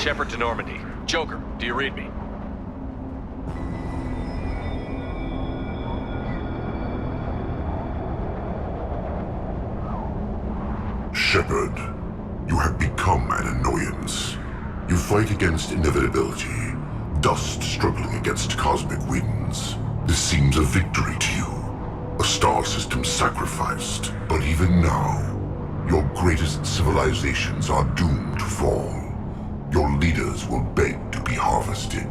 Shepard to Normandy. Joker, do you read me? Shepard, you have become an annoyance. You fight against inevitability, dust struggling against cosmic winds. This seems a victory to you. A star system sacrificed. But even now, your greatest civilizations are doomed to fall. Your leaders will beg to be harvested.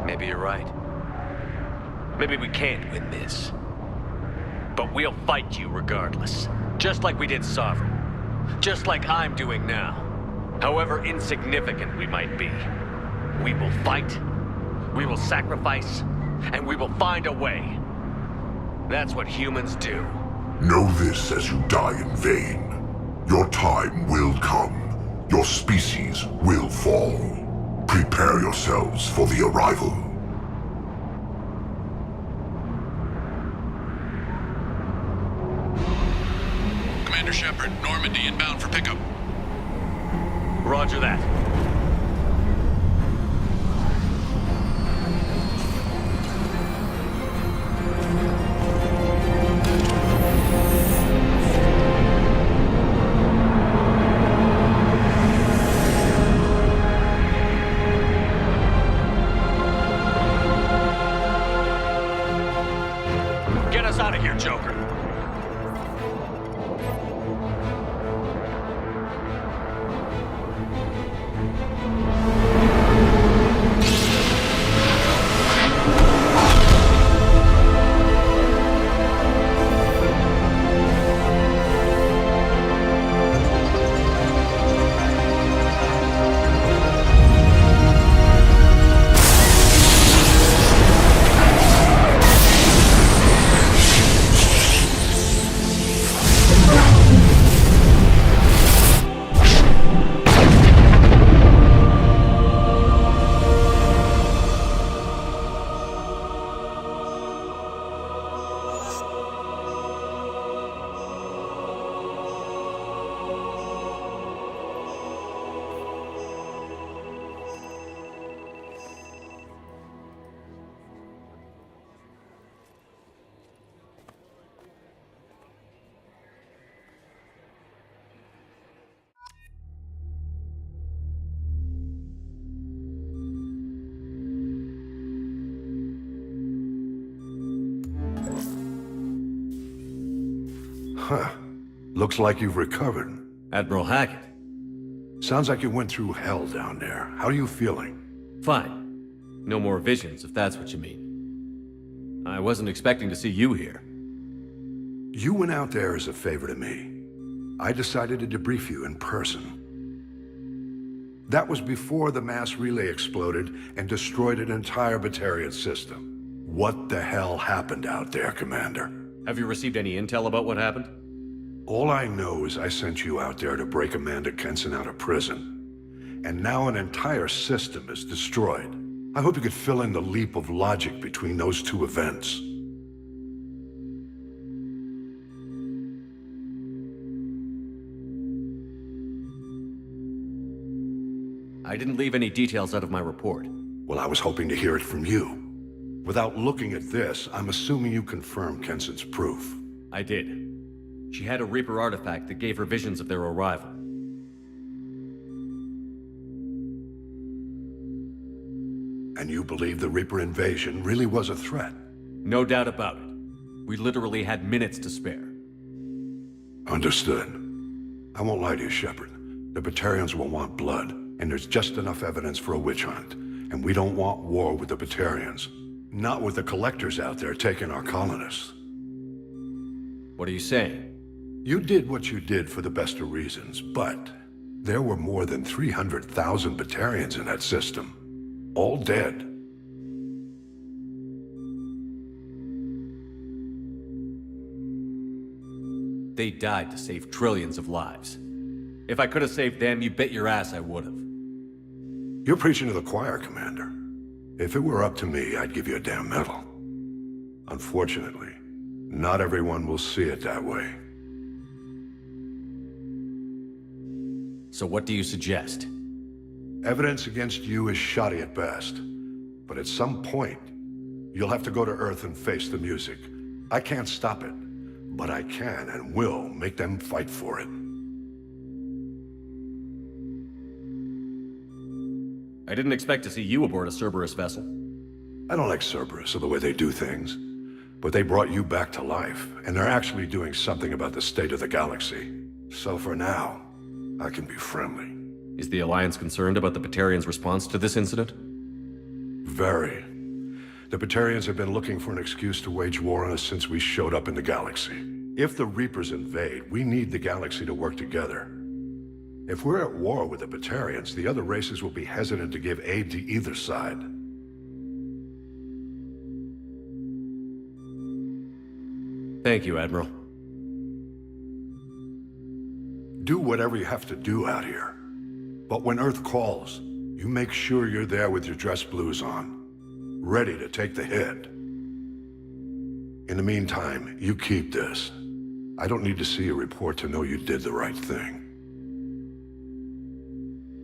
Maybe you're right. Maybe we can't win this. But we'll fight you regardless. Just like we did Sovereign. Just like I'm doing now. However insignificant we might be. We will fight, we will sacrifice, and we will find a way. That's what humans do. Know this as you die in vain. Your time will come. Your species will fall. Prepare yourselves for the arrival. Commander Shepard, Normandy inbound for pickup. Roger that. Get us out of here, Joker. Huh. Looks like you've recovered. Admiral Hackett. Sounds like you went through hell down there. How are you feeling? Fine. No more visions, if that's what you mean. I wasn't expecting to see you here. You went out there as a favor to me. I decided to debrief you in person. That was before the mass relay exploded and destroyed an entire Batarian system. What the hell happened out there, Commander? Have you received any intel about what happened? All I know is I sent you out there to break Amanda Kenson out of prison. And now an entire system is destroyed. I hope you could fill in the leap of logic between those two events. I didn't leave any details out of my report. Well, I was hoping to hear it from you. Without looking at this, I'm assuming you confirmed Kenson's proof. I did. She had a Reaper artifact that gave her visions of their arrival. And you believe the Reaper invasion really was a threat? No doubt about it. We literally had minutes to spare. Understood. I won't lie to you, Shepard. The Batarians will want blood, and there's just enough evidence for a witch hunt. And we don't want war with the Batarians. Not with the collectors out there taking our colonists. What are you saying? You did what you did for the best of reasons, but there were more than 300,000 Batarians in that system. All dead. They died to save trillions of lives. If I could have saved them, you bet your ass I would have. You're preaching to the choir, Commander. If it were up to me, I'd give you a damn medal. Unfortunately, not everyone will see it that way. So what do you suggest? Evidence against you is shoddy at best. But at some point, you'll have to go to Earth and face the music. I can't stop it, but I can and will make them fight for it. I didn't expect to see you aboard a Cerberus vessel. I don't like Cerberus or the way they do things, but they brought you back to life, and they're actually doing something about the state of the galaxy. So for now, I can be friendly. Is the Alliance concerned about the Batarians' response to this incident? Very. The Batarians have been looking for an excuse to wage war on us since we showed up in the galaxy. If the Reapers invade, we need the galaxy to work together. If we're at war with the Batarians, the other races will be hesitant to give aid to either side. Thank you, Admiral. Do whatever you have to do out here. But when Earth calls, you make sure you're there with your dress blues on, ready to take the hit. In the meantime, you keep this. I don't need to see a report to know you did the right thing.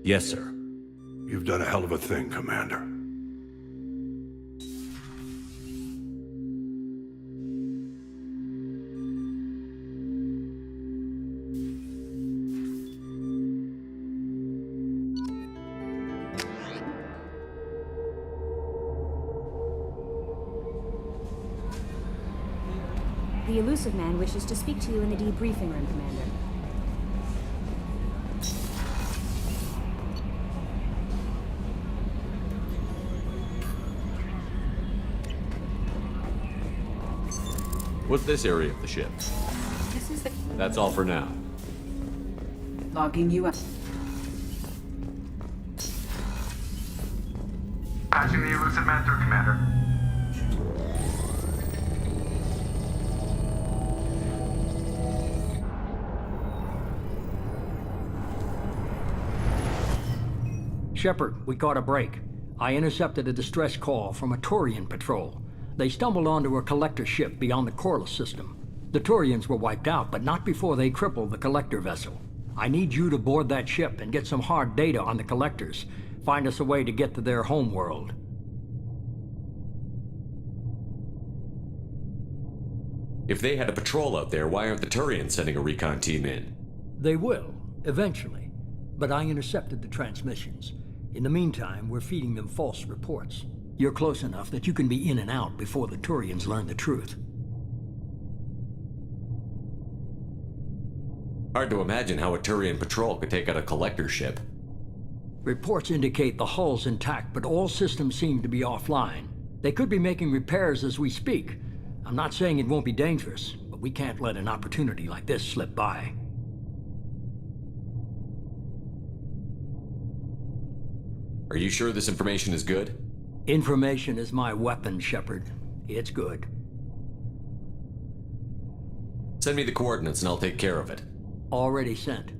Yes, sir. You've done a hell of a thing, Commander. The Illusive Man wishes to speak to you in the debriefing room, Commander. What's this area of the ship? This is the That's all for now. logging you up. Patching the Illusive Man through, Commander. Shepard, we caught a break. I intercepted a distress call from a Turian patrol. They stumbled onto a collector ship beyond the Corliss system. The Turians were wiped out, but not before they crippled the collector vessel. I need you to board that ship and get some hard data on the collectors. Find us a way to get to their homeworld. If they had a patrol out there, why aren't the Turians sending a recon team in? They will, eventually. But I intercepted the transmissions. In the meantime, we're feeding them false reports. You're close enough that you can be in and out before the Turians learn the truth. Hard to imagine how a Turian patrol could take out a collector ship. Reports indicate the hull's intact, but all systems seem to be offline. They could be making repairs as we speak. I'm not saying it won't be dangerous, but we can't let an opportunity like this slip by. Are you sure this information is good? Information is my weapon, Shepard. It's good. Send me the coordinates and I'll take care of it. Already sent.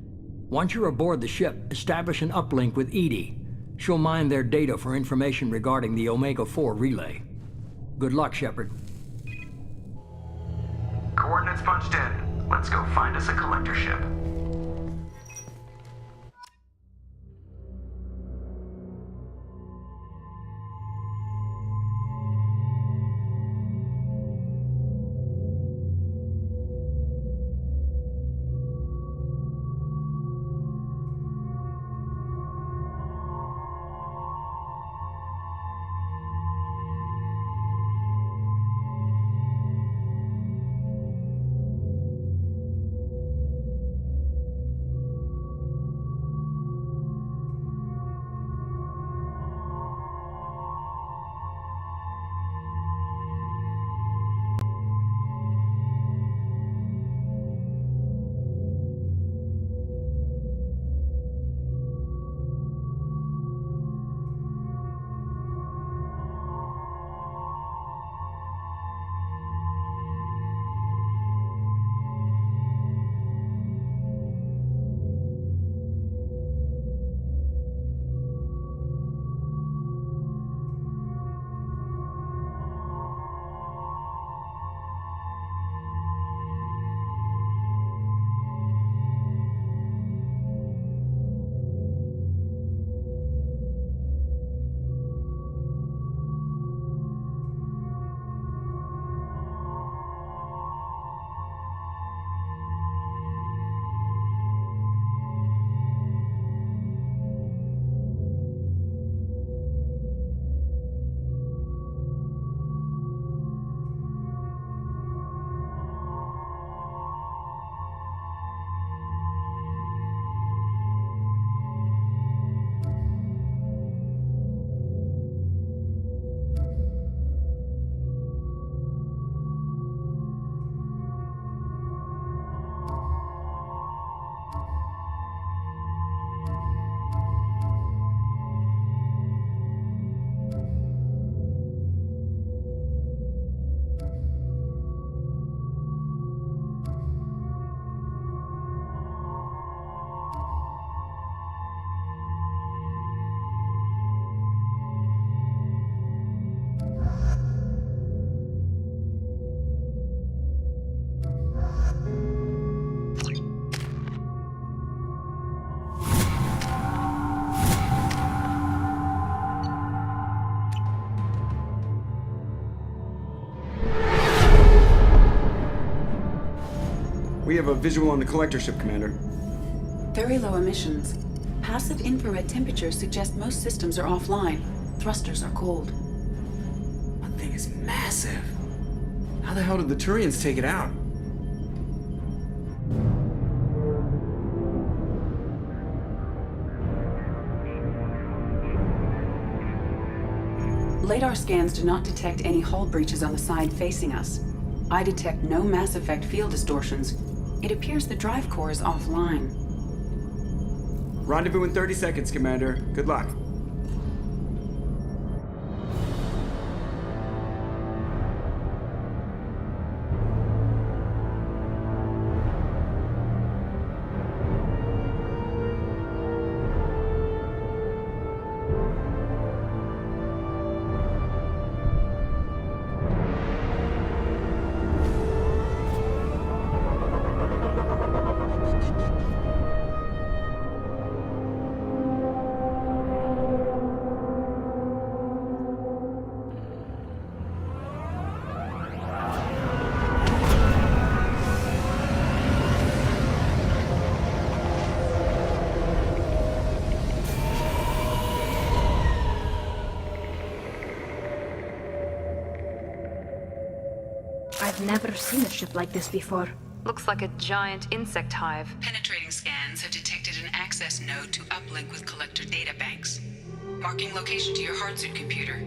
Once you're aboard the ship, establish an uplink with EDI. She'll mine their data for information regarding the Omega-4 relay. Good luck, Shepard. Coordinates punched in. Let's go find us a collector ship. We have a visual on the collector ship, Commander. Very low emissions. Passive infrared temperatures suggest most systems are offline. Thrusters are cold. That thing is massive. How the hell did the Turians take it out? Radar scans do not detect any hull breaches on the side facing us. I detect no Mass Effect field distortions. It appears the drive core is offline. Rendezvous in 30 seconds, Commander. Good luck. I've never seen a ship like this before. Looks like a giant insect hive. Penetrating scans have detected an access node to uplink with collector databanks. Marking location to your hardsuit computer.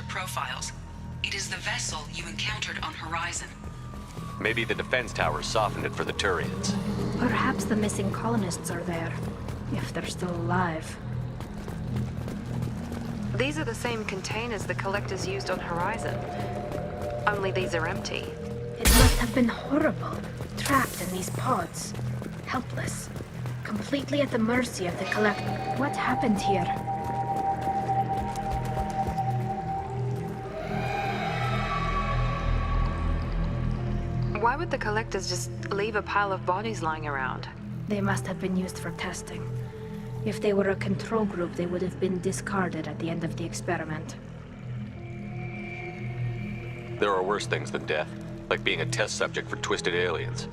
Profiles. It is the vessel you encountered on Horizon. Maybe the defense towers softened it for the Turians. Perhaps the missing colonists are there, if they're still alive. These are the same containers the collectors used on Horizon. Only these are empty. It must have been horrible, trapped in these pods. Helpless. Completely at the mercy of the collector. What happened here? Why would the collectors just leave a pile of bodies lying around? They must have been used for testing. If they were a control group, they would have been discarded at the end of the experiment. There are worse things than death, like being a test subject for twisted aliens.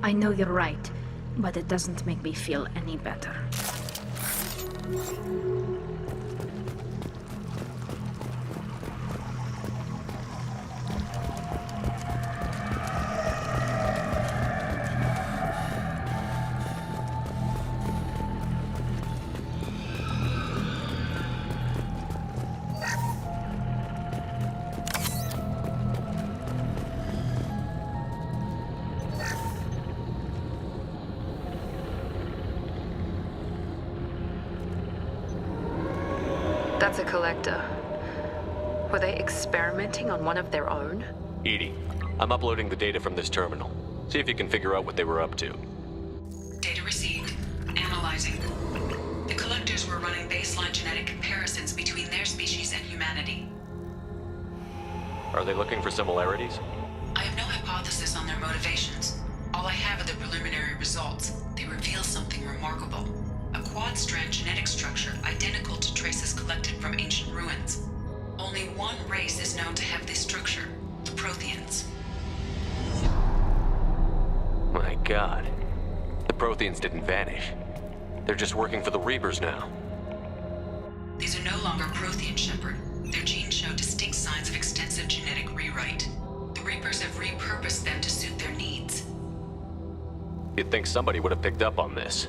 I know you're right, but it doesn't make me feel any better. That's a collector. Were they experimenting on one of their own? EDI, I'm uploading the data from this terminal. See if you can figure out what they were up to. Data received. Analyzing. The collectors were running baseline genetic comparisons between their species and humanity. Are they looking for similarities? I have no hypothesis on their motivations. All I have are the preliminary results. They reveal something remarkable. A quad-strand genetic structure identical to traces collected from ancient ruins. Only one race is known to have this structure, the Protheans. My God. The Protheans didn't vanish. They're just working for the Reapers now. These are no longer Prothean, Shepard. Their genes show distinct signs of extensive genetic rewrite. The Reapers have repurposed them to suit their needs. You'd think somebody would have picked up on this.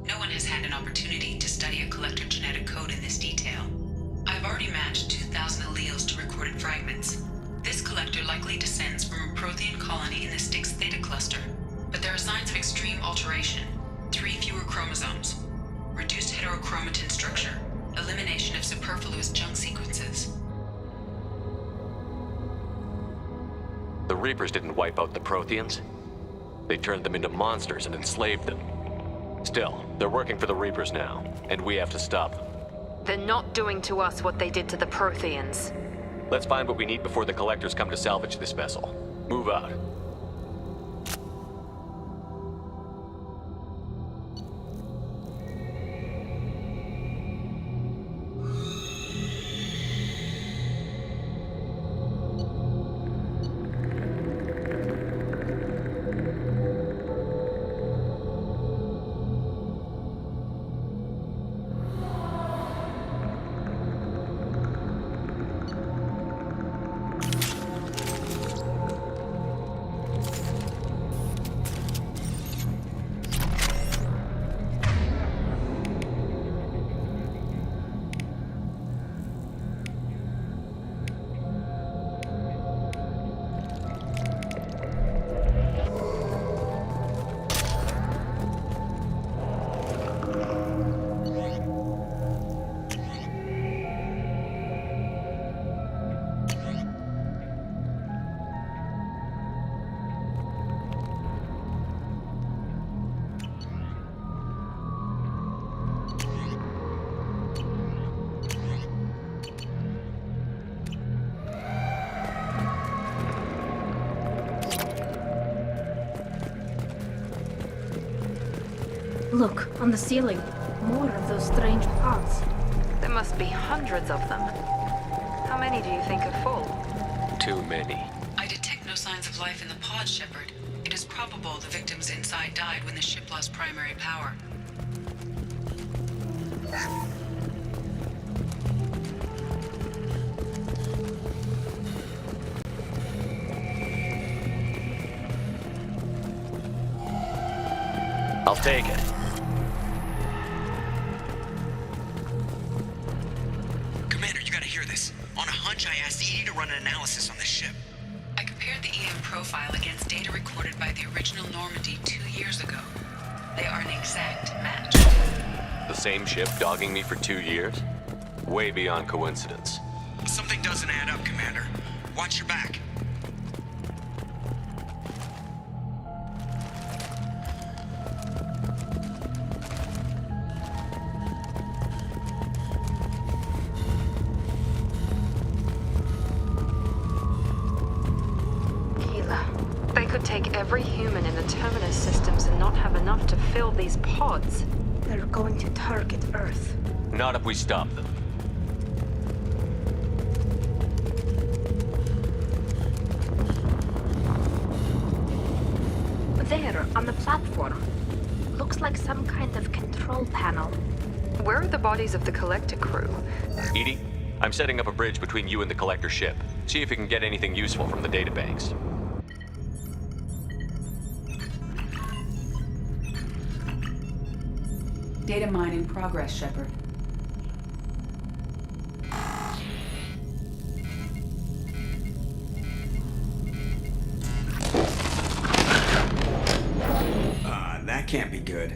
No one has had an opportunity to study a collector genetic code in this detail. I've already matched 2,000 alleles to recorded fragments. This collector likely descends from a Prothean colony in the Styx Theta cluster, but there are signs of extreme alteration. 3 fewer chromosomes, reduced heterochromatin structure, elimination of superfluous junk sequences. The Reapers didn't wipe out the Protheans. They turned them into monsters and enslaved them. Still, they're working for the Reapers now, and we have to stop them. They're not doing to us what they did to the Protheans. Let's find what we need before the Collectors come to salvage this vessel. Move out. Look, on the ceiling. More of those strange pods. There must be hundreds of them. How many do you think are full? Too many. I detect no signs of life in the pod, Shepard. It is probable the victims inside died when the ship lost primary power. I'll take it. Commander, you gotta hear this. On a hunch, I asked EDI to run an analysis on this ship. I compared the EM profile against data recorded by the original Normandy 2 years ago. They are an exact match. The same ship dogging me for 2 years? Way beyond coincidence. Something doesn't add up, Commander. Watch your back. Take every human in the Terminus systems and not have enough to fill these pods. They're going to target Earth. Not if we stop them. There, on the platform. Looks like some kind of control panel. Where are the bodies of the Collector crew? EDI, I'm setting up a bridge between you and the Collector ship. See if you can get anything useful from the databanks. Data mine in progress, Shepard. That can't be good.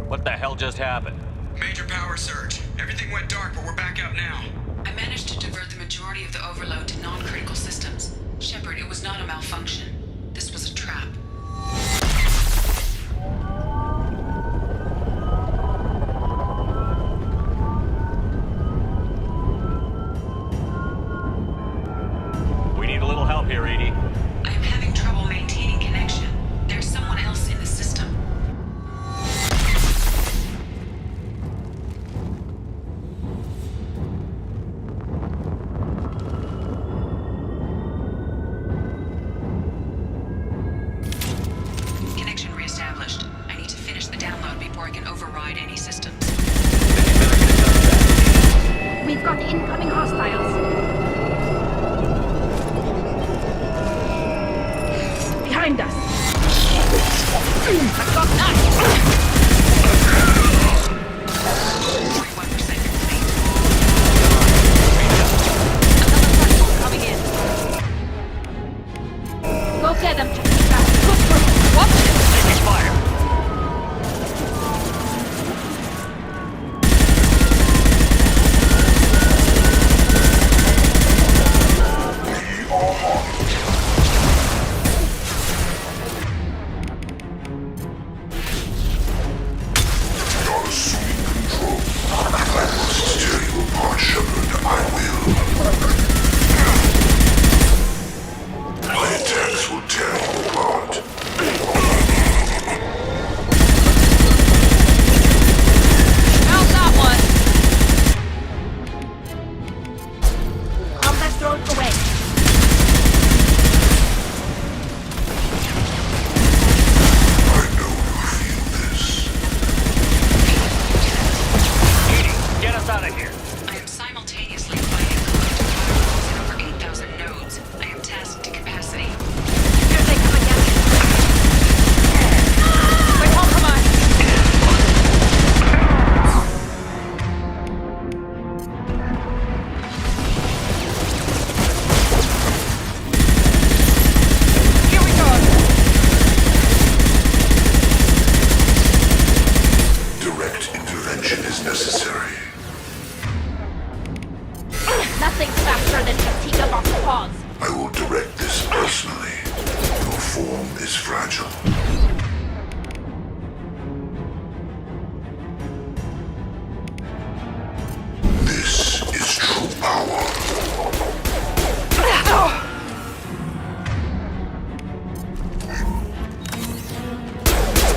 What the hell just happened? Major power surge. Everything went dark, but we're back up now. I managed to divert the majority of the overload to non-critical systems. Shepard, it was not a malfunction. This was a trap. We need a little help here, EDI. I am having trouble maintaining connection. There's someone else in the system. out of here. I am simultaneously fighting collective firewalls in over 8,000 nodes. I am tasked to capacity. Here they come again. My home command. Here we go. Direct intervention is necessary. Nothing faster than fatigue of our paws. I will direct this personally. Your form is fragile. This is true power.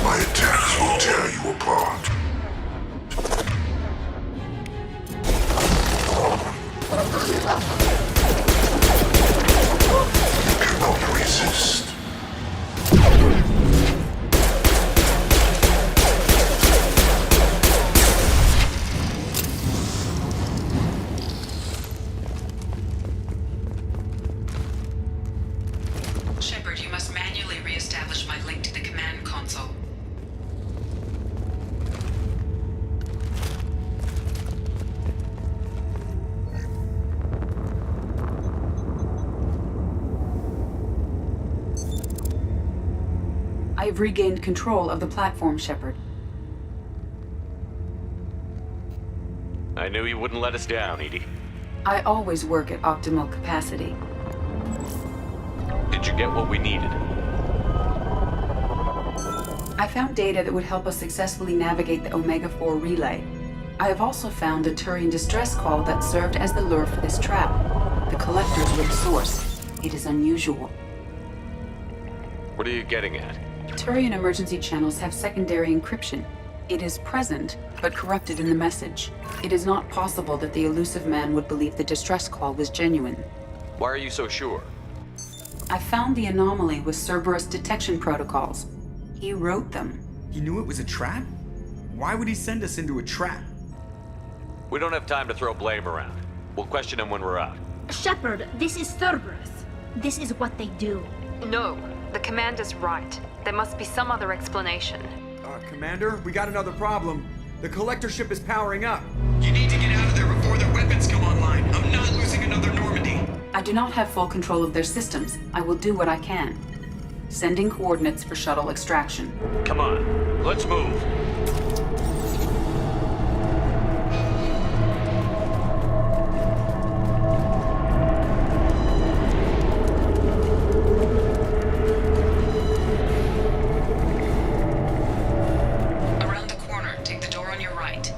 My attacks will tear you apart. You cannot resist. Shepard, you must manually re-establish my link to the command console. I have regained control of the platform, Shepard. I knew you wouldn't let us down, EDI. I always work at optimal capacity. Did you get what we needed? I found data that would help us successfully navigate the Omega-4 relay. I have also found a Turian distress call that served as the lure for this trap. The Collectors were the source. It is unusual. What are you getting at? Turian emergency channels have secondary encryption. It is present, but corrupted in the message. It is not possible that the elusive man would believe the distress call was genuine. Why are you so sure? I found the anomaly with Cerberus detection protocols. He wrote them. He knew it was a trap? Why would he send us into a trap? We don't have time to throw blame around. We'll question him when we're out. Shepard, this is Cerberus. This is what they do. No, the commander's right. There must be some other explanation. Commander, we got another problem. The collector ship is powering up. You need to get out of there before their weapons come online. I'm not losing another Normandy. I do not have full control of their systems. I will do what I can. Sending coordinates for shuttle extraction. Come on, let's move. Around the corner, take the door on your right.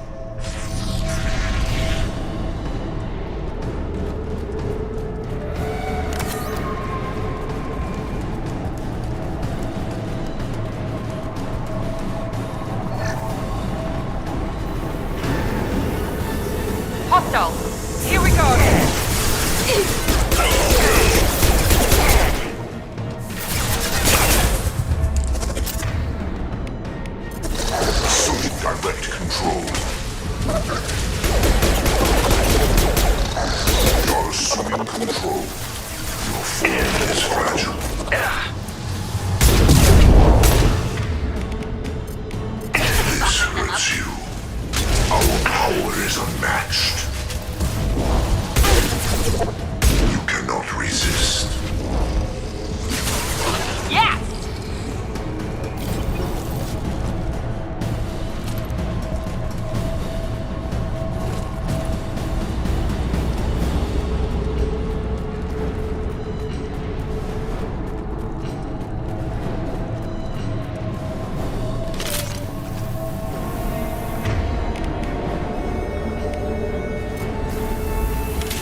Hostile. Here we go. Assuming direct control. You're assuming control. Your form is fragile. This hurts you. Our power is unmatched. You cannot resist. Yes!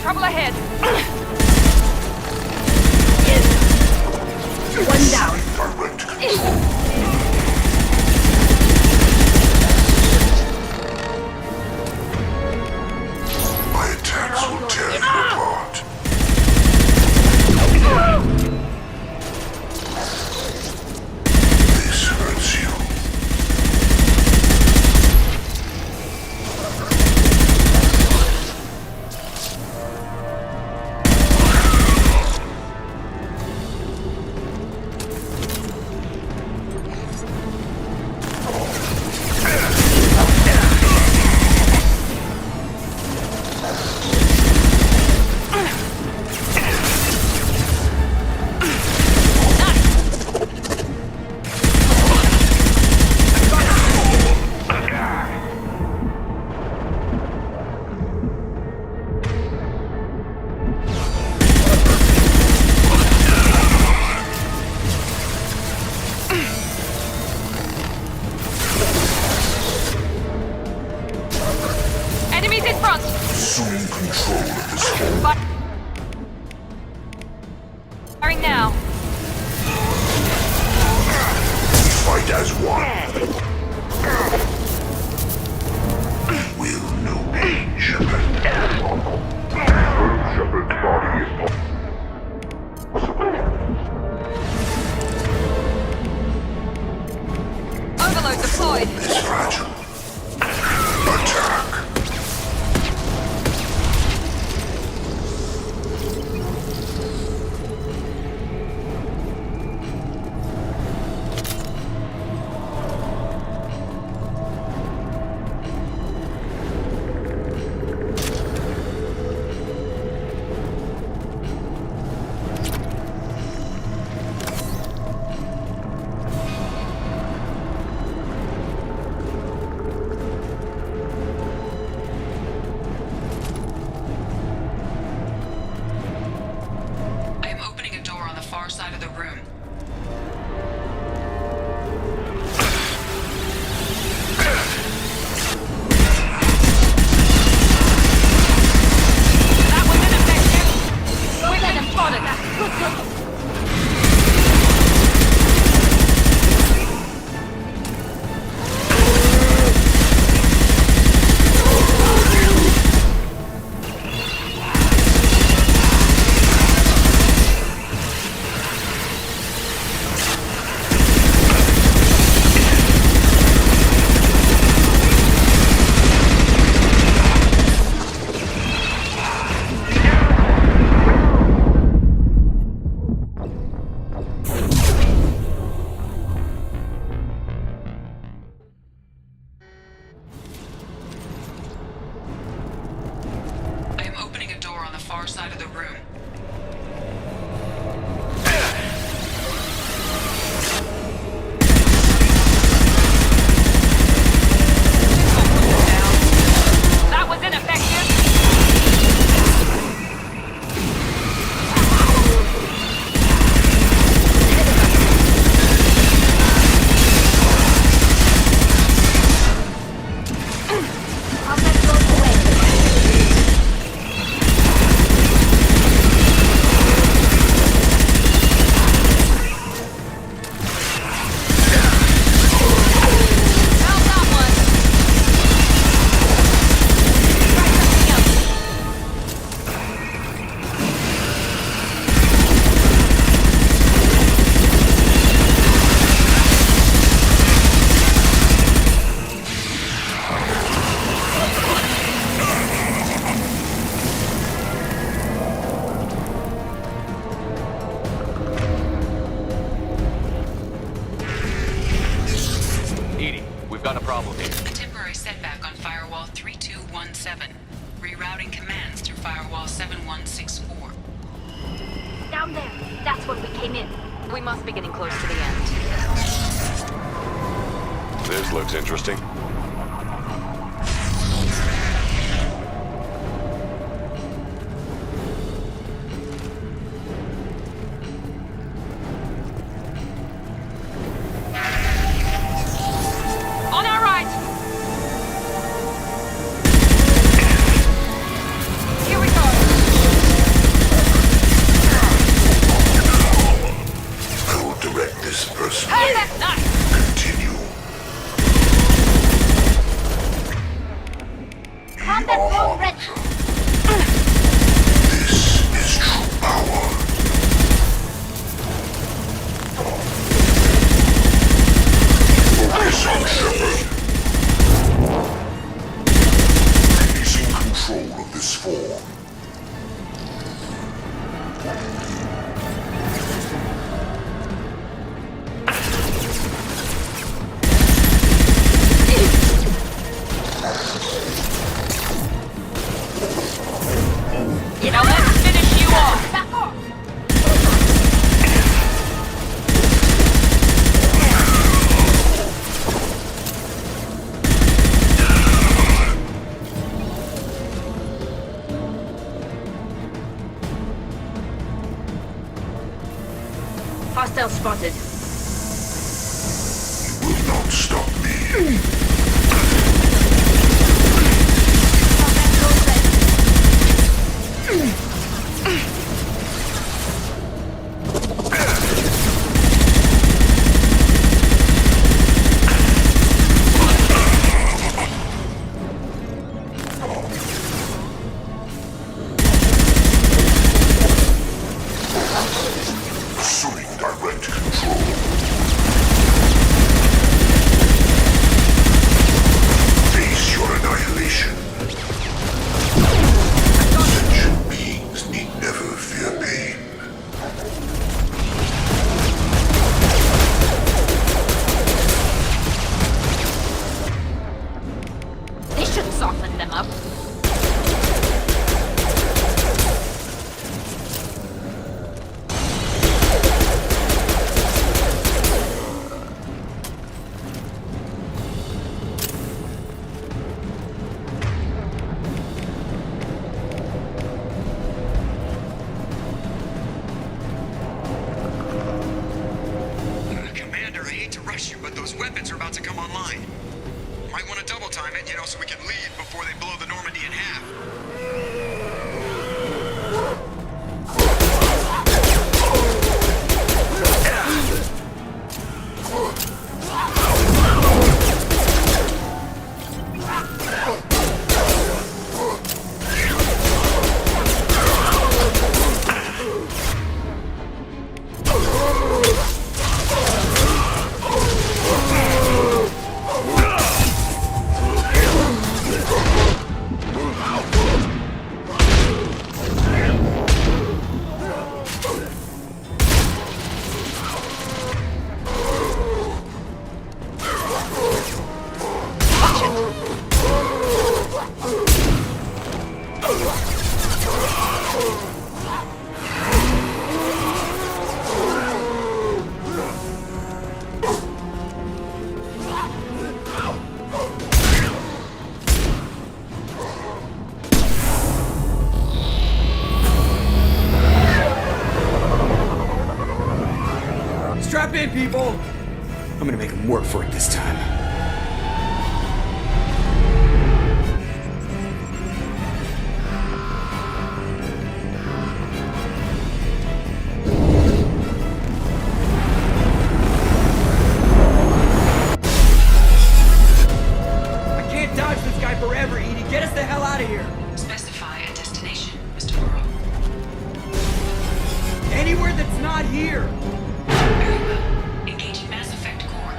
Trouble ahead. One down. Direct control. My attacks will tear you apart. This hurts you. Assume control of this home. Firing now. Fight as one. Will no pain, Shepard. Shepard's body. Overload deployed. Is fragile. Attack. I am opening a door on the far side of the room. That was ineffective. We've been spotted. I am opening a door on the far side of the room. That was ineffective. Combat goes away. How's that one? Try something else. Edie, we've got a problem here. A temporary setback on Firewall 3217. Rerouting commands through Firewall 7164. Down there. That's when we came in. We must be getting close to the end. This looks interesting. On our right. Here we go. I will direct this person. Hey, that's nice. Continue. Combat drone ready. This is true power. Focus on Shepard. He's in control of this form. Now let's finish you off. Back off. Hostile spotted. You will not stop me. Combat drone ready. Strap in, people! I'm gonna make them work for it this time. I can't dodge this guy forever, Edie. Get us the hell out of here! Specify a destination, Mr. Burrow. Anywhere that's not here! Very well. Engaging Mass Effect core.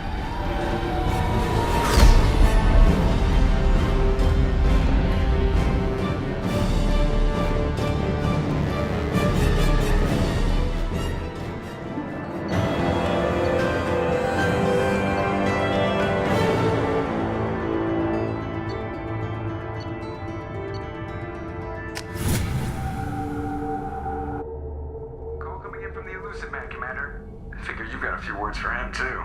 Call coming in from the Elusive Man, Commander. I figure you've got a few words for him, too.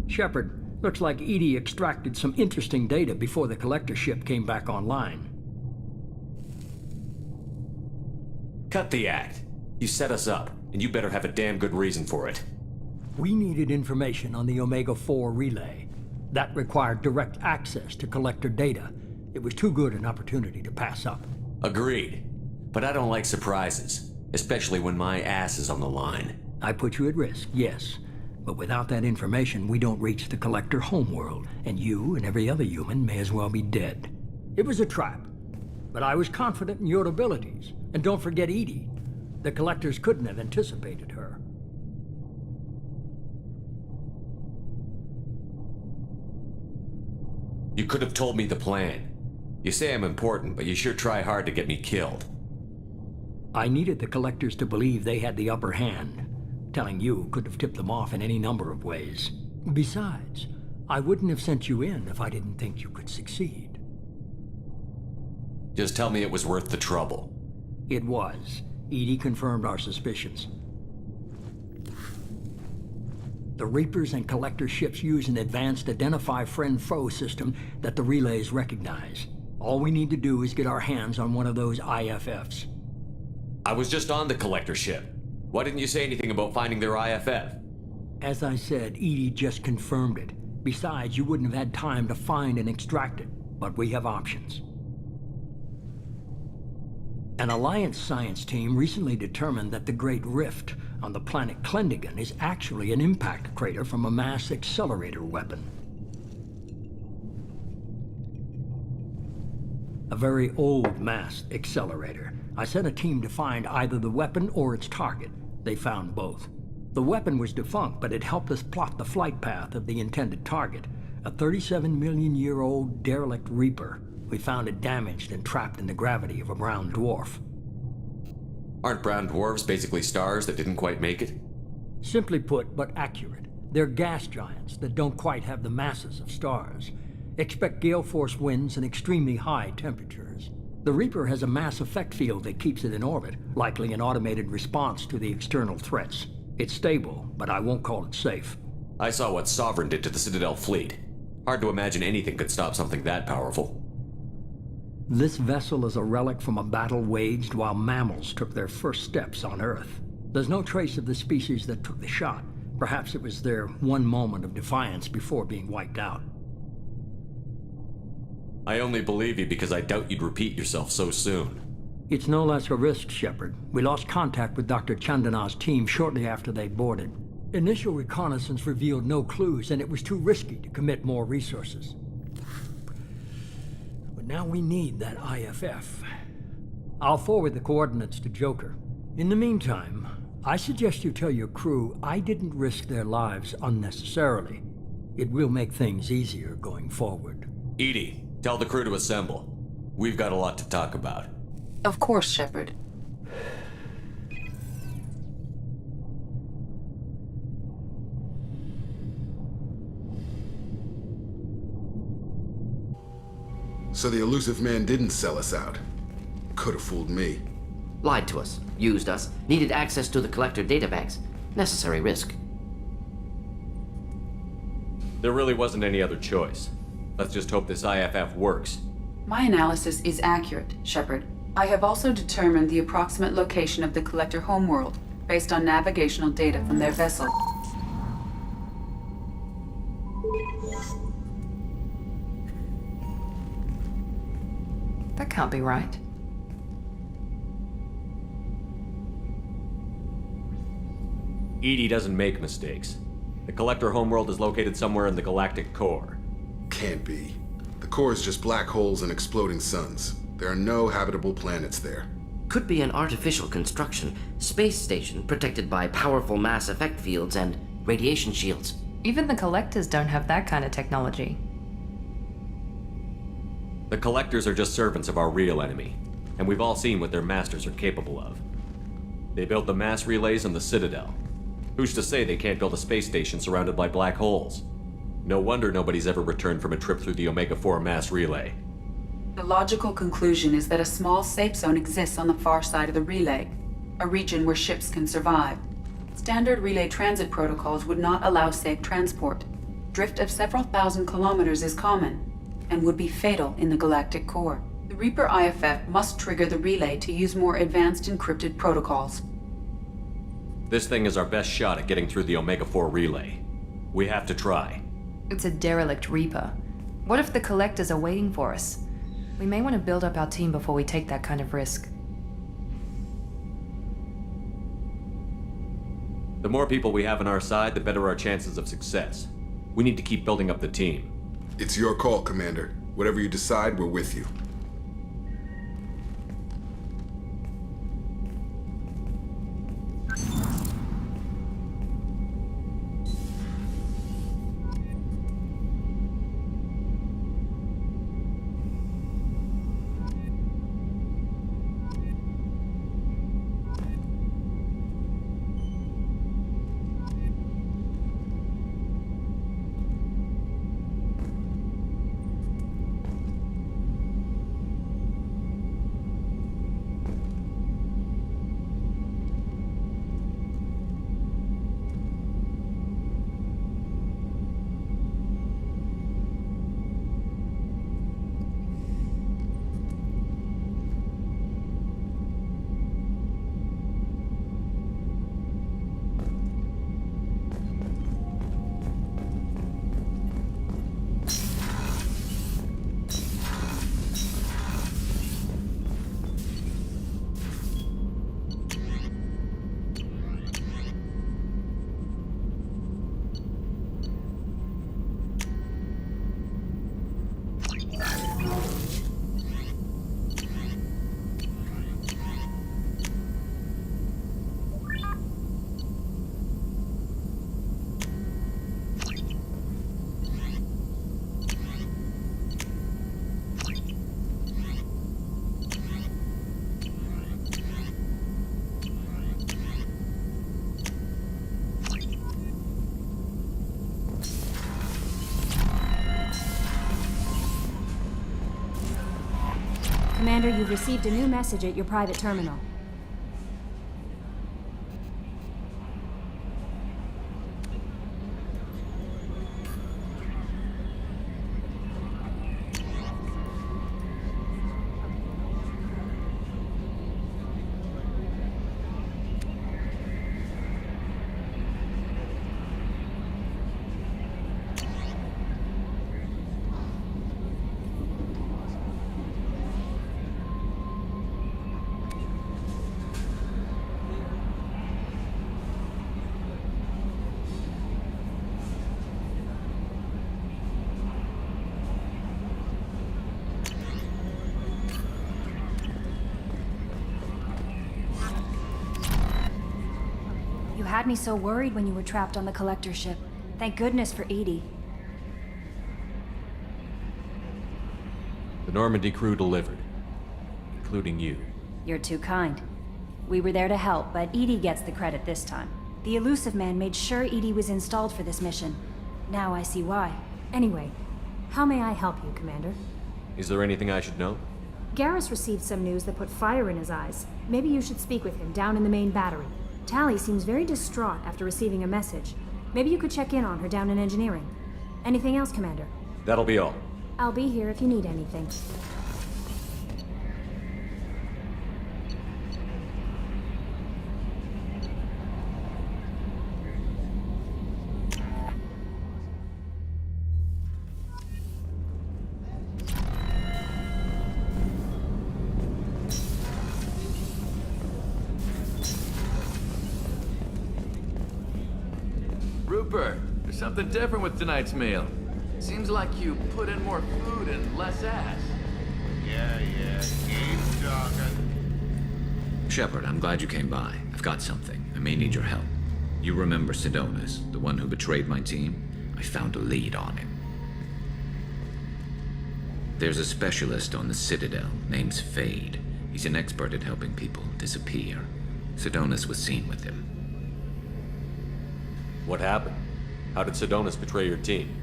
Shepard, looks like Edie extracted some interesting data before the collector ship came back online. Cut the act. You set us up, and you better have a damn good reason for it. We needed information on the Omega-4 relay. That required direct access to collector data. It was too good an opportunity to pass up. Agreed. But I don't like surprises, especially when my ass is on the line. I put you at risk, yes. But without that information, we don't reach the collector homeworld, and you and every other human may as well be dead. It was a trap, but I was confident in your abilities. And don't forget Edie. The collectors couldn't have anticipated her. You could have told me the plan. You say I'm important, but you sure try hard to get me killed. I needed the collectors to believe they had the upper hand. Telling you could have tipped them off in any number of ways. Besides, I wouldn't have sent you in if I didn't think you could succeed. Just tell me it was worth the trouble. It was. Edie confirmed our suspicions. The Reapers and Collector ships use an advanced Identify Friend-Foe system that the relays recognize. All we need to do is get our hands on one of those IFFs. I was just on the Collector ship. Why didn't you say anything about finding their IFF? As I said, Edie just confirmed it. Besides, you wouldn't have had time to find and extract it. But we have options. An Alliance science team recently determined that the Great Rift on the planet Klendigan is actually an impact crater from a mass accelerator weapon. A very old mass accelerator. I sent a team to find either the weapon or its target. They found both. The weapon was defunct, but it helped us plot the flight path of the intended target, a 37-million-year-old derelict Reaper. We found it damaged and trapped in the gravity of a brown dwarf. Aren't brown dwarfs basically stars that didn't quite make it? Simply put, but accurate. They're gas giants that don't quite have the masses of stars. Expect gale force winds and extremely high temperatures. The Reaper has a mass effect field that keeps it in orbit, likely an automated response to the external threats. It's stable, but I won't call it safe. I saw what Sovereign did to the Citadel fleet. Hard to imagine anything could stop something that powerful. This vessel is a relic from a battle waged while mammals took their first steps on Earth. There's no trace of the species that took the shot. Perhaps it was their one moment of defiance before being wiped out. I only believe you because I doubt you'd repeat yourself so soon. It's no less a risk, Shepard. We lost contact with Dr. Chandana's team shortly after they boarded. Initial reconnaissance revealed no clues, and it was too risky to commit more resources. But now we need that IFF. I'll forward the coordinates to Joker. In the meantime, I suggest you tell your crew I didn't risk their lives unnecessarily. It will make things easier going forward. Edie, tell the crew to assemble. We've got a lot to talk about. Of course, Shepard. So the Elusive Man didn't sell us out. Could have fooled me. Lied to us, used us, needed access to the Collector databanks. Necessary risk. There really wasn't any other choice. Let's just hope this IFF works. My analysis is accurate, Shepard. I have also determined the approximate location of the Collector homeworld, based on navigational data from their vessel. That can't be right. EDI doesn't make mistakes. The Collector homeworld is located somewhere in the galactic core. Can't be. The core is just black holes and exploding suns. There are no habitable planets there. Could be an artificial construction, space station protected by powerful mass effect fields and radiation shields. Even the Collectors don't have that kind of technology. The Collectors are just servants of our real enemy, and we've all seen what their masters are capable of. They built the mass relays on the Citadel. Who's to say they can't build a space station surrounded by black holes? No wonder nobody's ever returned from a trip through the Omega-4 mass relay. The logical conclusion is that a small safe zone exists on the far side of the relay, a region where ships can survive. Standard relay transit protocols would not allow safe transport. Drift of several thousand kilometers is common, and would be fatal in the galactic core. The Reaper IFF must trigger the relay to use more advanced encrypted protocols. This thing is our best shot at getting through the Omega-4 relay. We have to try. It's a derelict Reaper. What if the Collectors are waiting for us? We may want to build up our team before we take that kind of risk. The more people we have on our side, the better our chances of success. We need to keep building up the team. It's your call, Commander. Whatever you decide, we're with you. Commander, you've received a new message at your private terminal. You had me so worried when you were trapped on the Collector ship. Thank goodness for EDI. The Normandy crew delivered, including you. You're too kind. We were there to help, but EDI gets the credit this time. The Illusive Man made sure EDI was installed for this mission. Now I see why. Anyway, how may I help you, Commander? Is there anything I should know? Garrus received some news that put fire in his eyes. Maybe you should speak with him down in the main battery. Tali seems very distraught after receiving a message. Maybe you could check in on her down in engineering. Anything else, Commander? That'll be all. I'll be here if you need anything. Rupert, there's something different with tonight's meal. Seems like you put in more food and less ass. Yeah, keep talking. Shepard, I'm glad you came by. I've got something. I may need your help. You remember Sidonus, the one who betrayed my team? I found a lead on him. There's a specialist on the Citadel, name's Fade. He's an expert at helping people disappear. Sidonus was seen with him. What happened? How did Sidonus betray your team?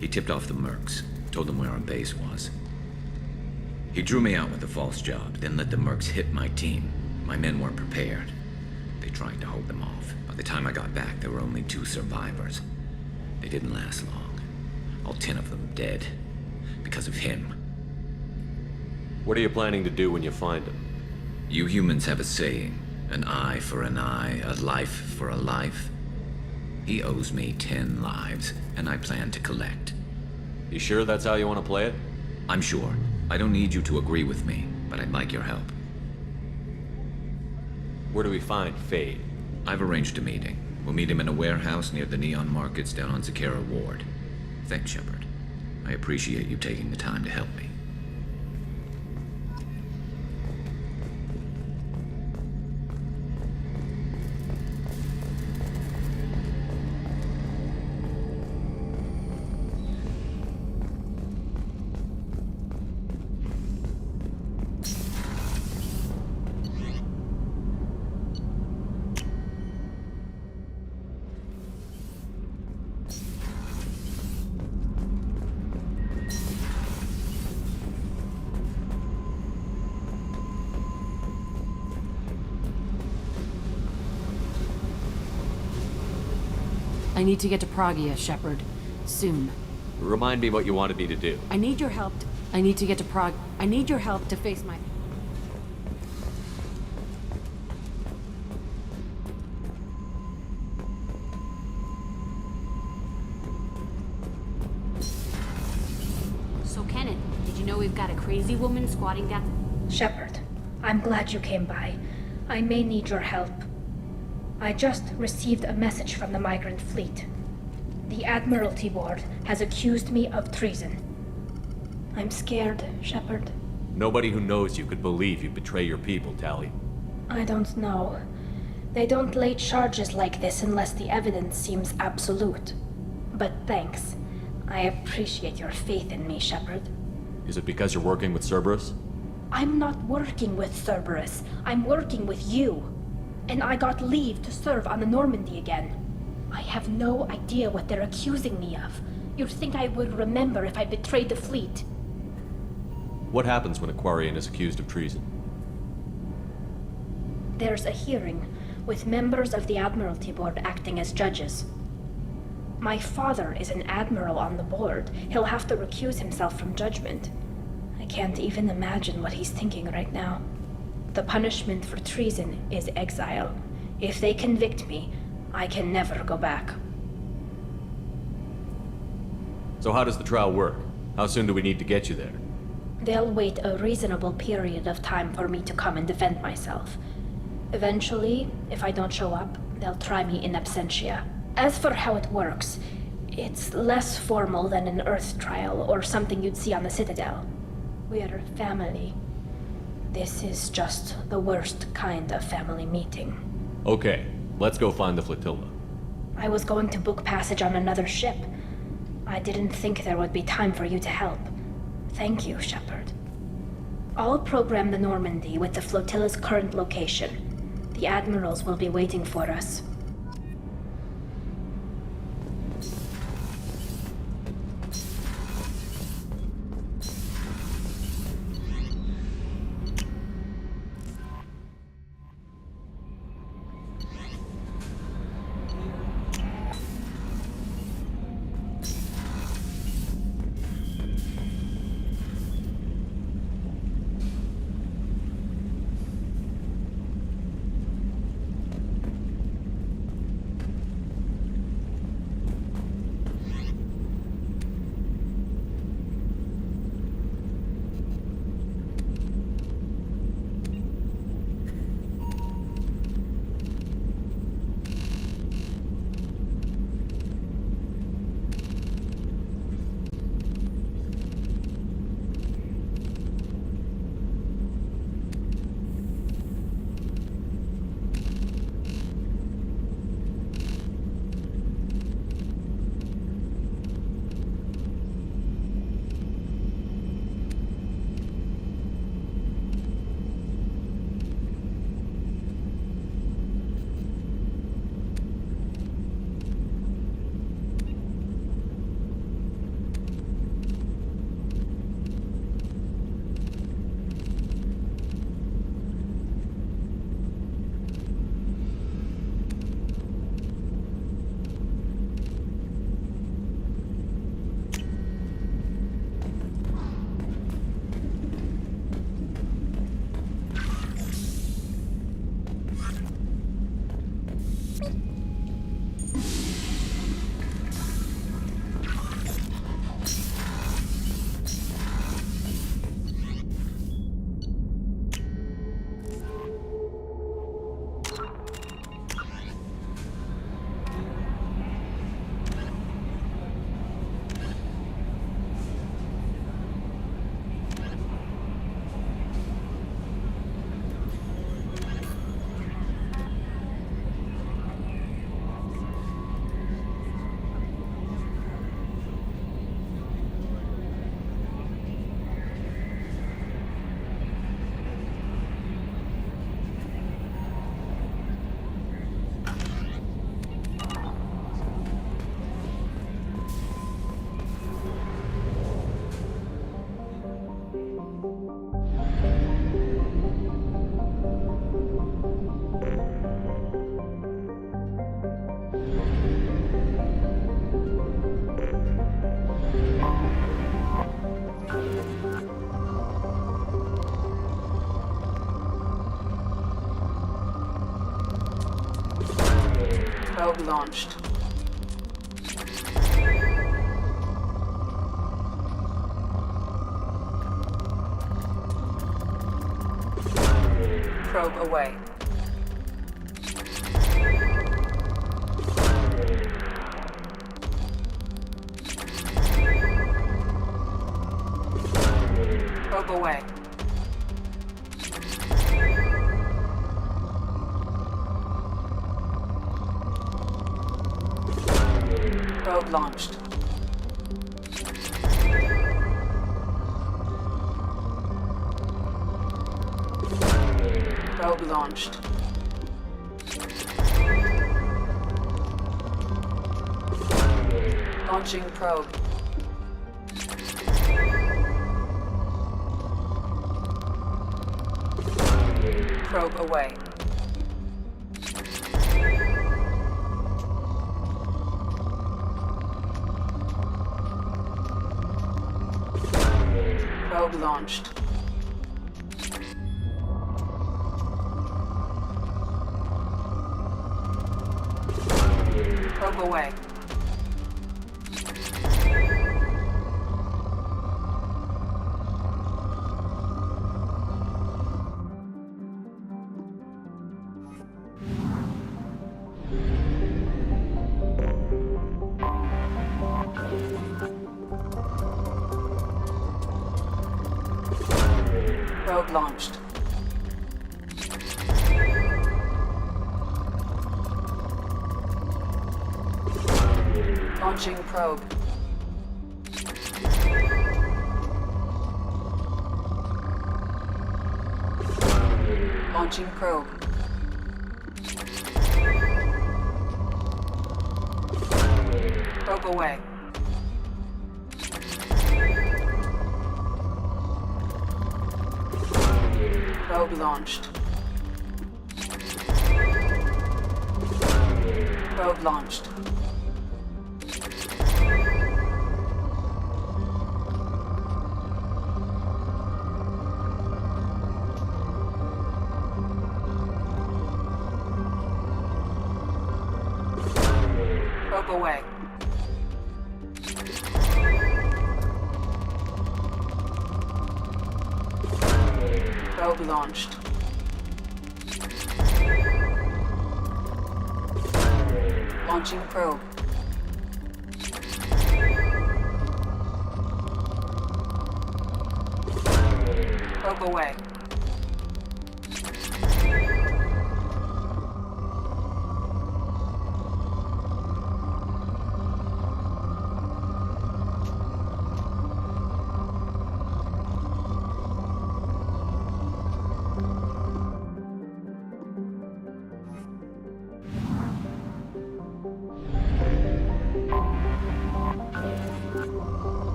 He tipped off the mercs, told them where our base was. He drew me out with a false job, then let the mercs hit my team. My men weren't prepared. They tried to hold them off. By the time I got back, there were only 2 survivors. They didn't last long. All 10 of them dead. Because of him. What are you planning to do when you find him? You humans have a saying. An eye for an eye, a life for a life. He owes me 10 lives, and I plan to collect. You sure that's how you want to play it? I'm sure. I don't need you to agree with me, but I'd like your help. Where do we find Fade? I've arranged a meeting. We'll meet him in a warehouse near the Neon Markets down on Zakera Ward. Thanks, Shepard. I appreciate you taking the time to help me. I need to get to Pragia, Shepard. Soon. Remind me what you wanted me to do. I need your help. I need to get to Prague. I need your help to face my... So, Kenneth, did you know we've got a crazy woman squatting down? Shepard, I'm glad you came by. I may need your help. I just received a message from the migrant fleet. The Admiralty Board has accused me of treason. I'm scared, Shepard. Nobody who knows you could believe you betray your people, Tali. I don't know. They don't lay charges like this unless the evidence seems absolute. But thanks. I appreciate your faith in me, Shepard. Is it because you're working with Cerberus? I'm not working with Cerberus. I'm working with you. And I got leave to serve on the Normandy again. I have no idea what they're accusing me of. You'd think I would remember if I betrayed the fleet. What happens when a Quarian is accused of treason? There's a hearing, with members of the Admiralty Board acting as judges. My father is an admiral on the board. He'll have to recuse himself from judgment. I can't even imagine what he's thinking right now. The punishment for treason is exile. If they convict me, I can never go back. So how does the trial work? How soon do we need to get you there? They'll wait a reasonable period of time for me to come and defend myself. Eventually, if I don't show up, they'll try me in absentia. As for how it works, it's less formal than an Earth trial or something you'd see on the Citadel. We're family. This is just the worst kind of family meeting. Okay, let's go find the flotilla. I was going to book passage on another ship. I didn't think there would be time for you to help. Thank you, Shepard. I'll program the Normandy with the flotilla's current location. The admirals will be waiting for us. Probe launched. Probe away. Probe away. Probe launched. Probe launched. Launching probe. Probe away. Probe launched. Probe away. Probe launched. Launching probe. Launching probe. Probe away. Probe launched. Probe launched. Probe away. Probe launched. Launching probe. Probe away.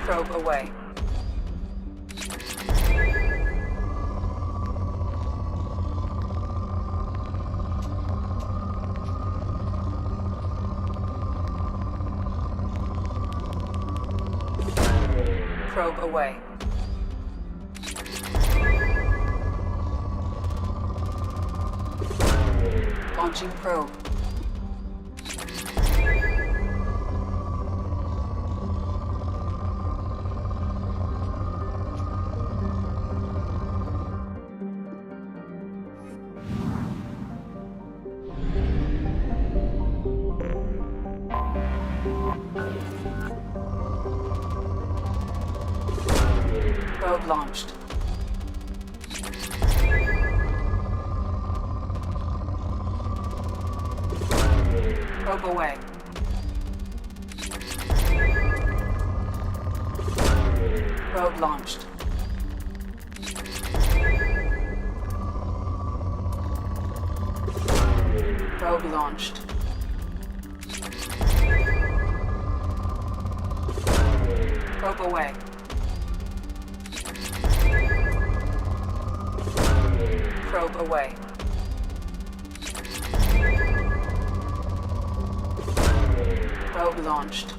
Probe away. Probe away. Launching probe. Probe launched. Probe away. Probe launched. Probe launched. Probe away. Probe away. Probe launched.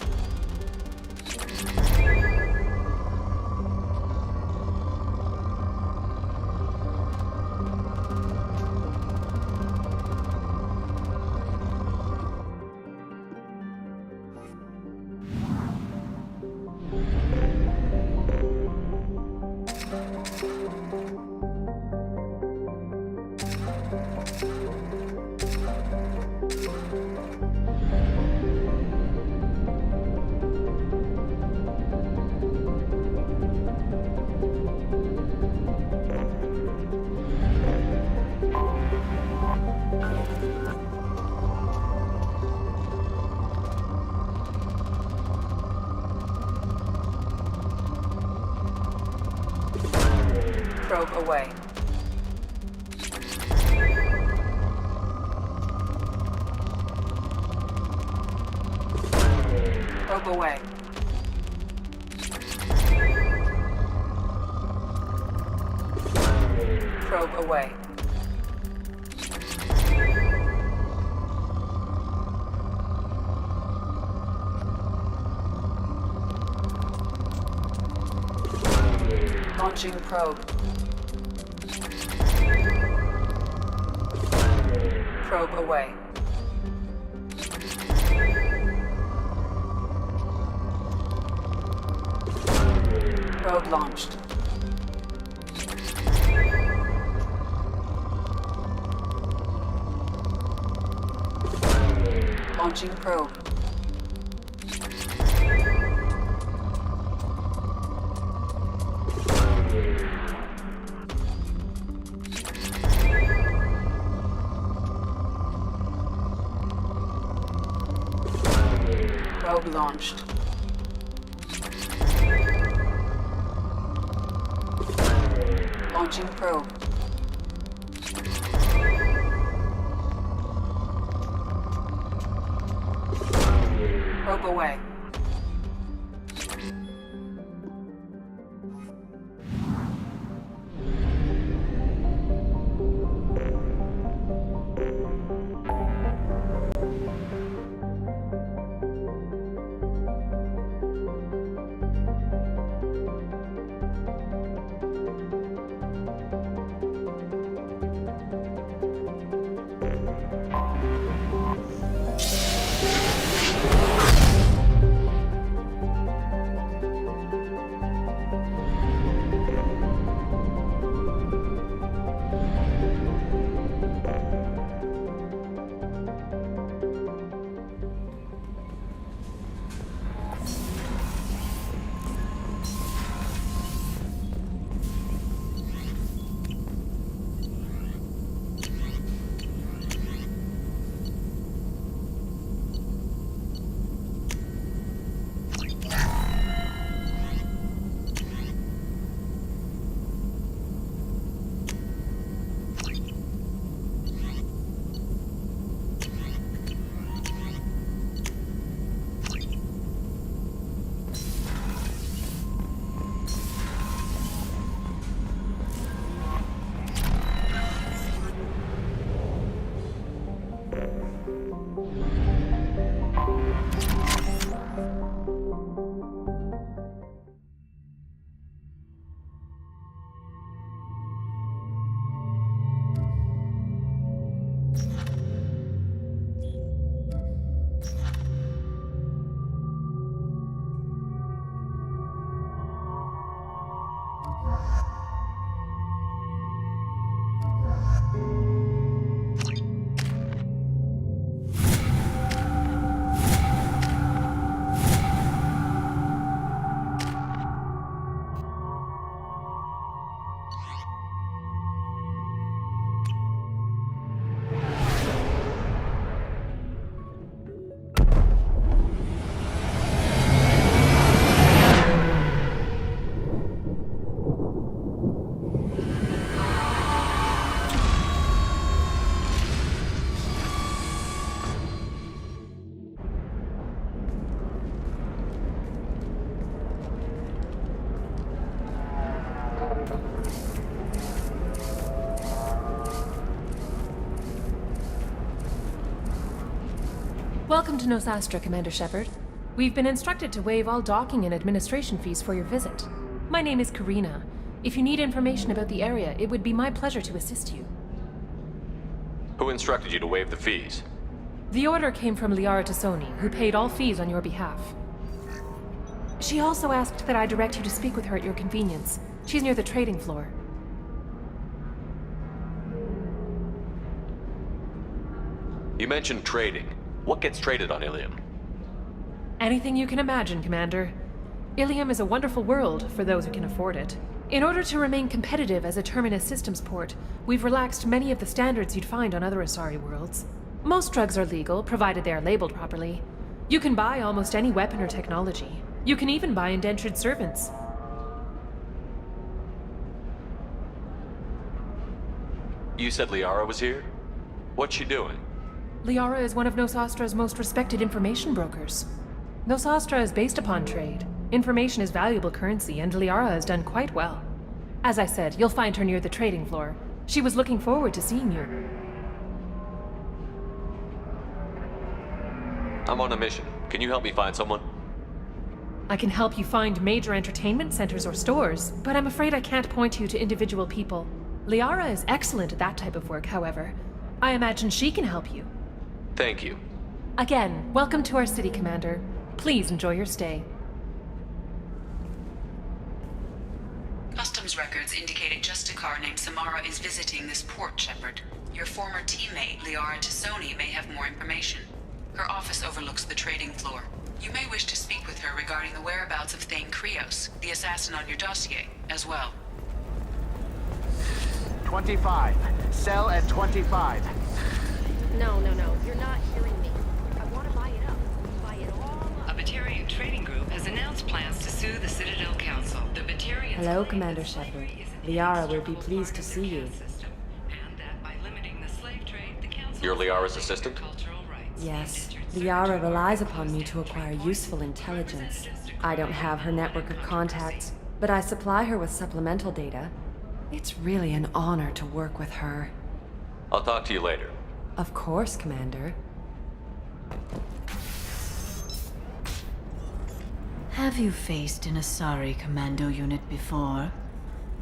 Probe away. Probe away. Probe away. Launching probe. Probe away. Probe launched. Launching probe. Probe launched. Launching probe. Probe away. Welcome to Nosastra, Commander Shepard. We've been instructed to waive all docking and administration fees for your visit. My name is Karina. If you need information about the area, it would be my pleasure to assist you. Who instructed you to waive the fees? The order came from Liara Tassoni, who paid all fees on your behalf. She also asked that I direct you to speak with her at your convenience. She's near the trading floor. You mentioned trading. What gets traded on Ilium? Anything you can imagine, Commander. Ilium is a wonderful world for those who can afford it. In order to remain competitive as a Terminus systems port, we've relaxed many of the standards you'd find on other Asari worlds. Most drugs are legal, provided they are labeled properly. You can buy almost any weapon or technology. You can even buy indentured servants. You said Liara was here? What's she doing? Liara is one of Nosastra's most respected information brokers. Nosastra is based upon trade. Information is valuable currency, and Liara has done quite well. As I said, you'll find her near the trading floor. She was looking forward to seeing you. I'm on a mission. Can you help me find someone? I can help you find major entertainment centers or stores, but I'm afraid I can't point you to individual people. Liara is excellent at that type of work, however. I imagine she can help you. Thank you. Again, welcome to our city, Commander. Please enjoy your stay. Customs records indicate a Justicar named Samara is visiting this port, Shepard. Your former teammate, Liara Tassoni, may have more information. Her office overlooks the trading floor. You may wish to speak with her regarding the whereabouts of Thane Krios, the assassin on your dossier, as well. 25. Sell at 25. No, you're not hearing me. I want to buy it up. Buy it all up. A Batarian trading group has announced plans to sue the Citadel Council. The Batarians... Hello, Commander Shepard. Liara will be pleased to see you. You're Liara's assistant? Yes. Liara relies upon me to acquire useful intelligence. I don't have her network of contacts, but I supply her with supplemental data. It's really an honor to work with her. I'll talk to you later. Of course, Commander. Have you faced an Asari commando unit before?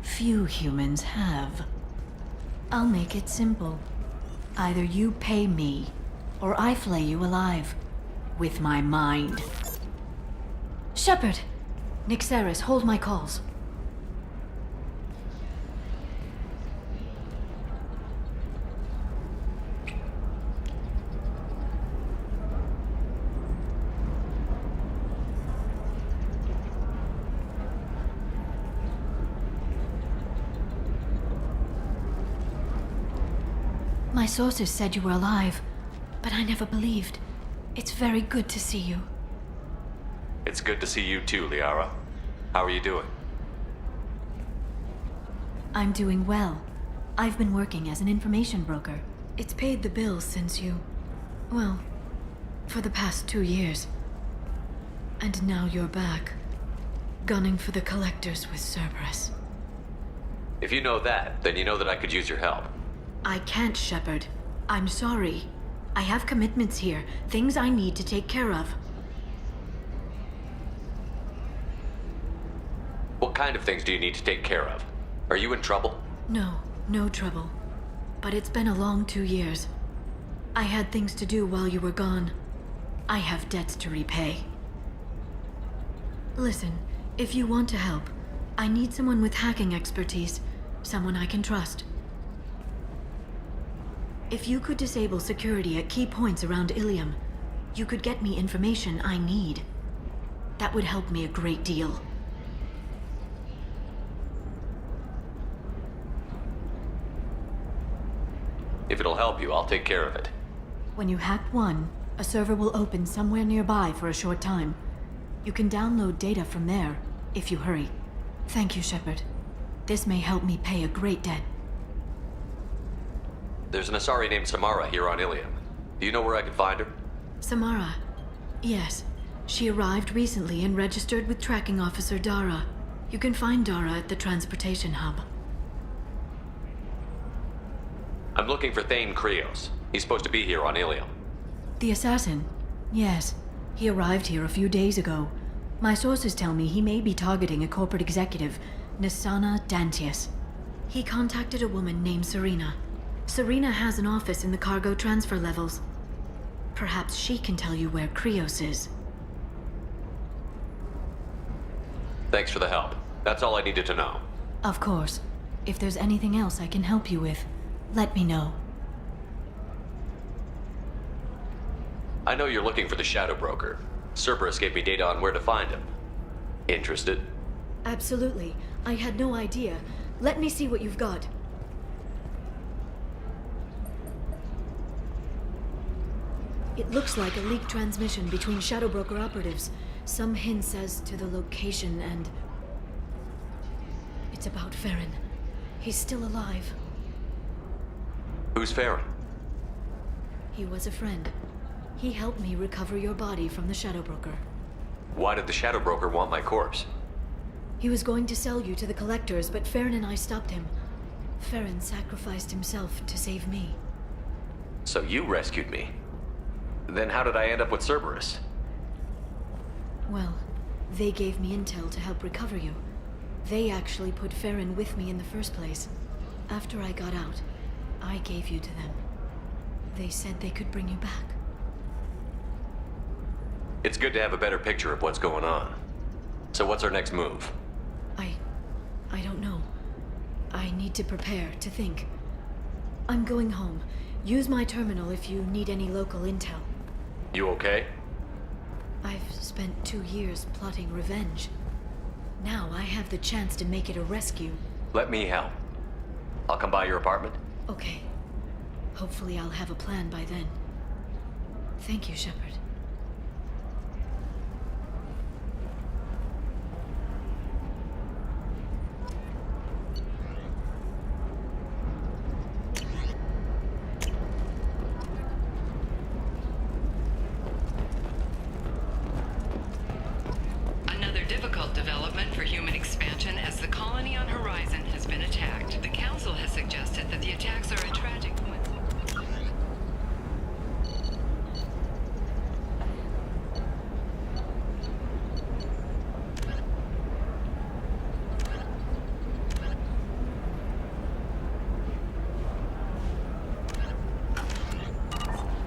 Few humans have. I'll make it simple. Either you pay me, or I flay you alive. With my mind. Shepard! Nixeris, hold my calls. My sources said you were alive, but I never believed. It's very good to see you. It's good to see you too, Liara. How are you doing? I'm doing well. I've been working as an information broker. It's paid the bills since you... well, for the past 2 years. And now you're back, gunning for the Collectors with Cerberus. If you know that, then you know that I could use your help. I can't, Shepard. I'm sorry. I have commitments here, things I need to take care of. What kind of things do you need to take care of? Are you in trouble? No trouble. But it's been a long 2 years. I had things to do while you were gone. I have debts to repay. Listen, if you want to help, I need someone with hacking expertise. Someone I can trust. If you could disable security at key points around Ilium, you could get me information I need. That would help me a great deal. If it'll help you, I'll take care of it. When you hack one, a server will open somewhere nearby for a short time. You can download data from there, if you hurry. Thank you, Shepard. This may help me pay a great debt. There's an Asari named Samara here on Ilium. Do you know where I can find her? Samara? Yes. She arrived recently and registered with Tracking Officer Dara. You can find Dara at the transportation hub. I'm looking for Thane Krios. He's supposed to be here on Ilium. The assassin? Yes, he arrived here a few days ago. My sources tell me he may be targeting a corporate executive, Nasana Dantius. He contacted a woman named Serena. Serena has an office in the cargo transfer levels. Perhaps she can tell you where Krios is. Thanks for the help. That's all I needed to know. Of course. If there's anything else I can help you with, let me know. I know you're looking for the Shadow Broker. Cerberus gave me data on where to find him. Interested? Absolutely. I had no idea. Let me see what you've got. It looks like a leaked transmission between Shadow Broker operatives. Some hints as to the location and... It's about Farron. He's still alive. Who's Farron? He was a friend. He helped me recover your body from the Shadow Broker. Why did the Shadow Broker want my corpse? He was going to sell you to the Collectors, but Farron and I stopped him. Farron sacrificed himself to save me. So you rescued me. Then how did I end up with Cerberus? Well, they gave me intel to help recover you. They actually put Farron with me in the first place. After I got out, I gave you to them. They said they could bring you back. It's good to have a better picture of what's going on. So what's our next move? I don't know. I need to prepare, to think. I'm going home. Use my terminal if you need any local intel. You okay? I've spent 2 years plotting revenge. Now I have the chance to make it a rescue. Let me help. I'll come by your apartment. Okay. Hopefully I'll have a plan by then. Thank you, Shepard. Another difficult development for human expansion as the colony on Horizon has been attacked. The Council has suggested that the attacks are a tragic coincidence.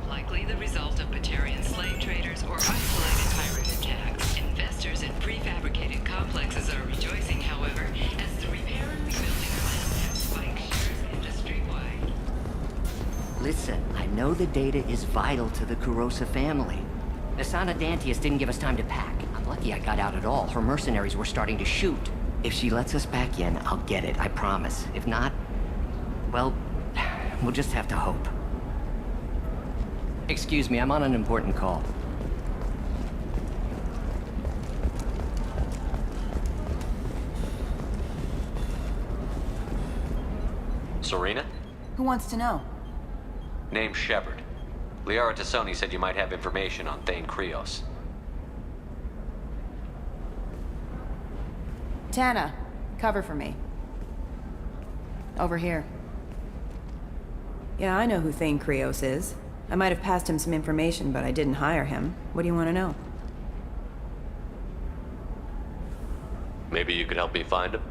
Likely the result of Batarian slave traders or isolated pirate attacks. Investors in prefabricated complexes are rejoicing, however, as the repair and rebuilding plans have spiked shares industry-wide. Listen, I know the data is vital to the Kurosa family. Nasana Dantius didn't give us time to pack. I'm lucky I got out at all. Her mercenaries were starting to shoot. If she lets us back in, I'll get it, I promise. If not, well, we'll just have to hope. Excuse me, I'm on an important call. Serena? Who wants to know? Name's Shepard. Liara Tassoni said you might have information on Thane Krios. Tana, cover for me. Over here. Yeah, I know who Thane Krios is. I might have passed him some information, but I didn't hire him. What do you want to know? Maybe you could help me find him?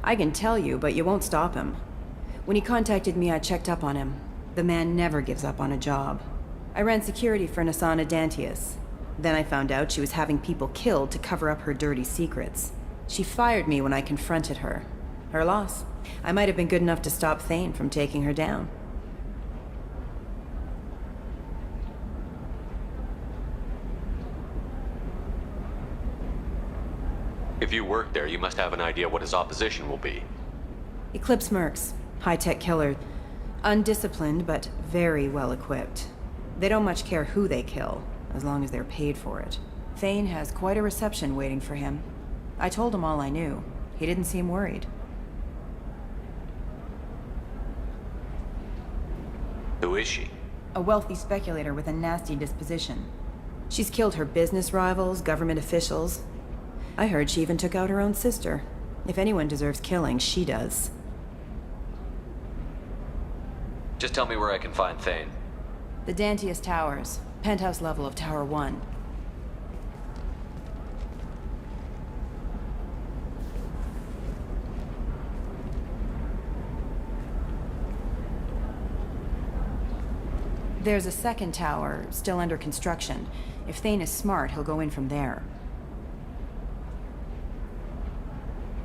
I can tell you, but you won't stop him. When he contacted me, I checked up on him. The man never gives up on a job. I ran security for Nasana Dantius. Then I found out she was having people killed to cover up her dirty secrets. She fired me when I confronted her. Her loss. I might have been good enough to stop Thane from taking her down. If you work there, you must have an idea what his opposition will be. Eclipse Mercs. High-tech killer. Undisciplined, but very well-equipped. They don't much care who they kill, as long as they're paid for it. Thane has quite a reception waiting for him. I told him all I knew. He didn't seem worried. Who is she? A wealthy speculator with a nasty disposition. She's killed her business rivals, government officials. I heard she even took out her own sister. If anyone deserves killing, she does. Just tell me where I can find Thane. The Dantius Towers. Penthouse level of Tower 1. There's a second tower, still under construction. If Thane is smart, he'll go in from there.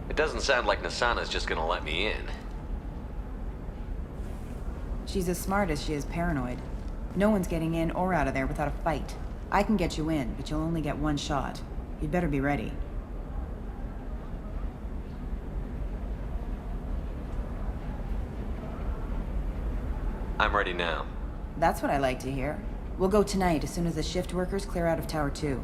It doesn't sound like Nasana's just gonna let me in. She's as smart as she is paranoid. No one's getting in or out of there without a fight. I can get you in, but you'll only get one shot. You'd better be ready. I'm ready now. That's what I like to hear. We'll go tonight as soon as the shift workers clear out of Tower 2.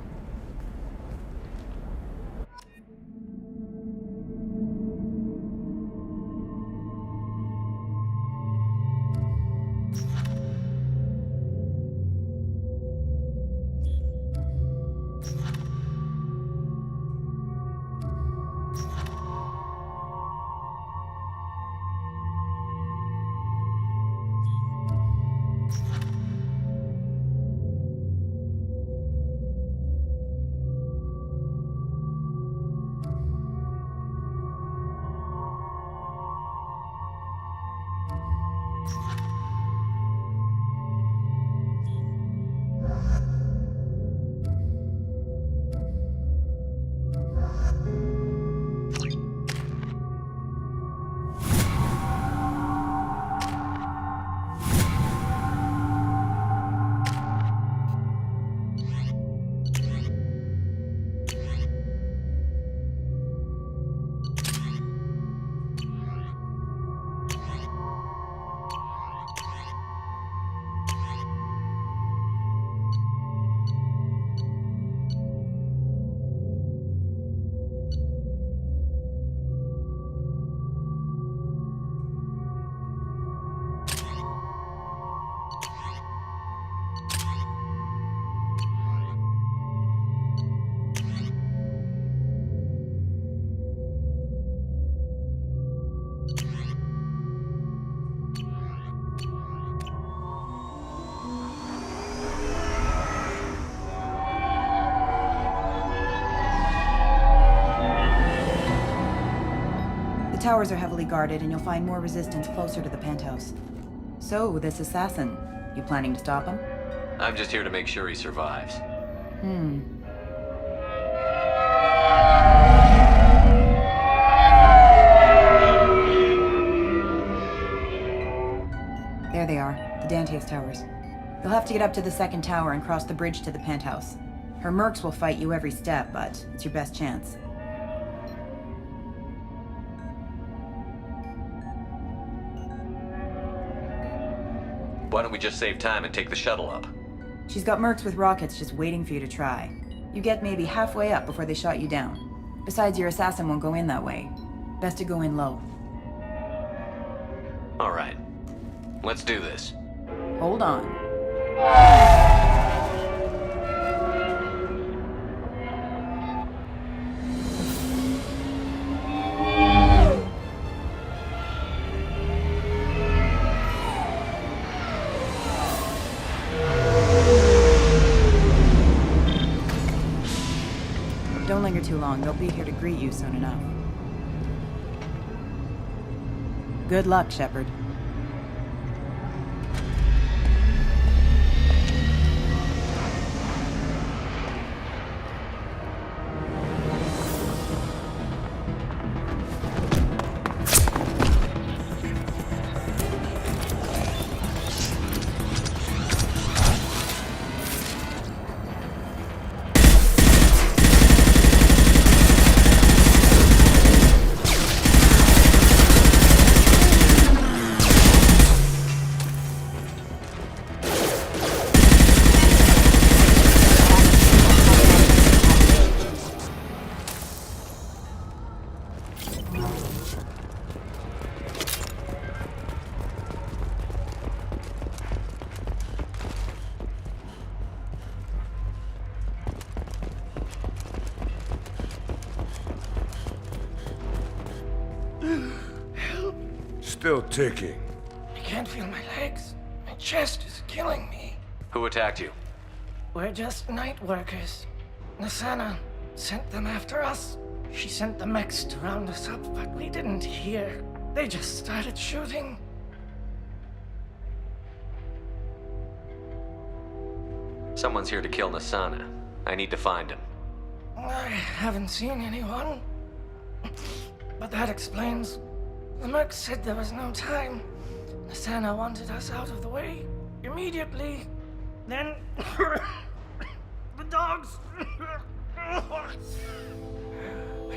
The towers are heavily guarded, and you'll find more resistance closer to the penthouse. So, this assassin, you planning to stop him? I'm just here to make sure he survives. There they are, the Dantius towers. You'll have to get up to the second tower and cross the bridge to the penthouse. Her mercs will fight you every step, but it's your best chance. Why don't we just save time and take the shuttle up? She's got mercs with rockets just waiting for you to try. You get maybe halfway up before they shot you down. Besides, your assassin won't go in that way. Best to go in low. All right. Let's do this. Hold on. Don't linger too long. They'll be here to greet you soon enough. Good luck, Shepard. Still ticking. I can't feel my legs. My chest is killing me. Who attacked you? We're just night workers. Nasana sent them after us. She sent the mechs to round us up, but we didn't hear. They just started shooting. Someone's here to kill Nasana. I need to find him. I haven't seen anyone. But that explains. The merc said there was no time. Nasana wanted us out of the way immediately. Then the dogs. I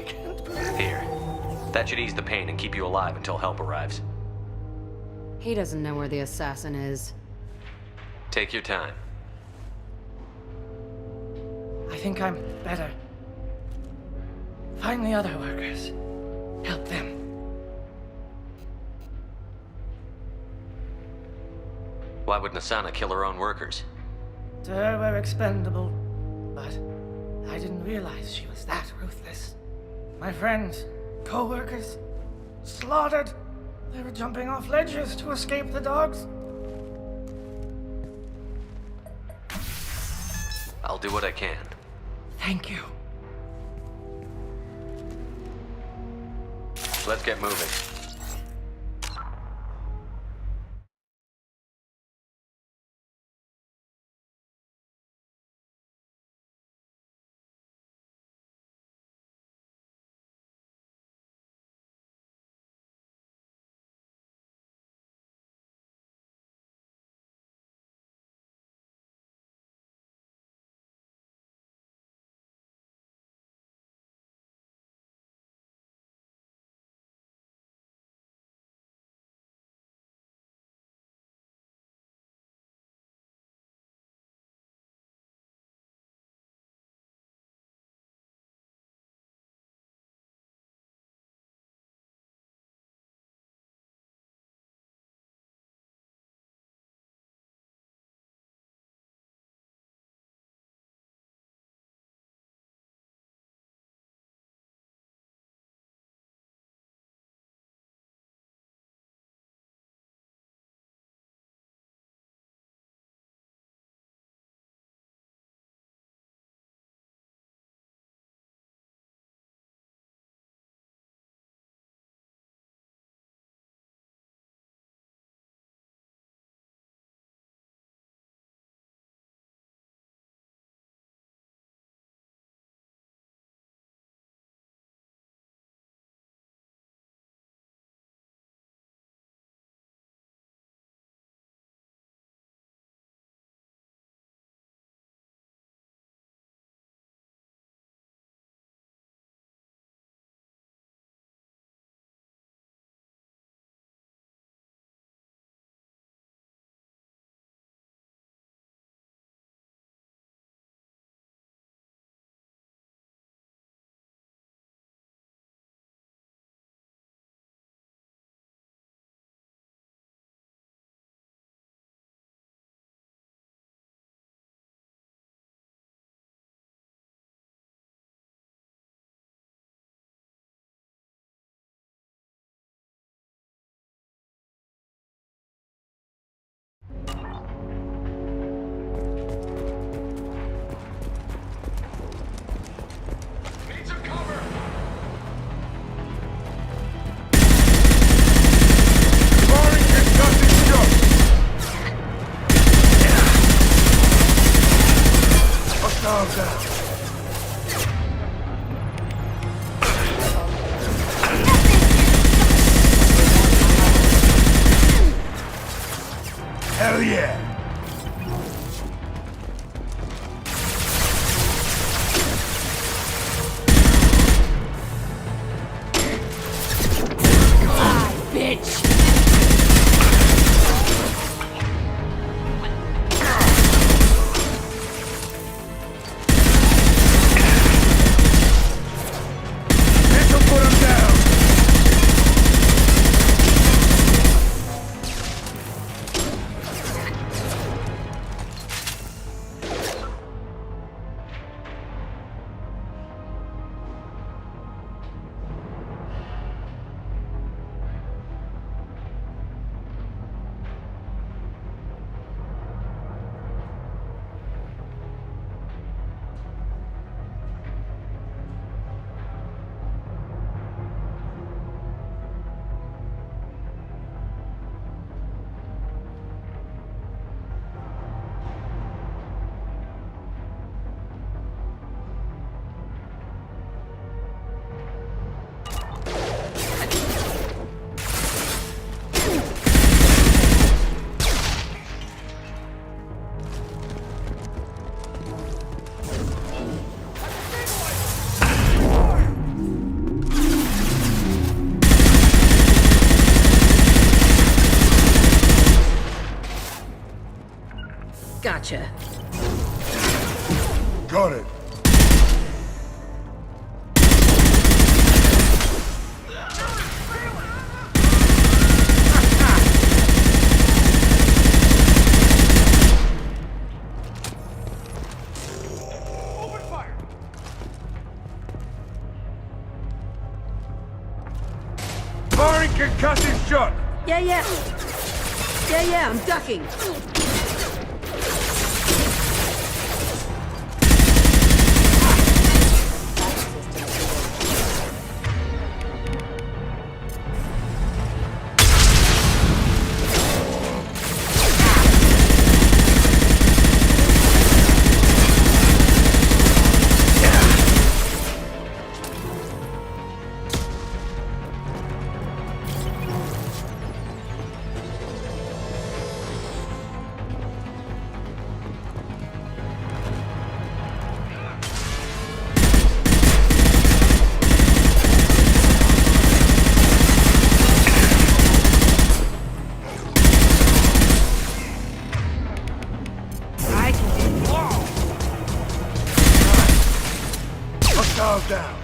can't breathe. Here. That should ease the pain and keep you alive until help arrives. He doesn't know where the assassin is. Take your time. I think I'm better. Find the other workers. Help them. Why would Nasana kill her own workers? To her, we're expendable. But I didn't realize she was that ruthless. My friends, co-workers, slaughtered. They were jumping off ledges to escape the dogs. I'll do what I can. Thank you. Let's get moving. Hell yeah! Bitch! Gotcha. Got it. Firing concussive shot! Yeah, I'm ducking. Hostiles down.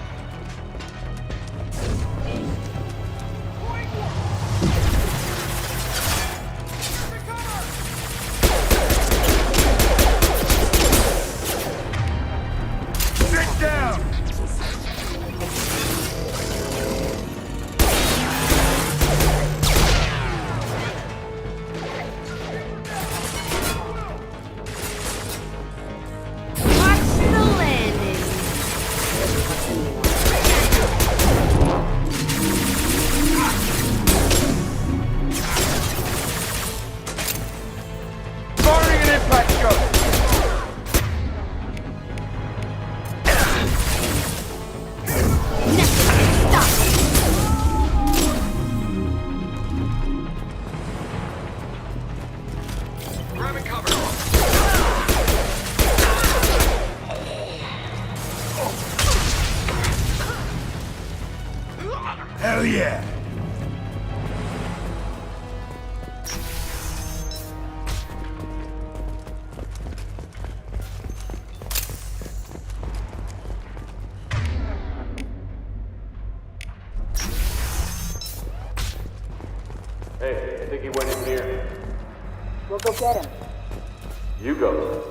Sit down! Watch the landing. Firing an impact shot! Grabbing cover. Hell yeah! Hey, I think he went in here. We'll go get him. You go.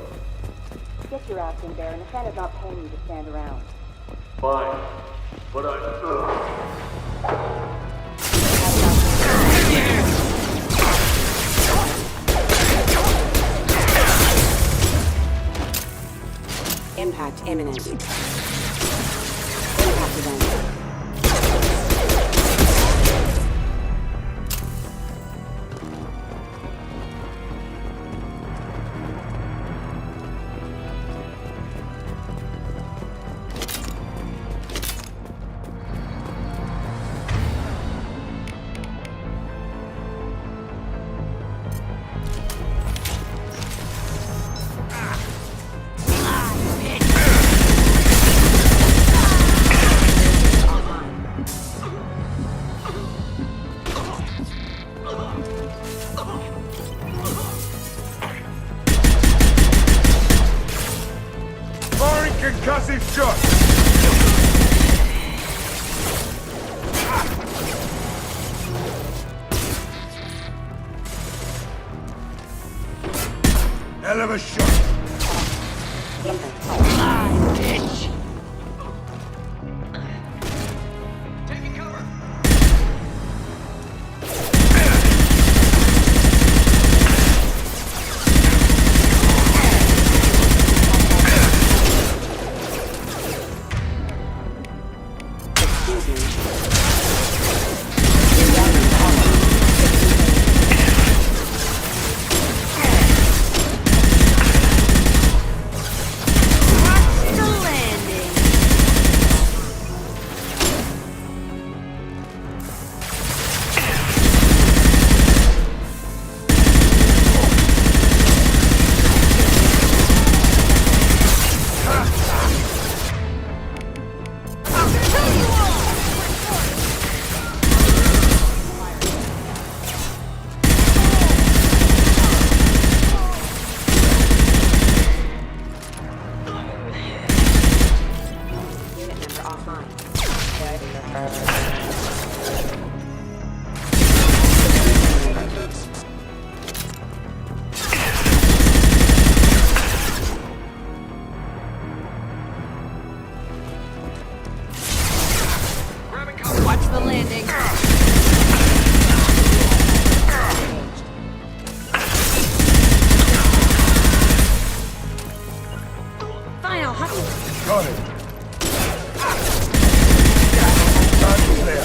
Get your ass in there, and the Santa's not paying you to stand around. Fine. But I... Impact imminent. Impact event. Firing concussive shot! Hell of a shot! Bitch. Taking cover. Watch the landing. Fine, I'll hustle. Got it. Target's there.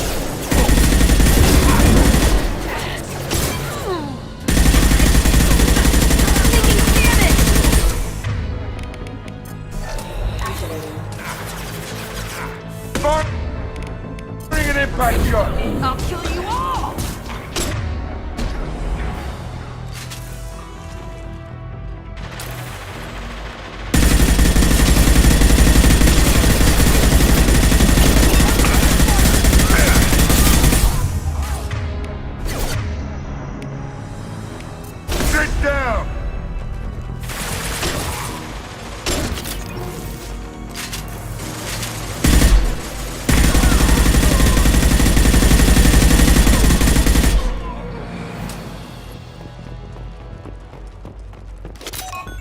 Fire! Bring an impact shot. I'll kill you all! Sit down.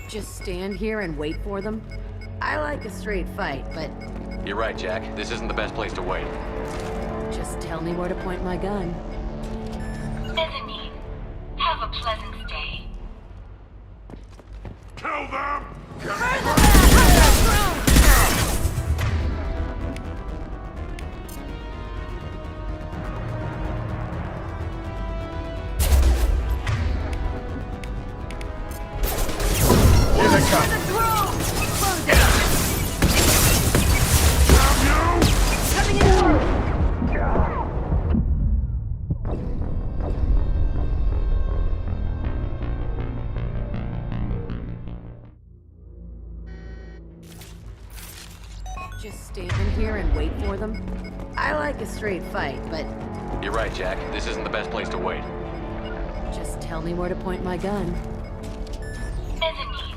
Just stand here and wait for them? I like a straight fight, but You're right, Jack. This isn't the best place to wait. just tell me where to point my gun. Mezzanine, have a pleasant stay. Kill them. Here they come. Just stand here and wait for them? I like a straight fight, but You're right, Jack. This isn't the best place to wait. just tell me where to point my gun. Mezzanine,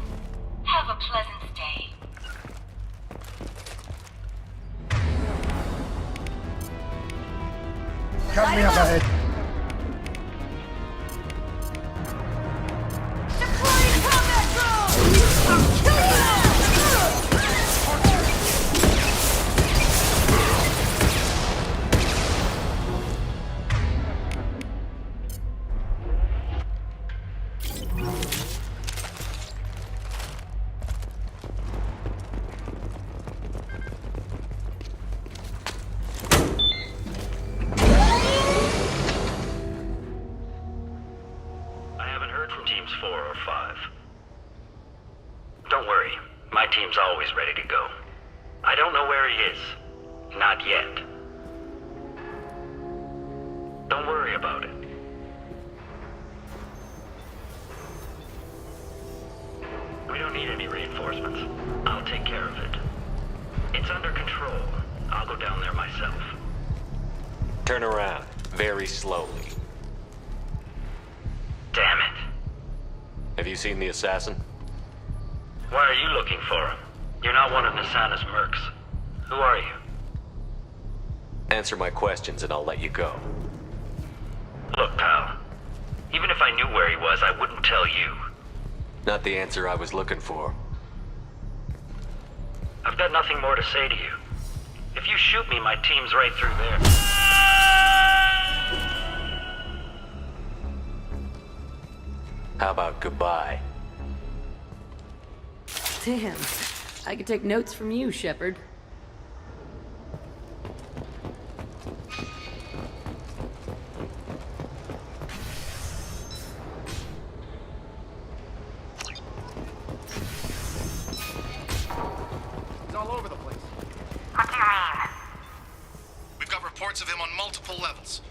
have a pleasant stay. Cut me up ahead. I haven't heard from teams 4 or 5. Don't worry, my team's always ready to go. I don't know where he is. Not yet. Don't worry about it. We don't need any reinforcements. I'll take care of it. It's under control. I'll go down there myself. Turn around. Very slowly. Damn it. Have you seen the assassin? Why are you looking for him? You're not one of Nasana's mercs. Who are you? Answer my questions and I'll let you go. Look, pal. Even if I knew where he was, I wouldn't tell you. Not the answer I was looking for. I've got nothing more to say to you. If you shoot me, my team's right through there. How about goodbye? Damn. I could take notes from you, Shepard. It's all over the place. What do you mean? We've got reports of him on multiple levels.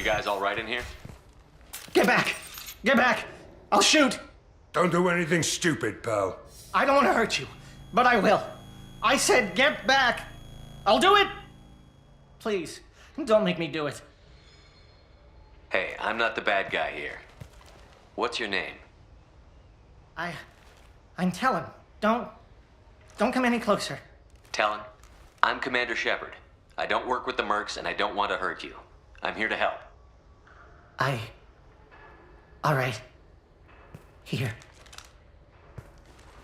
you guys all right in here? Get back! Get back! I'll shoot! Don't do anything stupid, pal. I don't want to hurt you, but I will. I said get back! I'll do it! Please, don't make me do it. Hey, I'm not the bad guy here. What's your name? I'm Talon. Don't come any closer. Talon, I'm Commander Shepard. I don't work with the Mercs and I don't want to hurt you. I'm here to help. All right. Here.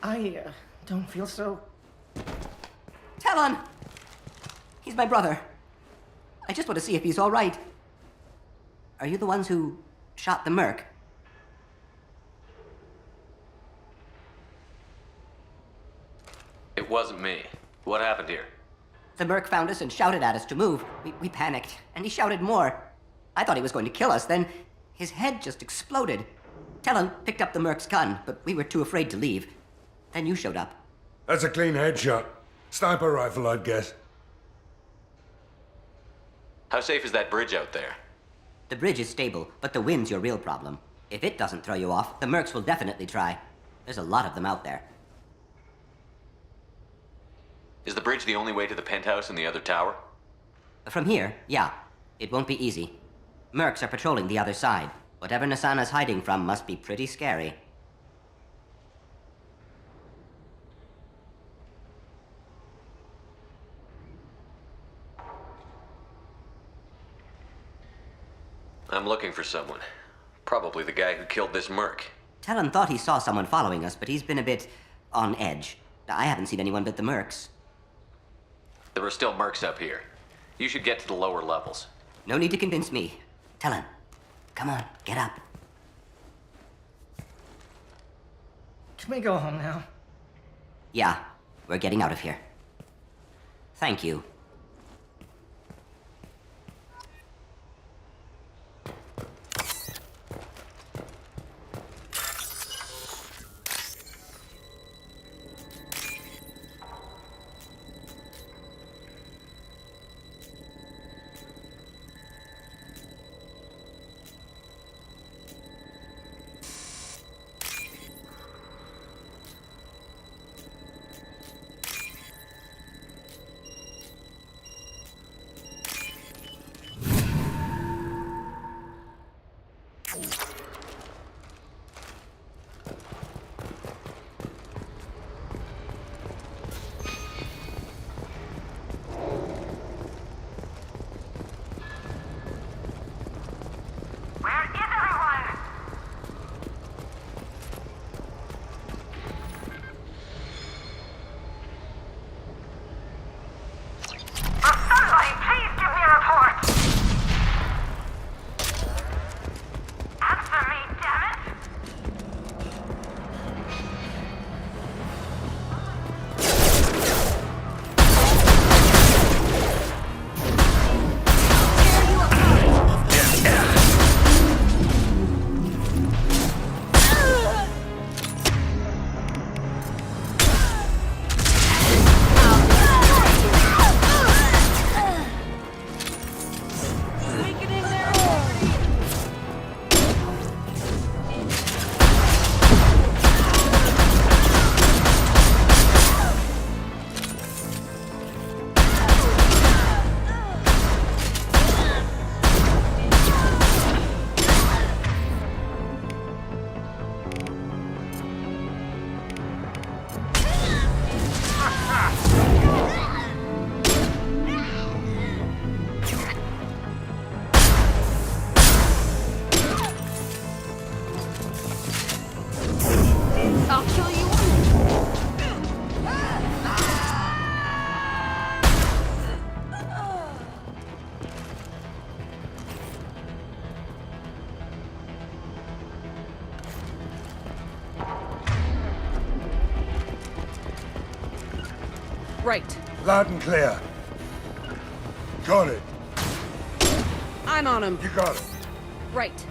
I don't feel so... Talon! He's my brother. I just want to see if he's all right. Are you the ones who shot the Merc? It wasn't me. What happened here? The Merc found us and shouted at us to move. We panicked, and he shouted more. I thought he was going to kill us, then his head just exploded. Talon picked up the Merc's gun, but we were too afraid to leave. Then you showed up. That's a clean headshot. Sniper rifle, I'd guess. How safe is that bridge out there? The bridge is stable, but the wind's your real problem. If it doesn't throw you off, the Mercs will definitely try. There's a lot of them out there. Is the bridge the only way to the penthouse and the other tower? From here, yeah. It won't be easy. Mercs are patrolling the other side. Whatever Nassana's hiding from must be pretty scary. I'm looking for someone. Probably the guy who killed this Merc. Talon thought he saw someone following us, but he's been a bit on edge. I haven't seen anyone but the Mercs. There are still Mercs up here. You should get to the lower levels. No need to convince me. Talon, come on, get up. Can we go home now? Yeah, we're getting out of here. Thank you. Right. Loud and clear. Got it. I'm on him. You got it. Right.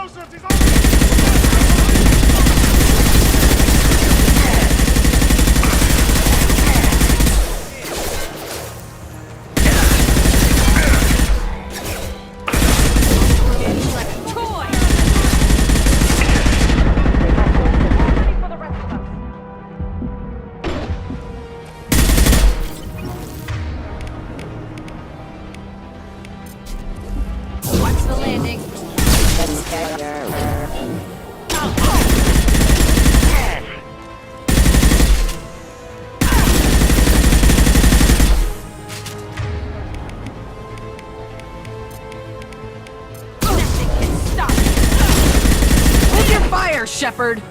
explosives! He's on Watch the landing. Nothing can stop it. Hold your fire, Shepard!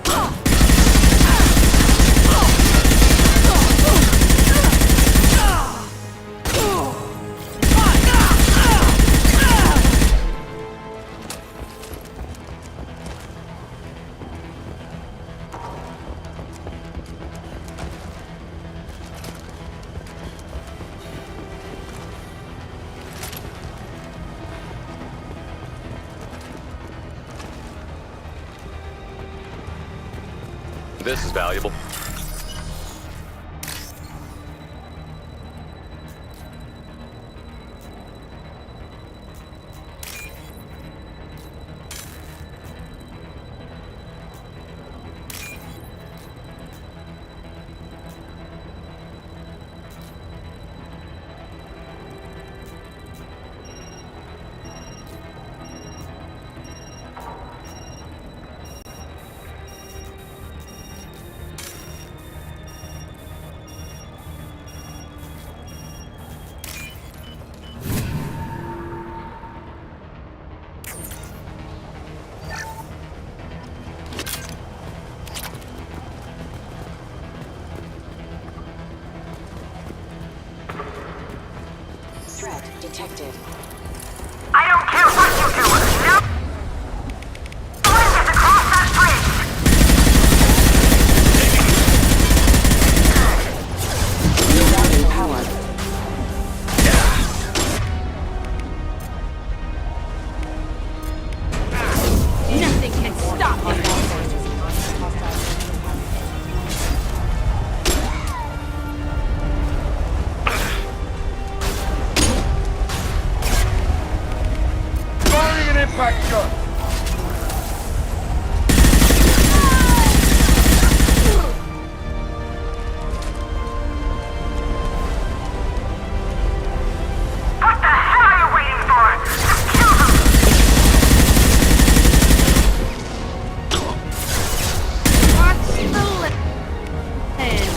This is valuable. Threat detected. I don't care what you do. No. One is across that bridge. Rerouting power. Nothing can stop it. firing an impact shot! What the hell are you waiting for? Just kill them. Watch the landing.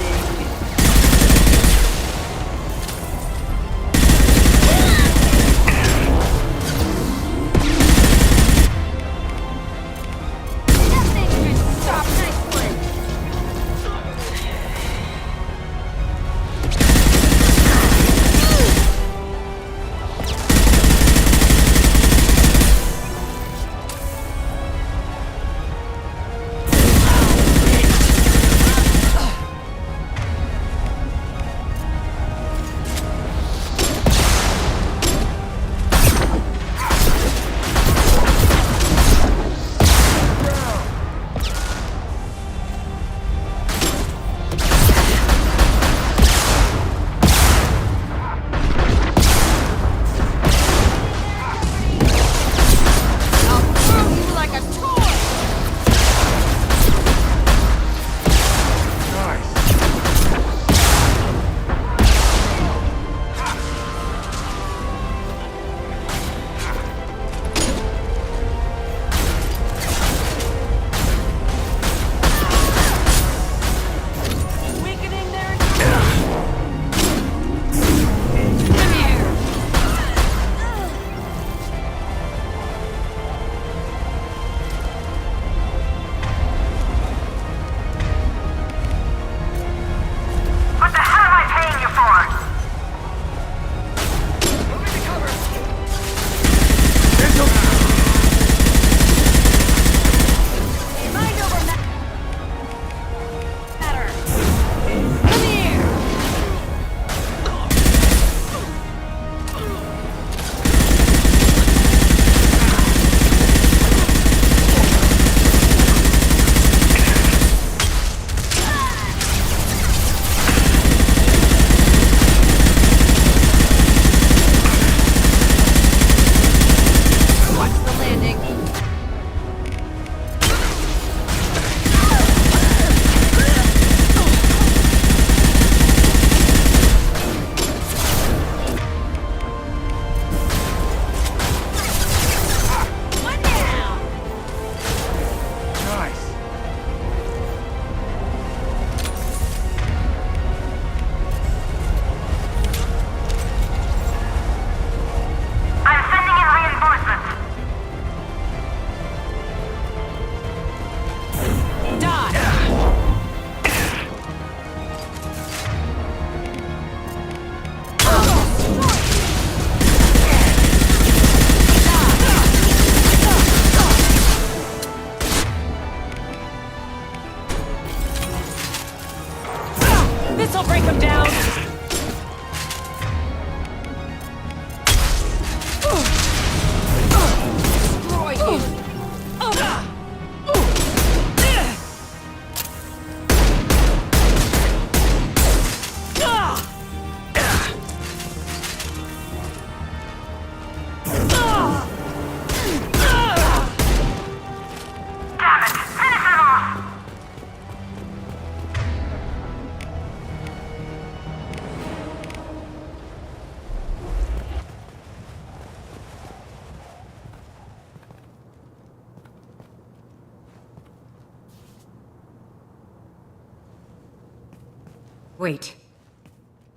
Wait.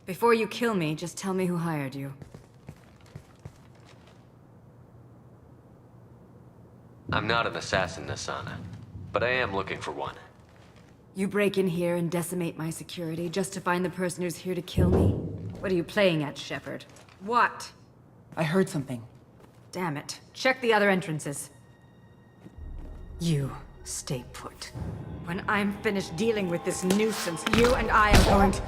Before you kill me, just tell me who hired you. I'm not an assassin, Asana, but I am looking for one. You break in here and decimate my security just to find the person who's here to kill me? What are you playing at, Shepard? What? I heard something. Damn it. Check the other entrances. You stay put. When I'm finished dealing with this nuisance, you and I are going to...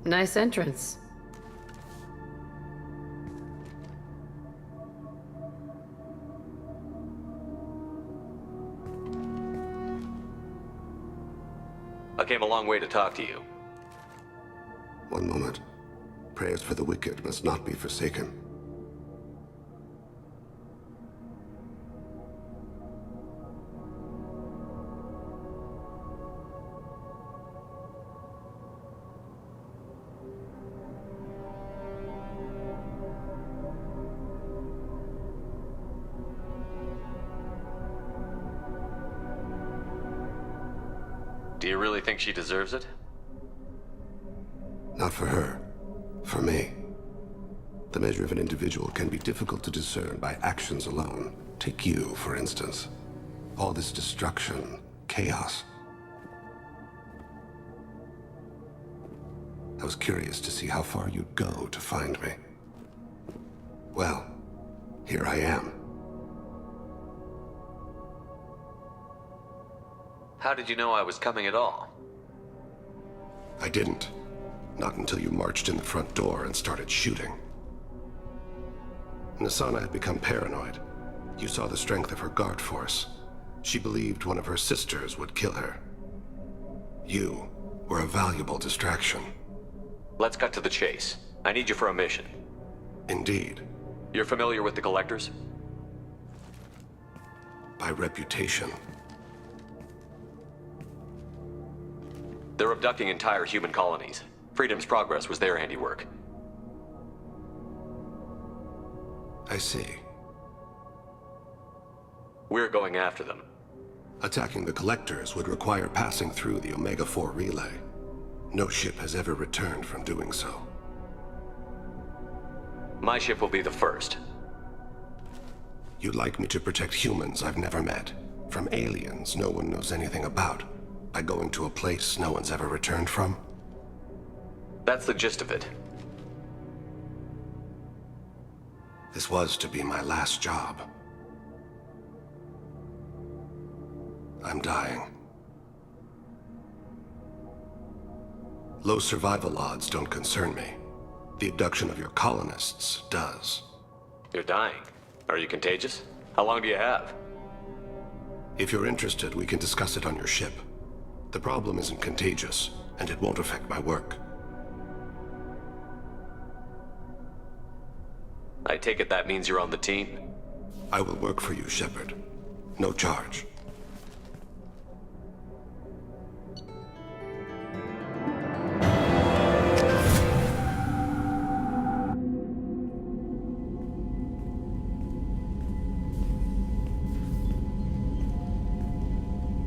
Nice entrance. I came a long way to talk to you. One moment. Prayers for the wicked must not be forsaken. Do you really think she deserves it? Not for her. For me. The measure of an individual can be difficult to discern by actions alone. Take you, for instance. All this destruction, chaos. I was curious to see how far you'd go to find me. Well, here I am. How did you know I was coming at all? I didn't. Not until you marched in the front door and started shooting. Nasana had become paranoid. You saw the strength of her guard force. She believed one of her sisters would kill her. You were a valuable distraction. Let's cut to the chase. I need you for a mission. Indeed. You're familiar with the Collectors? By reputation. They're abducting entire human colonies. Freedom's Progress was their handiwork. I see. We're going after them. Attacking the Collectors would require passing through the Omega-4 relay. No ship has ever returned from doing so. My ship will be the first. You'd like me to protect humans I've never met, from aliens no one knows anything about, by going to a place no one's ever returned from? That's the gist of it. This was to be my last job. I'm dying. Low survival odds don't concern me. The abduction of your colonists does. You're dying. Are you contagious? How long do you have? If you're interested, we can discuss it on your ship. The problem isn't contagious, and it won't affect my work. I take it that means you're on the team? I will work for you, Shepard. No charge.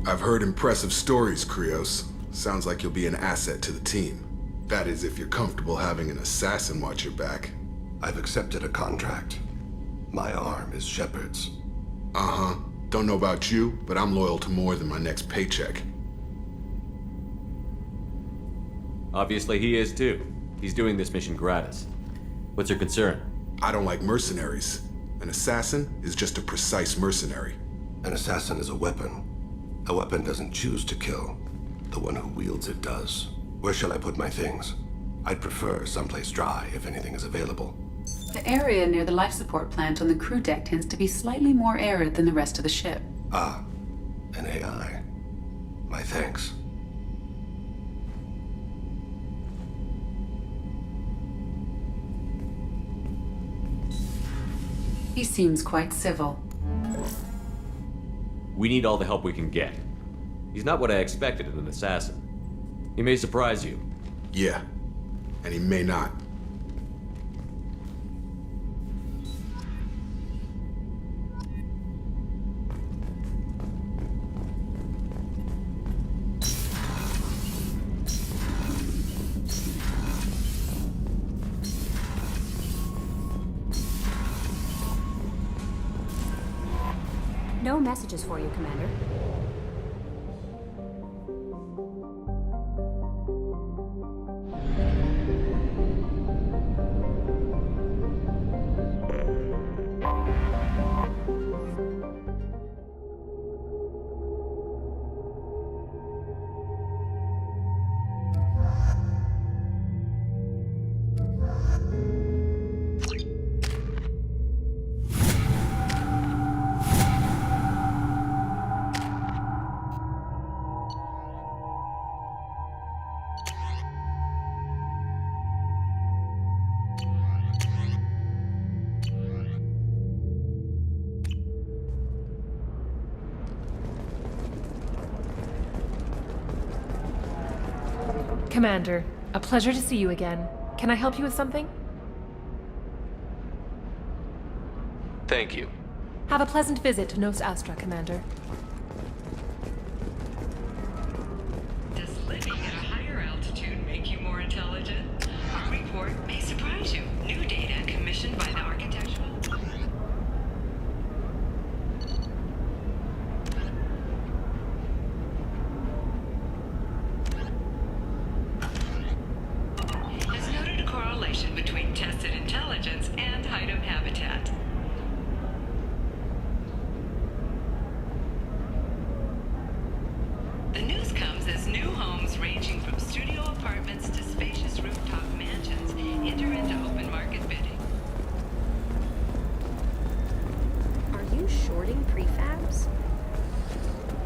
I've heard impressive stories, Krios. Sounds like you'll be an asset to the team. That is, if you're comfortable having an assassin watch your back. I've accepted a contract. My arm is Shepard's. Uh-huh. Don't know about you, but I'm loyal to more than my next paycheck. Obviously he is too. He's doing this mission gratis. What's your concern? I don't like mercenaries. An assassin is just a precise mercenary. An assassin is a weapon. A weapon doesn't choose to kill. The one who wields it does. Where shall I put my things? I'd prefer someplace dry if anything is available. The area near the life support plant on the crew deck tends to be slightly more arid than the rest of the ship. Ah, an AI. My thanks. He seems quite civil. We need all the help we can get. He's not what I expected in an assassin. He may surprise you. Yeah, and he may not. No messages for you, Commander. Commander, a pleasure to see you again. Can I help you with something? Thank you. Have a pleasant visit to Nos Astra, Commander. Does living at a higher altitude make you more intelligent? Our report may surprise you. New data commissioned by the architectural... has noted a correlation between tested intelligence and item habitat. The news comes as new homes ranging from studio apartments to spacious rooftop mansions enter into open market bidding. Are you shorting prefabs?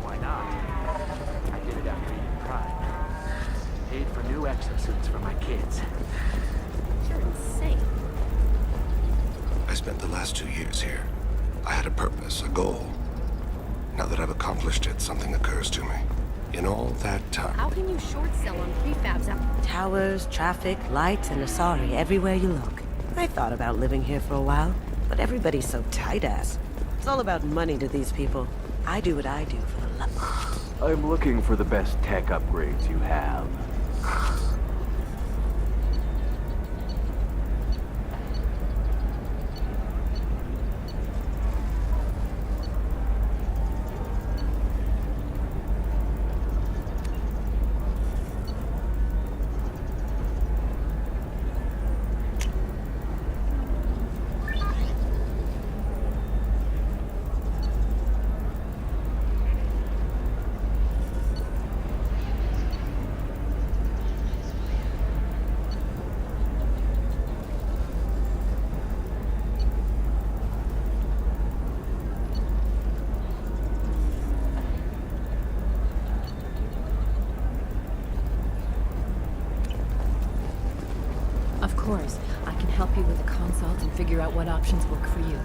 Why not? I did it after Eden Prime. Paid for new exosuits for my kids. You're insane. I spent the last 2 years here. I had a purpose, a goal. Now that I've accomplished it, something occurs to me. In all that time... How can you short sell on prefabs out? Towers, traffic, lights, and Asari everywhere you look. I thought about living here for a while, but everybody's so tight-ass. It's all about money to these people. I do what I do for the love. I'm looking for the best tech upgrades you have. Of course, I can help you with a consult and figure out what options work for you.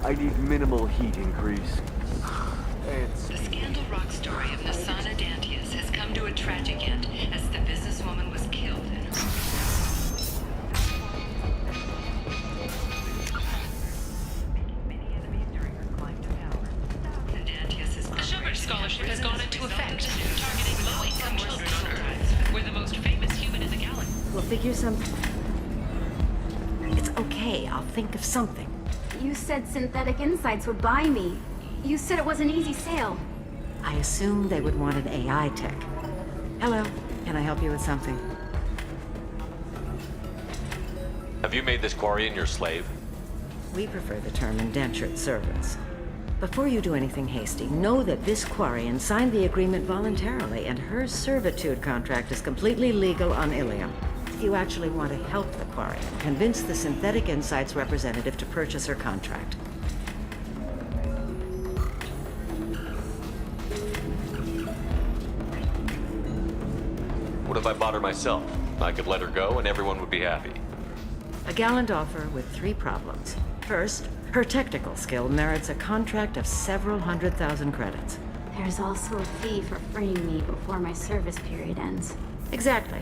I need minimal heat increase. It's... The Scandal Rock story of Nasana Dantius has come to a tragic end as the businesswoman was killed in her... The Schubert Scholarship has gone into effect, targeting low-income children on Earth. We're the most famous human in the galaxy. We'll figure something. It's okay, I'll think of something. You said Synthetic Insights would buy me. You said it was an easy sale. I assumed they would want an AI tech. Hello, can I help you with something? Have you made this Quarian your slave? We prefer the term indentured servants. Before you do anything hasty, know that this Quarian signed the agreement voluntarily, and her servitude contract is completely legal on Ilium. You actually want to help the Quarian, convince the Synthetic Insights representative to purchase her contract. What if I bought her myself? I could let her go and everyone would be happy. A gallant offer with 3 problems. First, her technical skill merits a contract of several 100,000 credits. There's also a fee for freeing me before my service period ends. Exactly.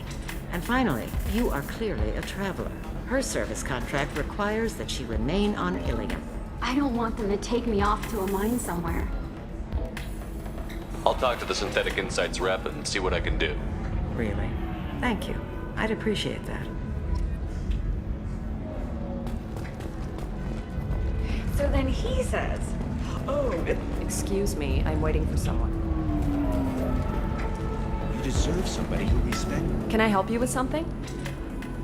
And finally, you are clearly a traveler. Her service contract requires that she remain on Ilium. I don't want them to take me off to a mine somewhere. I'll talk to the Synthetic Insights rep and see what I can do. Really? Thank you. I'd appreciate that. So then he says, Oh, excuse me, I'm waiting for someone. You deserve somebody who respects. Can I help you with something?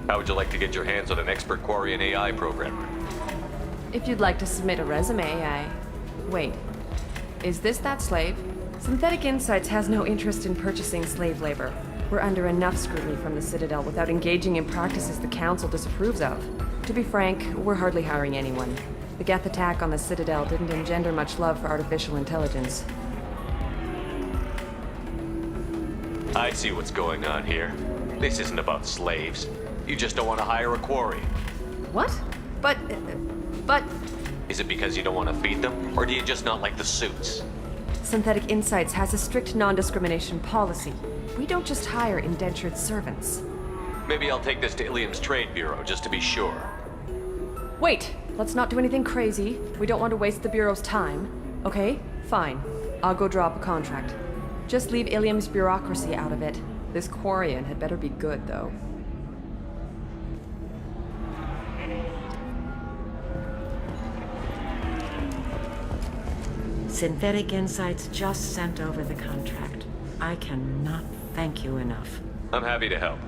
How would you like to get your hands on an expert Quarian AI programmer? If you'd like to submit a resume, Wait. Is this that slave? Synthetic Insights has no interest in purchasing slave labor. We're under enough scrutiny from the Citadel without engaging in practices the Council disapproves of. To be frank, we're hardly hiring anyone. The Geth attack on the Citadel didn't engender much love for artificial intelligence. I see what's going on here. This isn't about slaves. You just don't want to hire a quarry. What? But... Is it because you don't want to feed them, or do you just not like the suits? Synthetic Insights has a strict non-discrimination policy. We don't just hire indentured servants. Maybe I'll take this to Ilium's Trade Bureau just to be sure. Wait! Let's not do anything crazy. We don't want to waste the Bureau's time. Okay? Fine. I'll go draw up a contract. Just leave Ilium's bureaucracy out of it. This Quarian had better be good, though. Synthetic Insights just sent over the contract. I cannot thank you enough. I'm happy to help.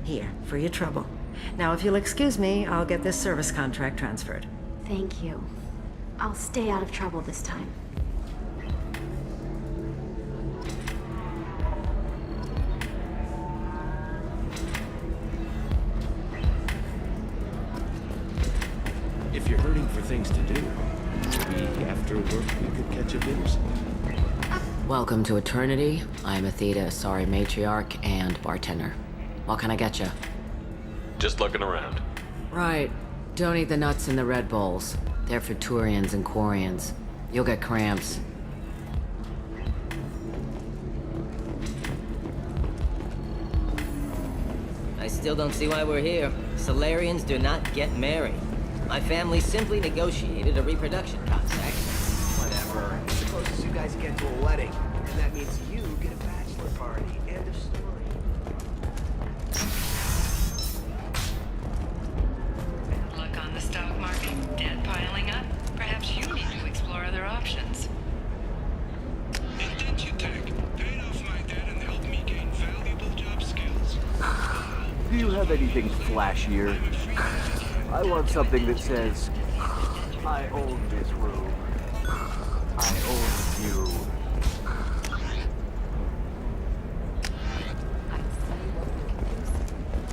Here, for your trouble. Now, if you'll excuse me, I'll get this service contract transferred. Thank you. I'll stay out of trouble this time. If you're hurting for things to do, maybe after work you could catch a bit or something. Welcome to Eternity. I'm Athena Asari Matriarch and bartender. What can I get you? Just looking around. Right. Don't eat the nuts in the Red Bulls. They're for Turians and Quarians. You'll get cramps. I still don't see why we're here. Solarians do not get married. My family simply negotiated a reproduction contract. Whatever. It's the closest you guys get to a wedding. And that means you get a bachelor party. End of story. Luck on the stock market, debt piling up. Perhaps you need to explore other options. Paid off my debt and helped me gain valuable job skills. Do you have anything flashier? I want something that says, I own this room. I own you.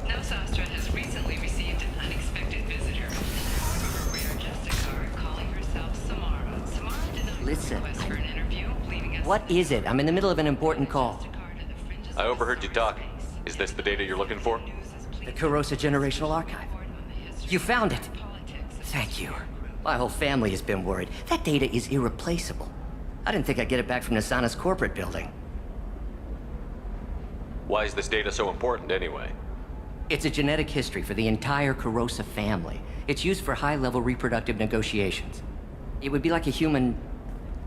Nosastra has recently received an unexpected visitor. We are just a car calling herself Samara. Samara denied Listen, request for an interview, leaving us... What is it? I'm in the middle of an important call. I overheard you talking. Is this the data you're looking for? The Kurosa Generational Archive. You found it. Thank you. My whole family has been worried. That data is irreplaceable. I didn't think I'd get it back from Nasana's corporate building. Why is this data so important anyway? It's a genetic history for the entire Kurosa family. It's used for high-level reproductive negotiations. It would be like a human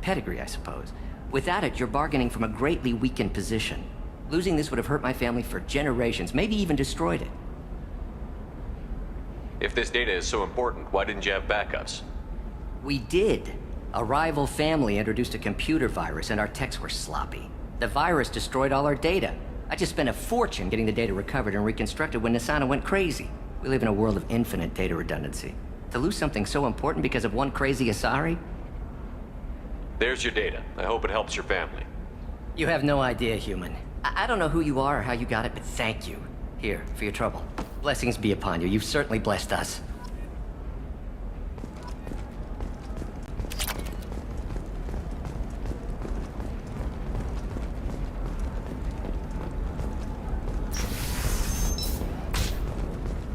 pedigree, I suppose. Without it, you're bargaining from a greatly weakened position. Losing this would have hurt my family for generations, maybe even destroyed it. If this data is so important, why didn't you have backups? We did. A rival family introduced a computer virus and our techs were sloppy. The virus destroyed all our data. I just spent a fortune getting the data recovered and reconstructed when Nasana went crazy. We live in a world of infinite data redundancy. To lose something so important because of one crazy Asari? There's your data. I hope it helps your family. You have no idea, human. I don't know who you are or how you got it, but thank you. Here, for your trouble. Blessings be upon you. You've certainly blessed us.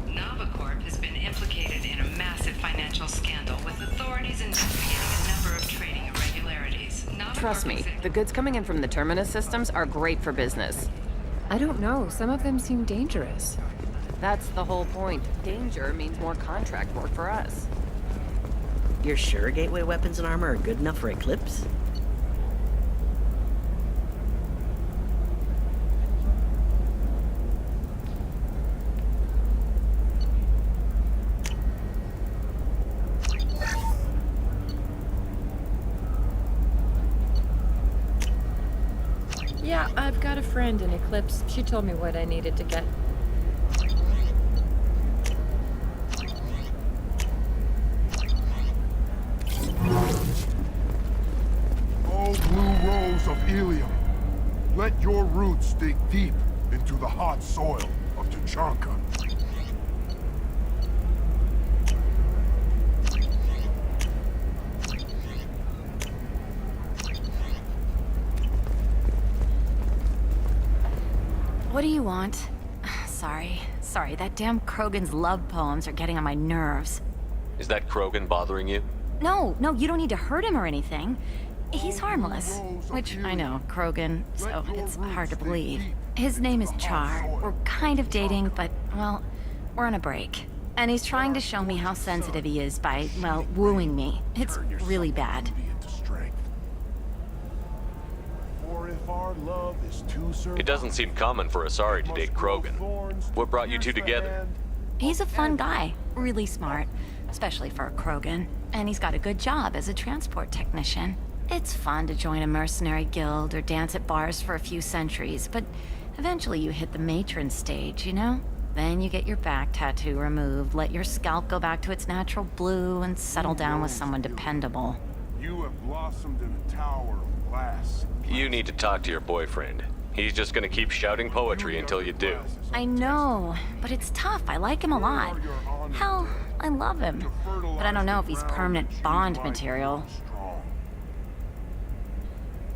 Novacorp has been implicated Trust me, the goods coming in from the Terminus systems are great for business. I don't know. Some of them seem dangerous. That's the whole point. Danger means more contract work for us. You're sure gateway weapons and armor are good enough for Eclipse? Yeah, I've got a friend in Eclipse. She told me what I needed to get. Oh, blue rose of Ilium, let your roots dig deep into the hot soil of Tuchanka. What do you want? Sorry, that damn Krogan's love poems are getting on my nerves. Is that Krogan bothering you? No, you don't need to hurt him or anything. He's harmless. Which, I know, Krogan, so it's hard to believe. His name is Char. We're kind of dating, but, well, we're on a break. And he's trying to show me how sensitive he is by, well, wooing me. It's really bad. It doesn't seem common for Asari to date Krogan. What brought you two together? He's a fun guy, really smart, especially for a Krogan. And he's got a good job as a transport technician. It's fun to join a mercenary guild or dance at bars for a few centuries, but eventually you hit the matron stage, you know? Then you get your back tattoo removed, let your scalp go back to its natural blue, and settle down with someone dependable. You have blossomed in a tower of glass. You need to talk to your boyfriend. He's just gonna keep shouting poetry until you do. I know, but it's tough. I like him a lot. Hell, I love him. But I don't know if he's permanent Bond material.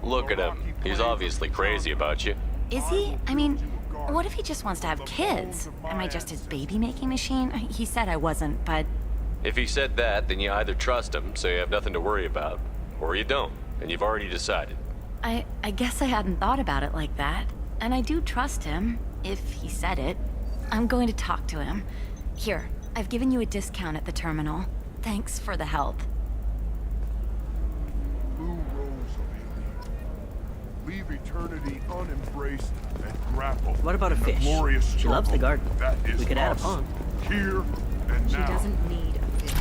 Look at him. He's obviously crazy about you. Is he? I mean, what if he just wants to have kids? Am I just his baby-making machine? He said I wasn't, but... If he said that, then you either trust him, so you have nothing to worry about, or you don't, and you've already decided. I guess I hadn't thought about it like that. And I do trust him, if he said it. I'm going to talk to him. Here, I've given you a discount at the terminal. Thanks for the help. Blue rose of Ilium. Leave eternity unembraced and grapple. What about a in the fish? glorious She loves the struggle garden. that is We could add a us, pond. Here and She now. doesn't need a fish.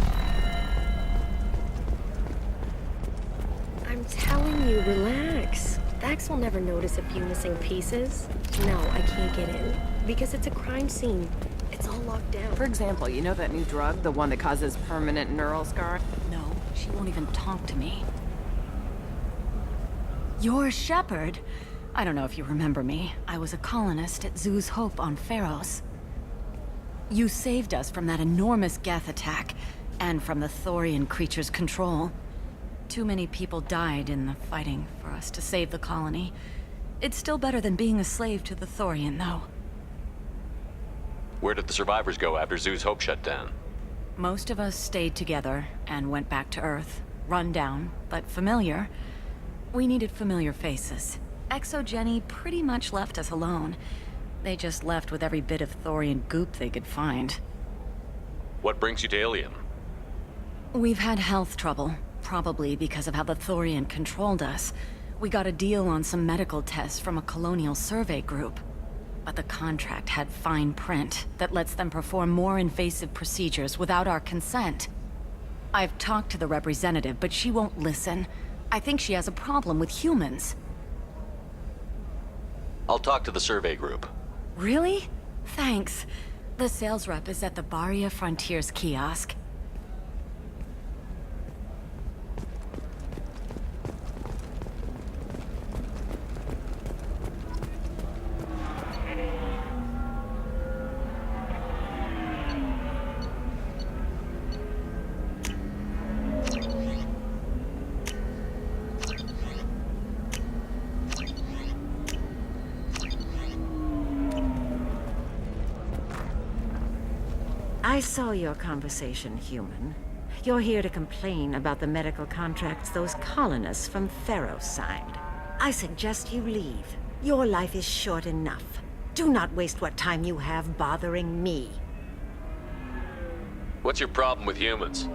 I'm telling you, relax. Vax will never notice a few missing pieces. No, I can't get in. Because it's a crime scene. It's all locked down. For example, you know that new drug, the one that causes permanent neural scar? No, she won't even talk to me. You're Shepard. I don't know if you remember me. I was a colonist at Zoo's Hope on Pharos. You saved us from that enormous Geth attack, and from the Thorian creature's control. Too many people died in the fighting for us to save the colony. It's still better than being a slave to the Thorian, though. Where did the survivors go after Zoo's Hope shut down? Most of us stayed together and went back to Earth. Run down, but familiar. We needed familiar faces. Exogeny pretty much left us alone. They just left with every bit of Thorian goop they could find. What brings you to Ilium? We've had health trouble, probably because of how the Thorian controlled us. We got a deal on some medical tests from a colonial survey group. But the contract had fine print that lets them perform more invasive procedures without our consent. I've talked to the representative, but she won't listen. I think she has a problem with humans. I'll talk to the survey group. Really? Thanks. The sales rep is at the Baria Frontiers kiosk. I saw your conversation, human. you're here to complain about the medical contracts those colonists from Theros signed. I suggest you leave. Your life is short enough. Do not waste what time you have bothering me. What's your problem with humans?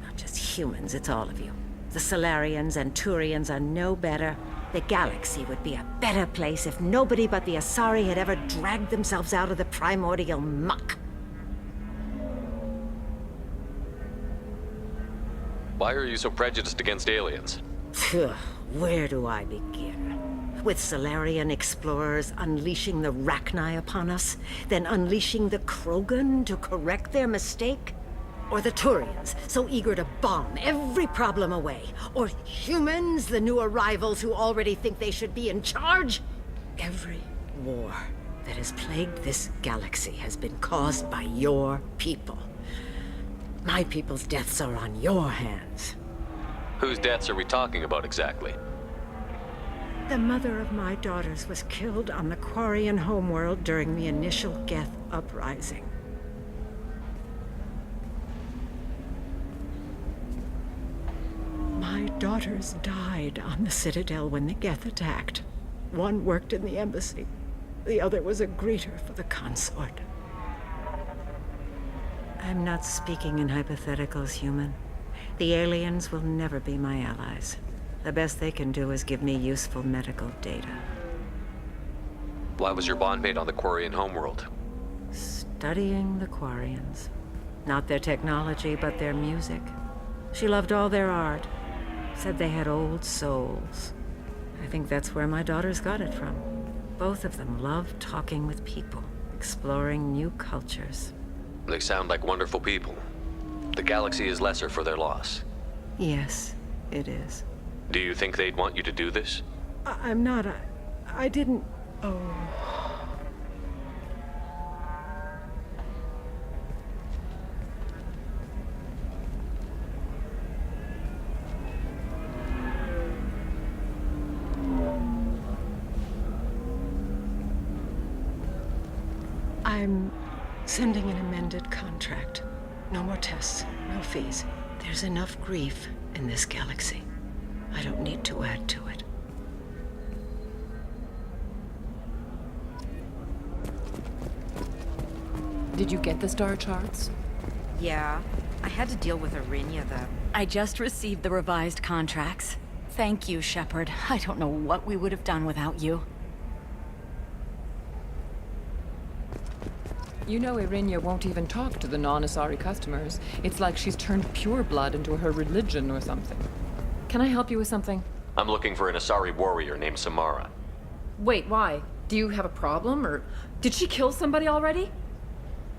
Not just humans, it's all of you. The Solarians and Turians are no better. The galaxy would be a better place if nobody but the Asari had ever dragged themselves out of the primordial muck. Why are you so prejudiced against aliens? Where do I begin? With Solarian explorers unleashing the Rachni upon us, then unleashing the Krogan to correct their mistake? Or the Turians, so eager to bomb every problem away? Or humans, the new arrivals who already think they should be in charge? Every war that has plagued this galaxy has been caused by your people. My people's deaths are on your hands. Whose deaths are we talking about exactly? The mother of my daughters was killed on the Quarian homeworld during the initial Geth uprising. My daughters died on the Citadel when the Geth attacked. One worked in the embassy. The other was a greeter for the consort. I'm not speaking in hypotheticals, human. The aliens will never be my allies. The best they can do is give me useful medical data. Why was your bondmate on the Quarian homeworld? Studying the Quarians. Not their technology, but their music. She loved all their art. Said they had old souls. I think that's where my daughters got it from. Both of them loved talking with people, exploring new cultures. They sound like wonderful people. The galaxy is lesser for their loss. Yes, it is. Do you think they'd want you to do this? I'm not. I didn't. Oh. I'm sending an amended contract. No more tests, no fees. There's enough grief in this galaxy. I don't need to add to it. Did you get the star charts? Yeah. I had to deal with Arinya, though. I just received the revised contracts. Thank you, Shepard. I don't know what we would have done without you. You know Arinya won't even talk to the non-Asari customers. It's like she's turned pureblood into her religion or something. Can I help you with something? I'm looking for an Asari warrior named Samara. Wait, why? Do you have a problem, or did she kill somebody already?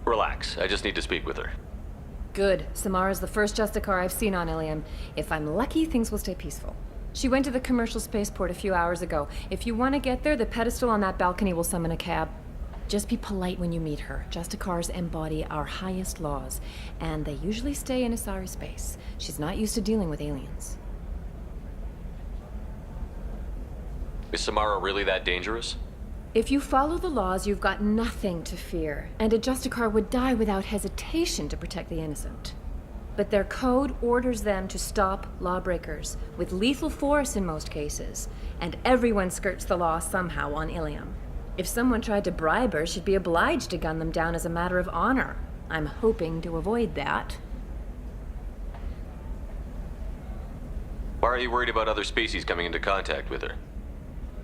Relax, I just need to speak with her. Good. Samara's the first Justicar I've seen on Ilium. If I'm lucky, things will stay peaceful. She went to the commercial spaceport a few hours ago. If you want to get there, the pedestal on that balcony will summon a cab. Just be polite when you meet her. Justicars embody our highest laws, and they usually stay in Asari space. She's not used to dealing with aliens. Is Samara really that dangerous? If you follow the laws, you've got nothing to fear, and a Justicar would die without hesitation to protect the innocent. But their code orders them to stop lawbreakers, with lethal force in most cases, and everyone skirts the law somehow on Ilium. If someone tried to bribe her, she'd be obliged to gun them down as a matter of honor. I'm hoping to avoid that. Why are you worried about other species coming into contact with her?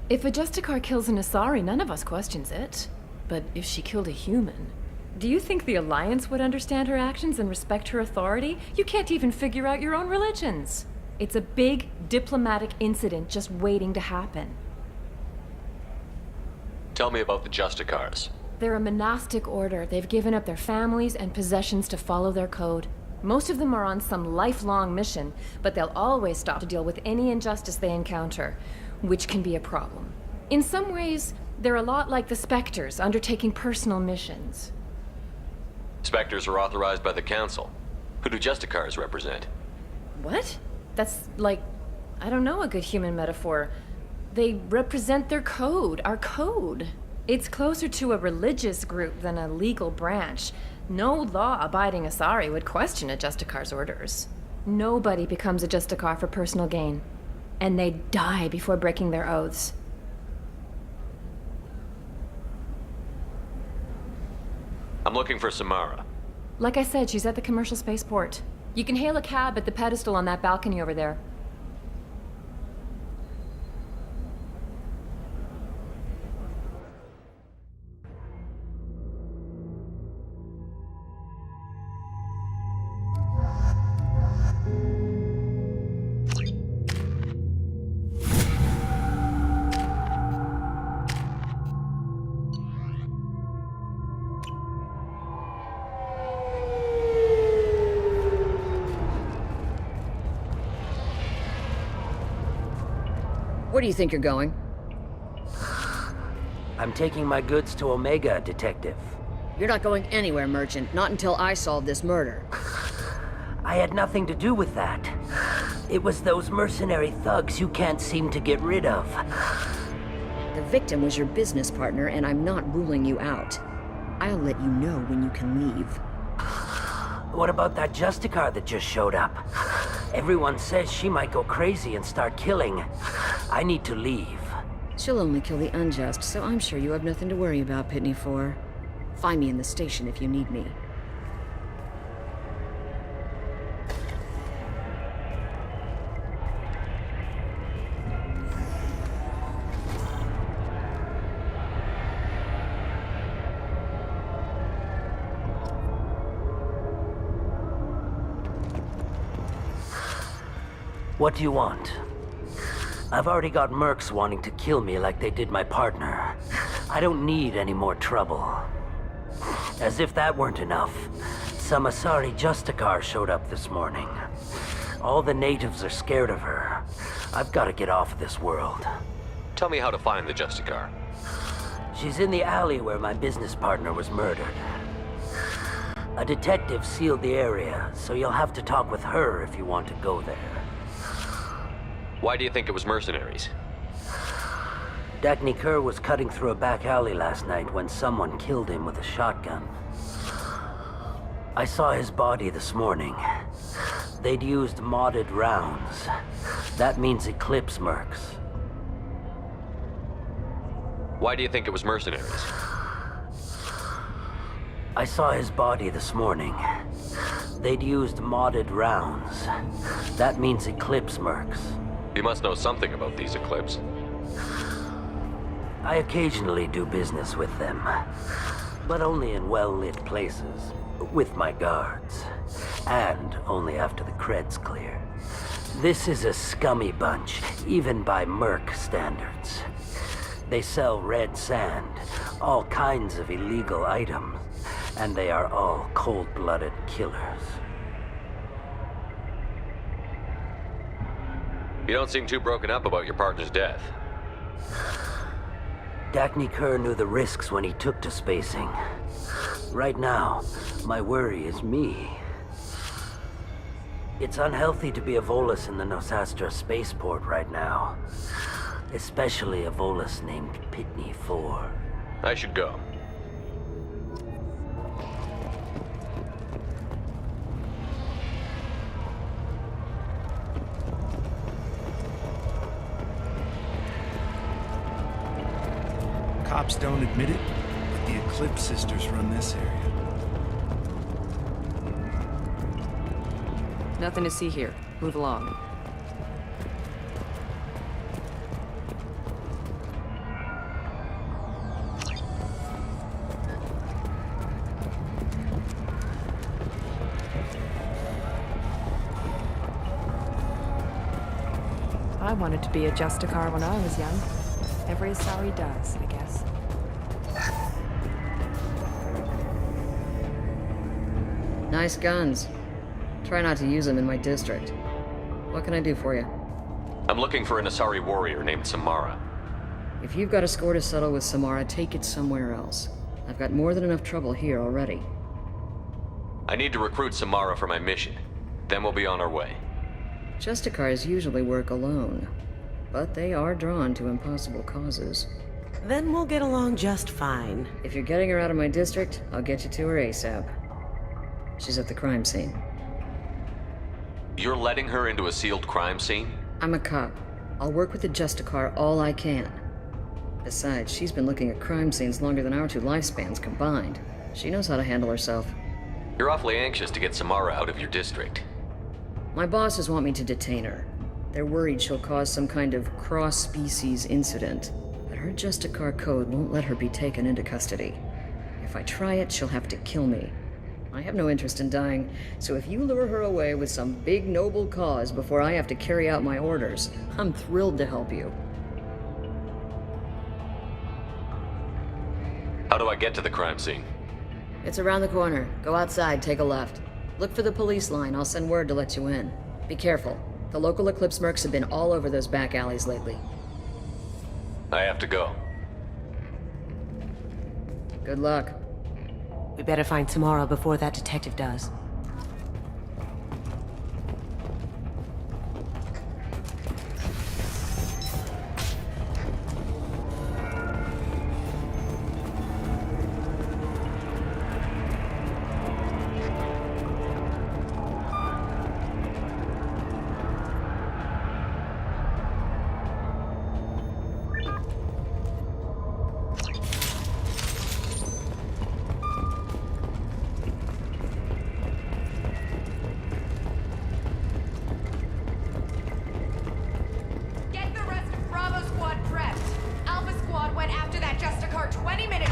If a Justicar kills an Asari, none of us questions it. But if she killed a human, do you think the Alliance would understand her actions and respect her authority? You can't even figure out your own religions. It's a big diplomatic incident just waiting to happen. Tell me about the Justicars. They're a monastic order. They've given up their families and possessions to follow their code. Most of them are on some lifelong mission, but they'll always stop to deal with any injustice they encounter, which can be a problem. In some ways, they're a lot like the Spectres, undertaking personal missions. Spectres are authorized by the Council. Who do Justicars represent? What? That's like, I don't know, a good human metaphor. They represent their code, our code. It's closer to a religious group than a legal branch. No law-abiding Asari would question a Justicar's orders. Nobody becomes a Justicar for personal gain. And they die before breaking their oaths. I'm looking for Samara. Like I said, she's at the commercial spaceport. You can hail a cab at the pedestal on that balcony over there. Where do you think you're going? I'm taking my goods to Omega, Detective. You're not going anywhere, Merchant. Not until I solve this murder. I had nothing to do with that. It was those mercenary thugs you can't seem to get rid of. The victim was your business partner, and I'm not ruling you out. I'll let you know when you can leave. What about that Justicar that just showed up? Everyone says she might go crazy and start killing. I need to leave. She'll only kill the unjust, so I'm sure you have nothing to worry about, Pitney 4. Find me in the station if you need me. What do you want? I've already got mercs wanting to kill me like they did my partner. I don't need any more trouble. As if that weren't enough, some Asari Justicar showed up this morning. All the natives are scared of her. I've got to get off of this world. Tell me how to find the Justicar. She's in the alley where my business partner was murdered. A detective sealed the area, so you'll have to talk with her if you want to go there. Why do you think it was mercenaries? Dagny Kerr was cutting through a back alley last night when someone killed him with a shotgun. I saw his body this morning. They'd used modded rounds. That means Eclipse mercs. Why do you think it was mercenaries? I saw his body this morning. They'd used modded rounds. That means Eclipse mercs. You must know something about these Eclipse. I occasionally do business with them, but only in well-lit places, with my guards, and only after the creds clear. This is a scummy bunch, even by merc standards. They sell red sand, all kinds of illegal items, and they are all cold-blooded killers. You don't seem too broken up about your partner's death. Dagny Kerr knew the risks when he took to spacing. Right now, my worry is me. It's unhealthy to be a Volus in the Nosastra spaceport right now. Especially a Volus named Pitney 4. I should go. Cops don't admit it, but the Eclipse sisters run this area. Nothing to see here. Move along. I wanted to be a Justicar when I was young. Every Asari does, I guess. Nice guns. Try not to use them in my district. What can I do for you? I'm looking for an Asari warrior named Samara. If you've got a score to settle with Samara, take it somewhere else. I've got more than enough trouble here already. I need to recruit Samara for my mission. Then we'll be on our way. Justicars usually work alone, but they are drawn to impossible causes. Then we'll get along just fine. If you're getting her out of my district, I'll get you to her ASAP. She's at the crime scene. You're letting her into a sealed crime scene? I'm a cop. I'll work with the Justicar all I can. Besides, she's been looking at crime scenes longer than our 2 lifespans combined. She knows how to handle herself. You're awfully anxious to get Samara out of your district. My bosses want me to detain her. They're worried she'll cause some kind of cross-species incident. But her Justicar code won't let her be taken into custody. If I try it, she'll have to kill me. I have no interest in dying, so if you lure her away with some big noble cause before I have to carry out my orders, I'm thrilled to help you. How do I get to the crime scene? It's around the corner. Go outside, take a left. Look for the police line. I'll send word to let you in. Be careful. The local Eclipse mercs have been all over those back alleys lately. I have to go. Good luck. We better find Samara before that detective does. Get the rest of Bravo Squad prepped. Alpha Squad went after that Justicar 20 minutes.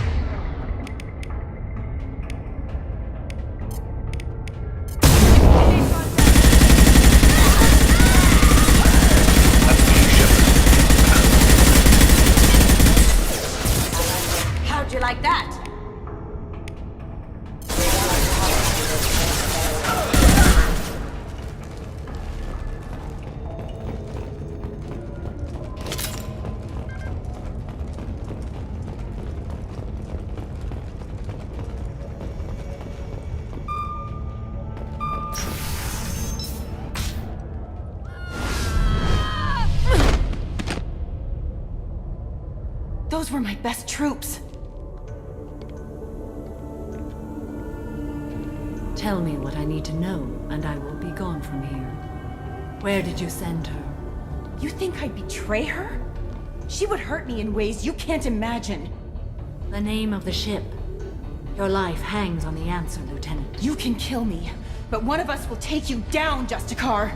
How'd you like that? Those were my best troops. Tell me what I need to know, and I will be gone from here. Where did you send her? You think I'd betray her? She would hurt me in ways you can't imagine. The name of the ship. Your life hangs on the answer, Lieutenant. You can kill me, but one of us will take you down, Justicar.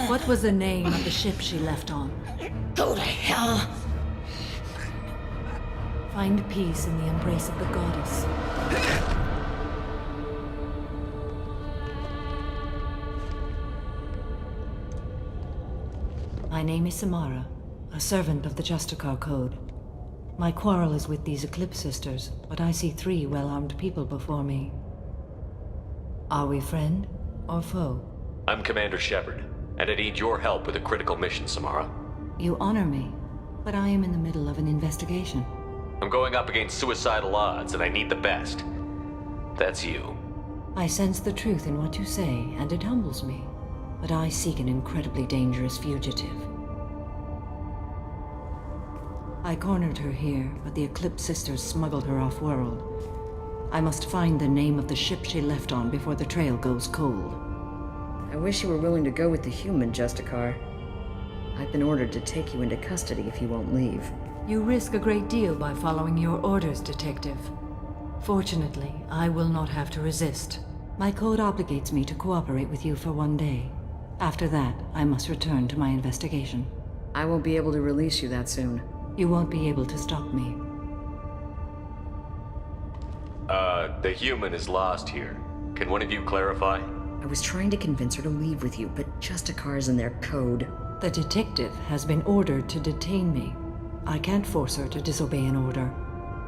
What was the name of the ship she left on? Go to hell. Find peace in the embrace of the goddess. My name is Samara, a servant of the Justicar Code. My quarrel is with these Eclipse Sisters, but I see 3 well-armed people before me. Are we friend or foe? I'm Commander Shepard, and I need your help with a critical mission, Samara. You honor me, but I am in the middle of an investigation. I'm going up against suicidal odds, and I need the best. That's you. I sense the truth in what you say, and it humbles me. But I seek an incredibly dangerous fugitive. I cornered her here, but the Eclipse Sisters smuggled her off-world. I must find the name of the ship she left on before the trail goes cold. I wish you were willing to go with the human, Justicar. I've been ordered to take you into custody if you won't leave. You risk a great deal by following your orders, Detective. Fortunately, I will not have to resist. My code obligates me to cooperate with you for 1 day. After that, I must return to my investigation. I won't be able to release you that soon. You won't be able to stop me. The human is lost here. Can one of you clarify? I was trying to convince her to leave with you, but Justicar's in their code. The detective has been ordered to detain me. I can't force her to disobey an order.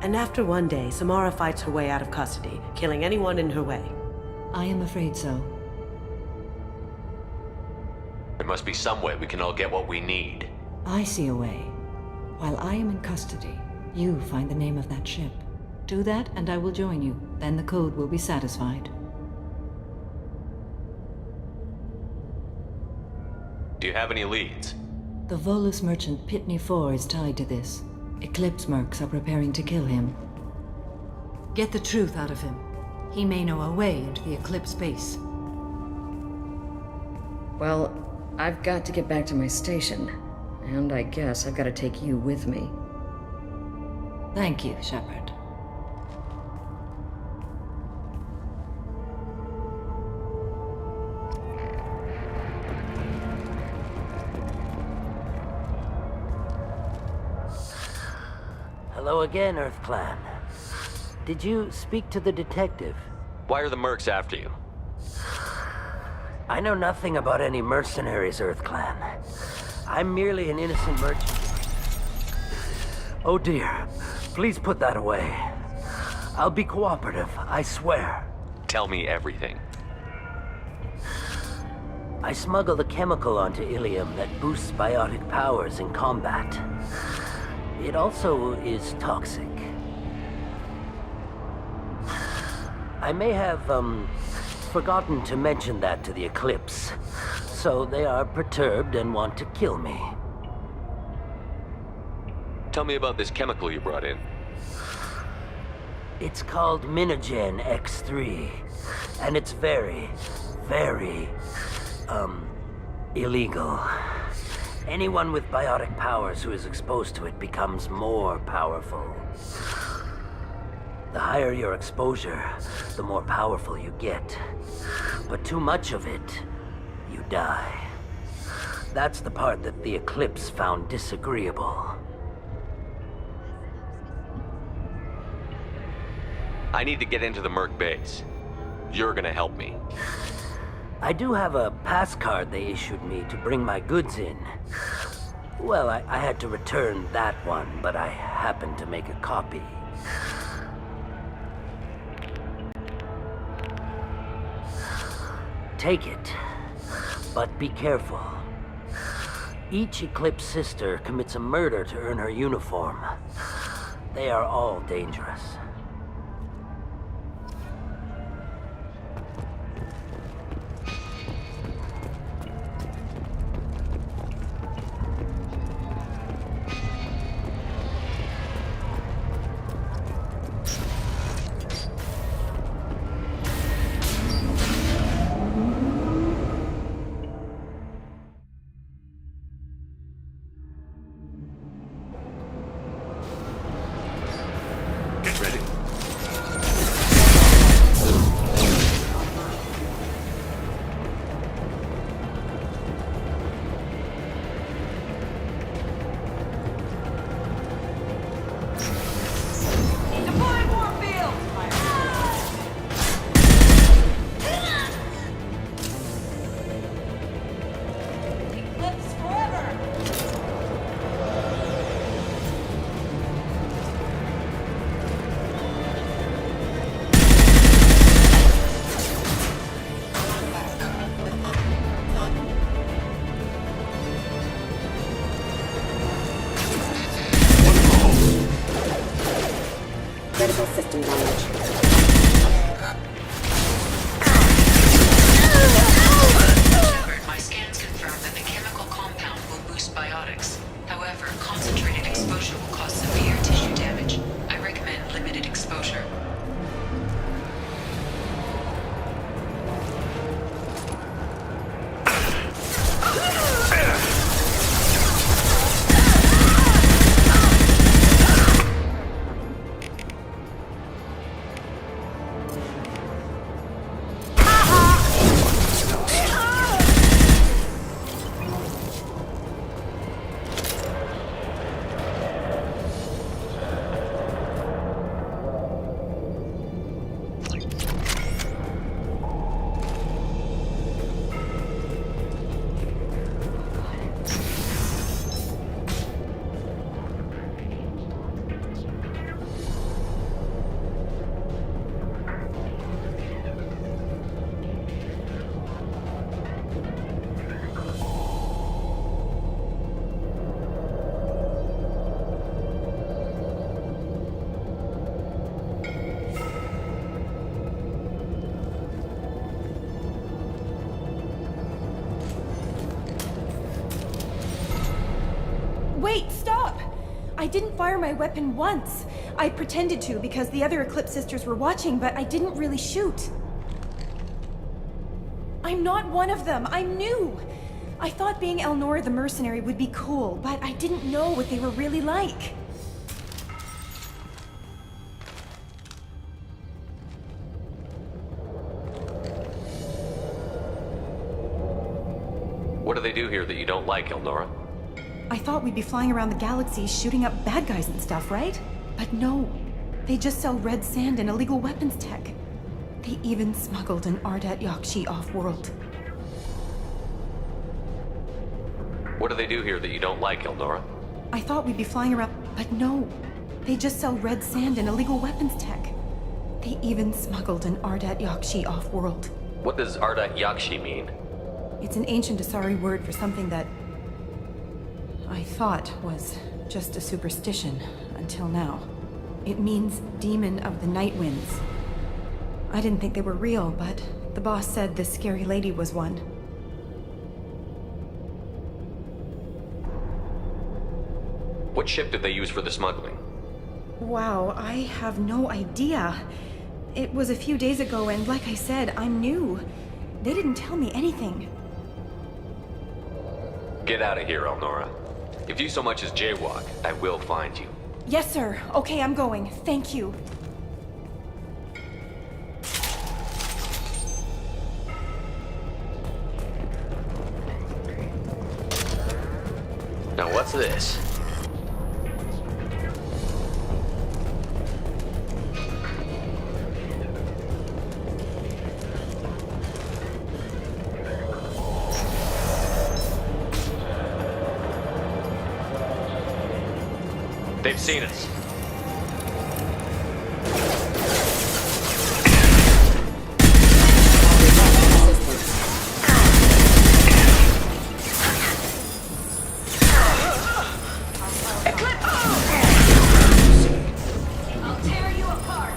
And after 1 day, Samara fights her way out of custody, killing anyone in her way. I am afraid so. There must be some way we can all get what we need. I see a way. While I am in custody, you find the name of that ship. Do that, and I will join you. Then the code will be satisfied. Do you have any leads? The Volus merchant Pitney 4 is tied to this. Eclipse mercs are preparing to kill him. Get the truth out of him. He may know a way into the Eclipse base. Well, I've got to get back to my station. And I guess I've got to take you with me. Thank you, Shepard. Hello again, Earth Clan. Did you speak to the detective? Why are the mercs after you? I know nothing about any mercenaries, Earth Clan. I'm merely an innocent merchant. Oh dear. Please put that away. I'll be cooperative, I swear. Tell me everything. I smuggled a chemical onto Ilium that boosts biotic powers in combat. It also is toxic. I may have, forgotten to mention that to the Eclipse, so they are perturbed and want to kill me. Tell me about this chemical you brought in. It's called Minogen X3, and it's very, very, illegal. Anyone with biotic powers who is exposed to it becomes more powerful. The higher your exposure, the more powerful you get. But too much of it, you die. That's the part that the Eclipse found disagreeable. I need to get into the merc base. You're gonna help me. I do have a pass card they issued me to bring my goods in. Well, I had to return that one, but I happened to make a copy. Take it, but be careful. Each Eclipse sister commits a murder to earn her uniform. They are all dangerous. Critical system damage. Shepard, my scans confirm that the chemical compound will boost biotics. However, concentrated exposure will cause severe tissue damage. I recommend limited exposure. I didn't fire my weapon once. I pretended to because the other Eclipse sisters were watching, but I didn't really shoot. I'm not one of them. I'm new. I thought being Elnora the mercenary would be cool, but I didn't know what they were really like. What do they do here that you don't like, Elnora? I thought we'd be flying around the galaxy shooting up bad guys and stuff, right? But no. They just sell red sand and illegal weapons tech. They even smuggled an Ardat Yakshi off-world. What do they do here that you don't like, Elnora? I thought we'd be flying around, but no. They just sell red sand and illegal weapons tech. They even smuggled an Ardat Yakshi off-world. What does Ardat Yakshi mean? It's an ancient Asari word for something that I thought was just a superstition until now. It means demon of the night winds. I didn't think they were real, but the boss said this scary lady was one. What ship did they use for the smuggling? Wow, I have no idea. It was a few days ago, and like I said, I'm new. They didn't tell me anything. Get out of here, Elnora. If you so much as jaywalk, I will find you. Yes, sir. Okay, I'm going. Thank you. Now what's this? They've seen us. I'll tear you apart.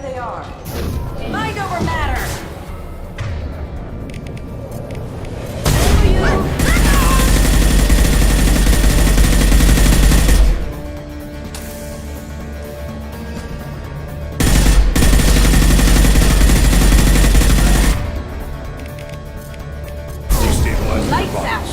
There they are. Mind over matter! Lights out!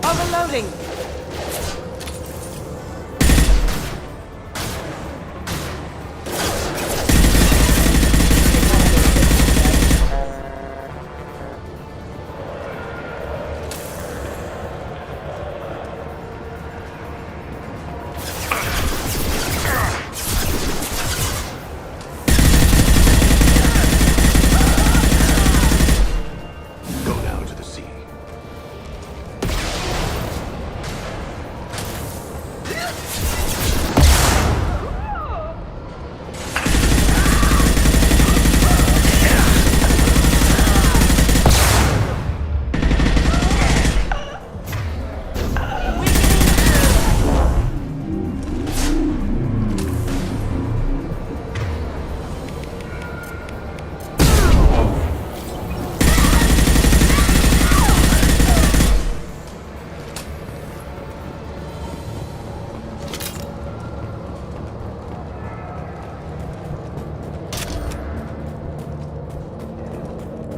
Overloading! Go down to the sea.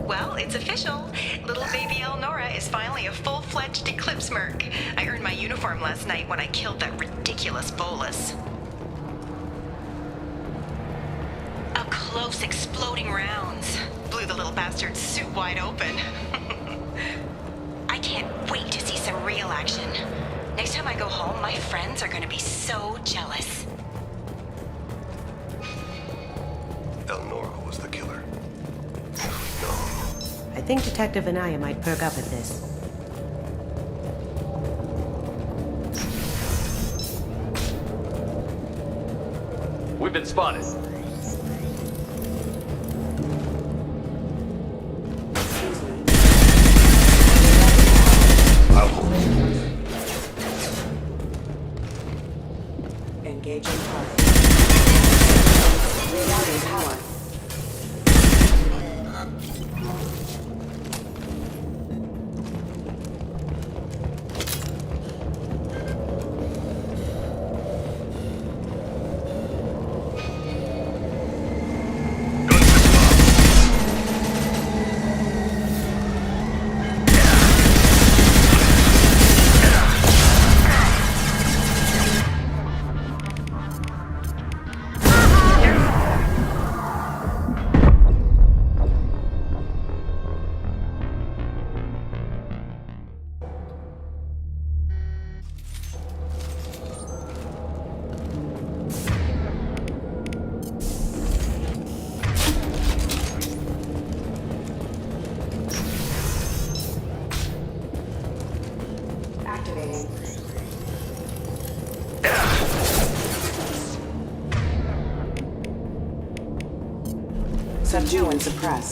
Well, it's official. Little baby Elnora is finally a full-fledged Eclipse Merc. I earned my uniform last night when I killed that ridiculous Bolus. Up close, exploding rounds. Blew the little bastard's suit wide open. I can't wait to see some real action. Next time I go home, my friends are gonna be so jealous. Elnora was the killer. I think Detective Anaya might perk up at this. We've been spotted. Engaging target. Rerouting power. Subdue and suppress.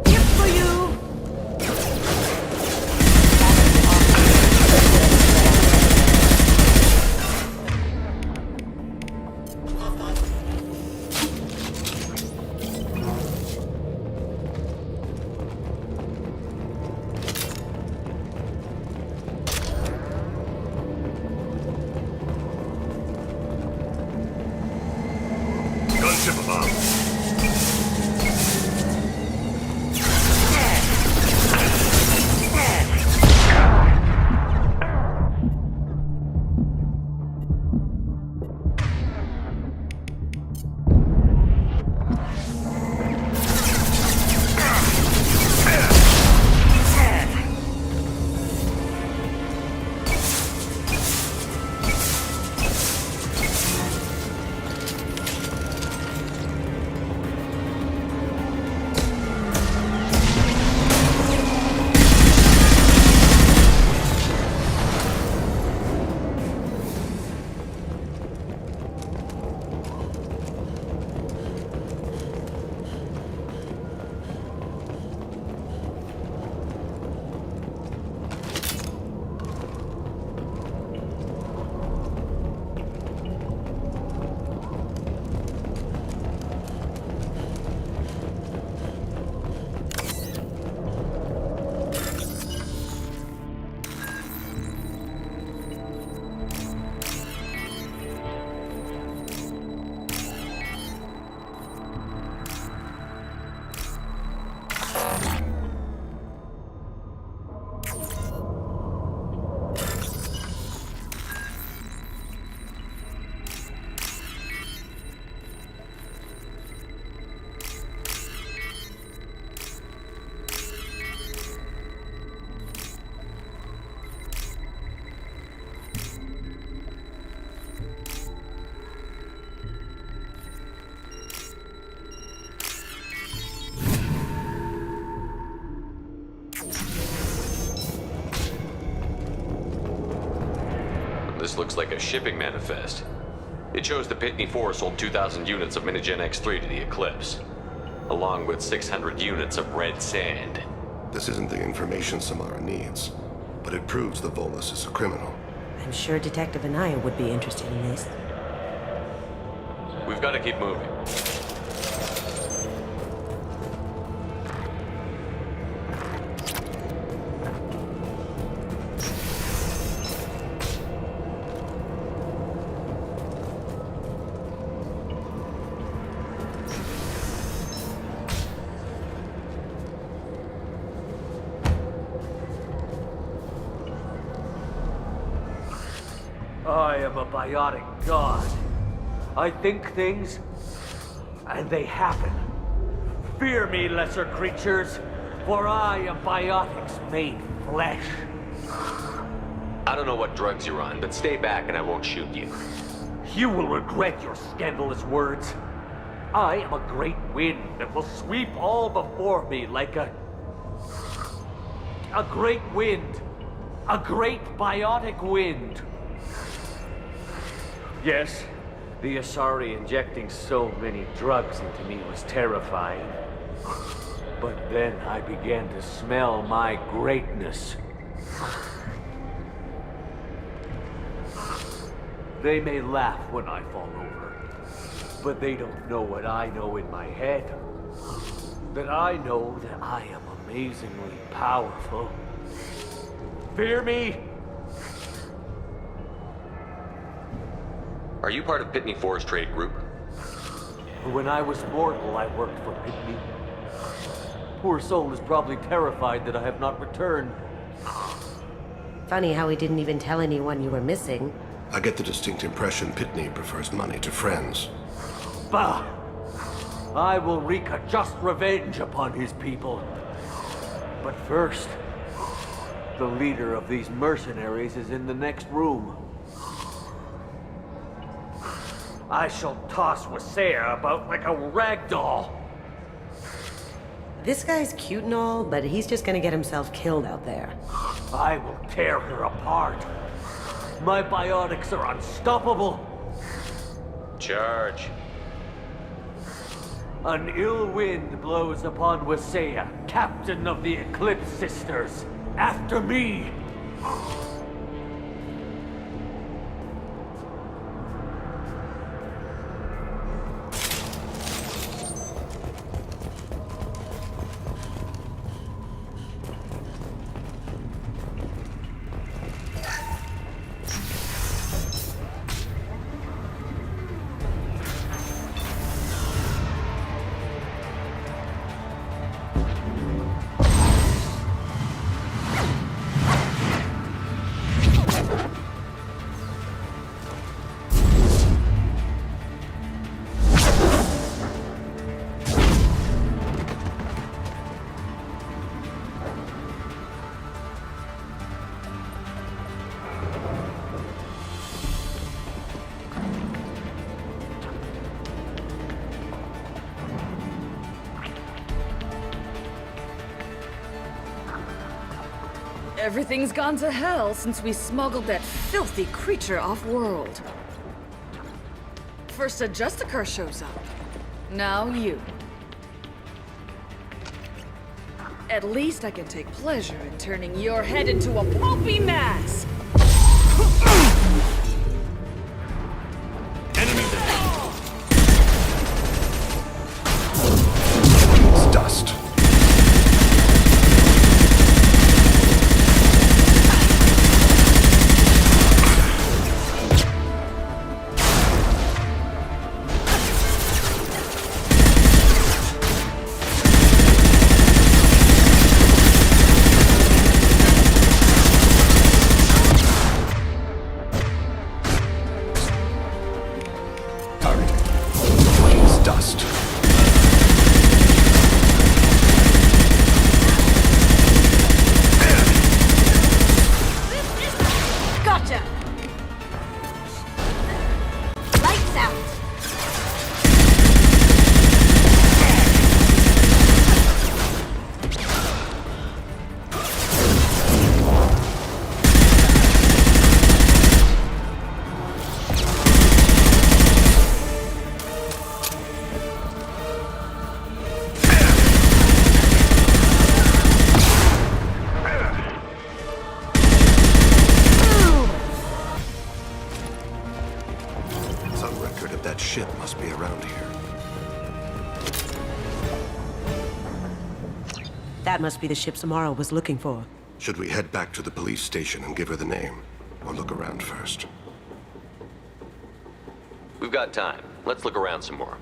Gift for you! This looks like a shipping manifest. It shows the Pitney 4 sold 2,000 units of Minigen X3 to the Eclipse, along with 600 units of red sand. This isn't the information Samara needs, but it proves the Volus is a criminal. I'm sure Detective Anaya would be interested in this. We've got to keep moving. I am a biotic god. I think things, and they happen. Fear me, lesser creatures, for I am biotics made flesh. I don't know what drugs you're on, but stay back and I won't shoot you. You will regret your scandalous words. I am a great wind that will sweep all before me like a great wind. A great biotic wind. Yes, the Asari injecting so many drugs into me was terrifying. But then I began to smell my greatness. They may laugh when I fall over, but they don't know what I know in my head. That I know that I am amazingly powerful. Fear me? Are you part of Pitney 4's trade group? When I was mortal, I worked for Pitney. Poor soul is probably terrified that I have not returned. Funny how he didn't even tell anyone you were missing. I get the distinct impression Pitney prefers money to friends. Bah! I will wreak a just revenge upon his people. But first, the leader of these mercenaries is in the next room. I shall toss Wasea about like a rag doll. This guy's cute and all, but he's just gonna get himself killed out there. I will tear her apart. My biotics are unstoppable. Charge. An ill wind blows upon Wasea, captain of the Eclipse Sisters. After me! Everything's gone to hell since we smuggled that filthy creature off-world. First a Justicar shows up. Now you. At least I can take pleasure in turning your head into a pulpy mass! It's dust. That must be the ship Samara was looking for. Should we head back to the police station and give her the name? Or look around first? We've got time. Let's look around some more.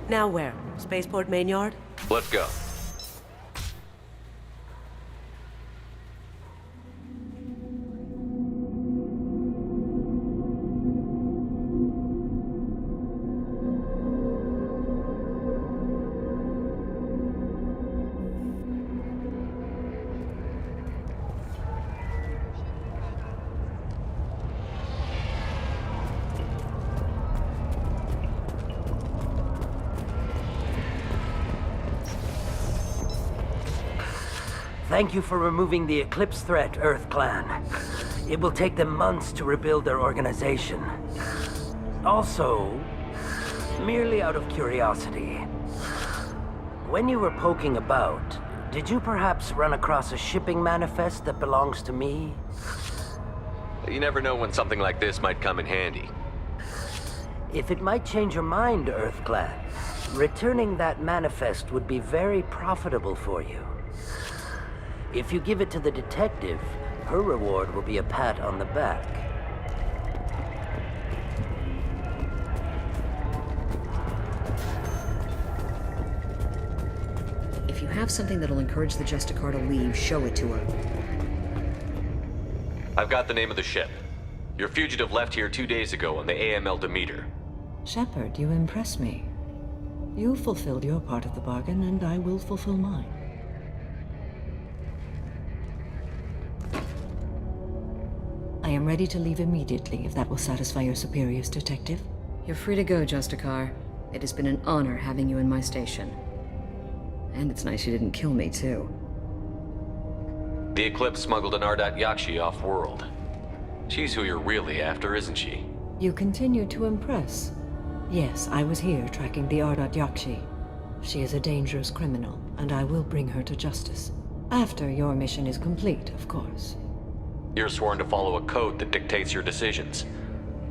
Now where? Spaceport main yard? Let's go. Thank you for removing the Eclipse threat, Earth Clan. It will take them months to rebuild their organization. Also, merely out of curiosity, when you were poking about, did you perhaps run across a shipping manifest that belongs to me? You never know when something like this might come in handy. If it might change your mind, Earth Clan, returning that manifest would be very profitable for you. If you give it to the detective, her reward will be a pat on the back. If you have something that'll encourage the Justicar to leave, show it to her. I've got the name of the ship. Your fugitive left here 2 days ago on the AML Demeter. Shepard, you impress me. You fulfilled your part of the bargain, and I will fulfill mine. I am ready to leave immediately, if that will satisfy your superiors, Detective. You're free to go, Justicar. It has been an honor having you in my station. And it's nice you didn't kill me, too. The Eclipse smuggled an Ardat Yakshi off-world. She's who you're really after, isn't she? You continue to impress. Yes, I was here tracking the Ardat Yakshi. She is a dangerous criminal, and I will bring her to justice. After your mission is complete, of course. You're sworn to follow a code that dictates your decisions.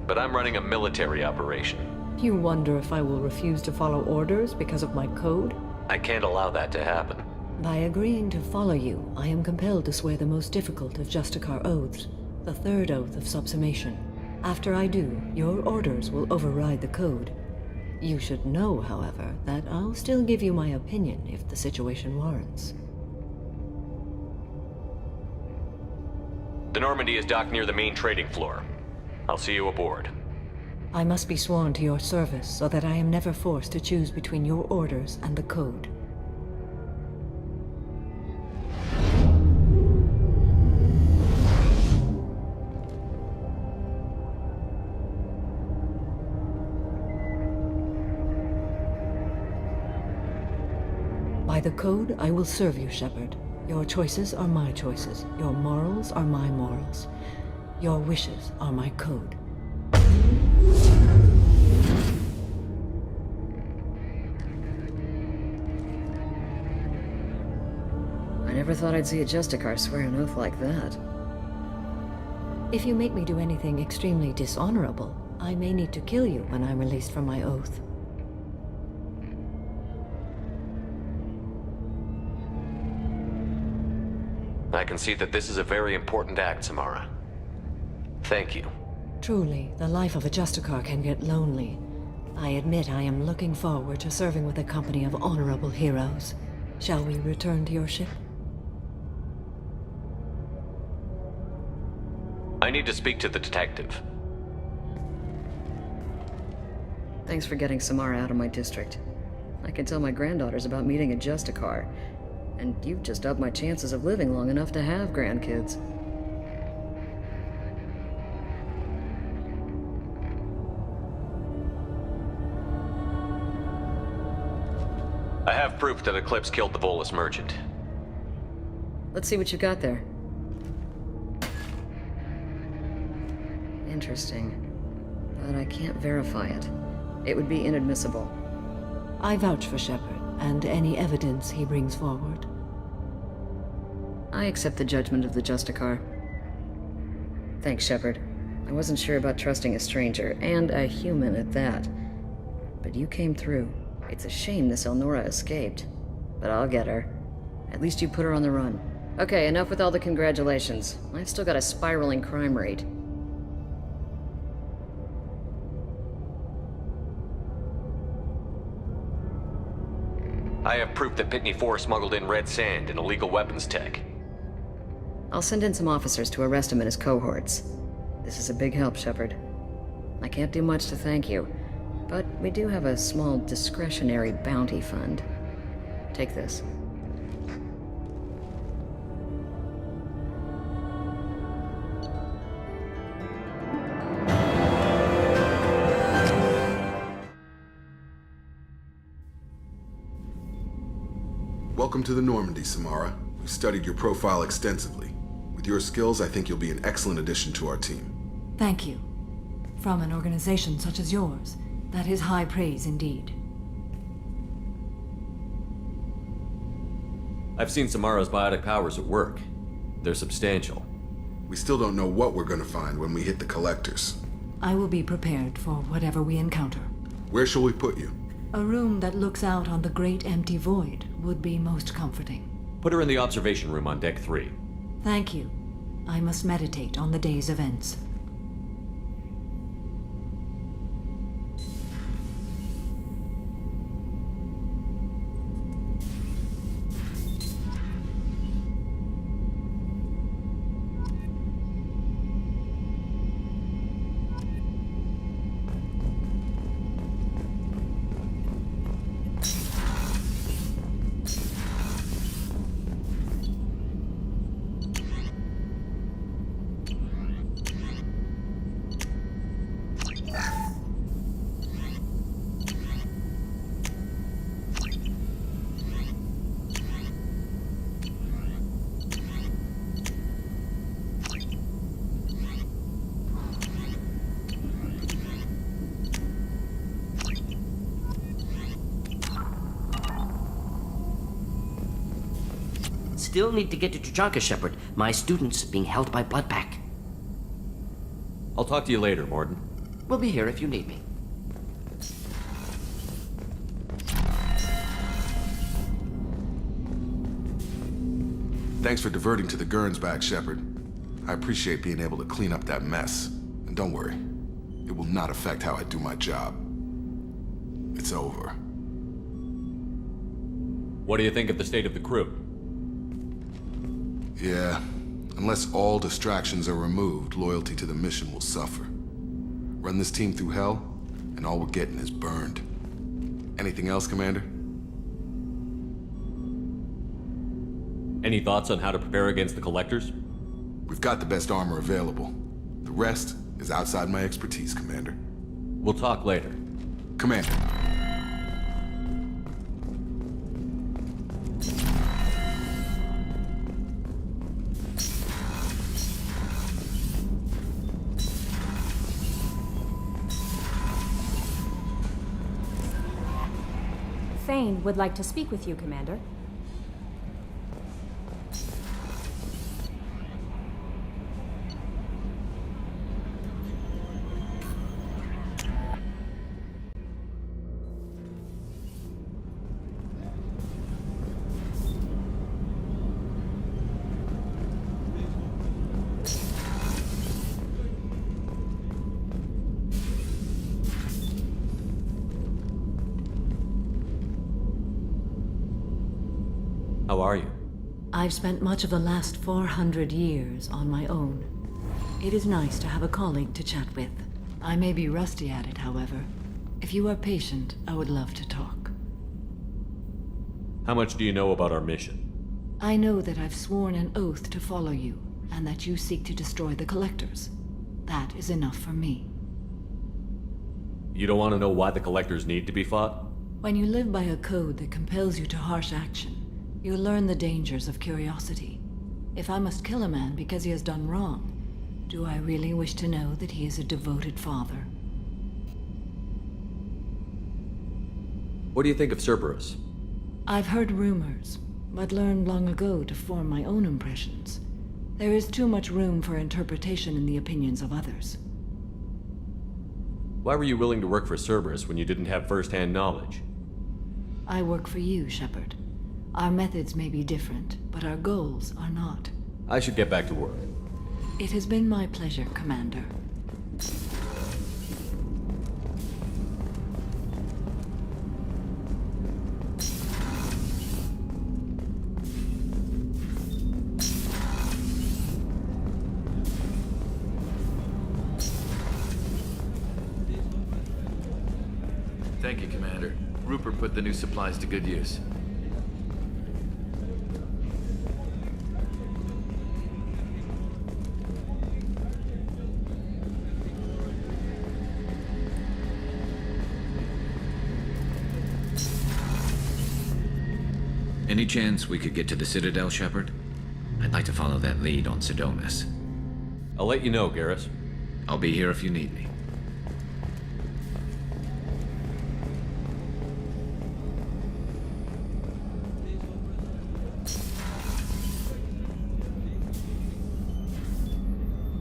But I'm running a military operation. You wonder if I will refuse to follow orders because of my code? I can't allow that to happen. By agreeing to follow you, I am compelled to swear the most difficult of Justicar oaths, the third oath of subsumation. After I do, your orders will override the code. You should know, however, that I'll still give you my opinion if the situation warrants. The Normandy is docked near the main trading floor. I'll see you aboard. I must be sworn to your service so that I am never forced to choose between your orders and the code. By the code, I will serve you, Shepard. Your choices are my choices. Your morals are my morals. Your wishes are my code. I never thought I'd see a Justicar swear an oath like that. If you make me do anything extremely dishonorable, I may need to kill you when I'm released from my oath. I can see that this is a very important act, Samara. Thank you. Truly, the life of a Justicar can get lonely. I admit I am looking forward to serving with a company of honorable heroes. Shall we return to your ship? I need to speak to the detective. Thanks for getting Samara out of my district. I can tell my granddaughters about meeting a Justicar, and you've just upped my chances of living long enough to have grandkids. I have proof that Eclipse killed the Volus merchant. Let's see what you got there. Interesting. But I can't verify it. It would be inadmissible. I vouch for Shepard, and any evidence he brings forward. I accept the judgment of the Justicar. Thanks, Shepard. I wasn't sure about trusting a stranger, and a human at that. But you came through. It's a shame this Elnora escaped. But I'll get her. At least you put her on the run. Okay, enough with all the congratulations. I've still got a spiraling crime rate. I have proof that Pitney 4 smuggled in red sand and illegal weapons tech. I'll send in some officers to arrest him and his cohorts. This is a big help, Shepard. I can't do much to thank you, but we do have a small discretionary bounty fund. Take this. Welcome to the Normandy, Samara. We studied your profile extensively. With your skills, I think you'll be an excellent addition to our team. Thank you. From an organization such as yours, that is high praise indeed. I've seen Samara's biotic powers at work. They're substantial. We still don't know what we're gonna find when we hit the collectors. I will be prepared for whatever we encounter. Where shall we put you? A room that looks out on the great empty void would be most comforting. Put her in the observation room on Deck 3. Thank you. I must meditate on the day's events. Still need to get to Tuchanka, Shepard. My student's being held by Bloodpack. I'll talk to you later, Mordin. We'll be here if you need me. Thanks for diverting to the Gernsback, Shepard. I appreciate being able to clean up that mess. And don't worry, it will not affect how I do my job. It's over. What do you think of the state of the crew? Yeah, unless all distractions are removed, loyalty to the mission will suffer. Run this team through hell, and all we're getting is burned. Anything else, Commander? Any thoughts on how to prepare against the Collectors? We've got the best armor available. The rest is outside my expertise, Commander. We'll talk later. Commander. Thane would like to speak with you, Commander. How are you? I've spent much of the last 400 years on my own. It is nice to have a colleague to chat with. I may be rusty at it, however. If you are patient, I would love to talk. How much do you know about our mission? I know that I've sworn an oath to follow you, and that you seek to destroy the Collectors. That is enough for me. You don't want to know why the Collectors need to be fought? When you live by a code that compels you to harsh action, you learn the dangers of curiosity. If I must kill a man because he has done wrong, do I really wish to know that he is a devoted father? What do you think of Cerberus? I've heard rumors, but learned long ago to form my own impressions. There is too much room for interpretation in the opinions of others. Why were you willing to work for Cerberus when you didn't have first-hand knowledge? I work for you, Shepard. Our methods may be different, but our goals are not. I should get back to work. It has been my pleasure, Commander. Thank you, Commander. Rupert put the new supplies to good use. Any chance we could get to the Citadel, Shepard? I'd like to follow that lead on Sidonis. I'll let you know, Garrus. I'll be here if you need me.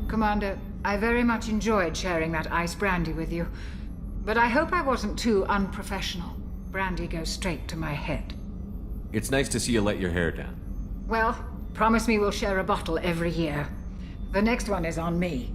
Commander, I very much enjoyed sharing that ice brandy with you. But I hope I wasn't too unprofessional. Brandy goes straight to my head. It's nice to see you let your hair down. Well, promise me we'll share a bottle every year. The next one is on me.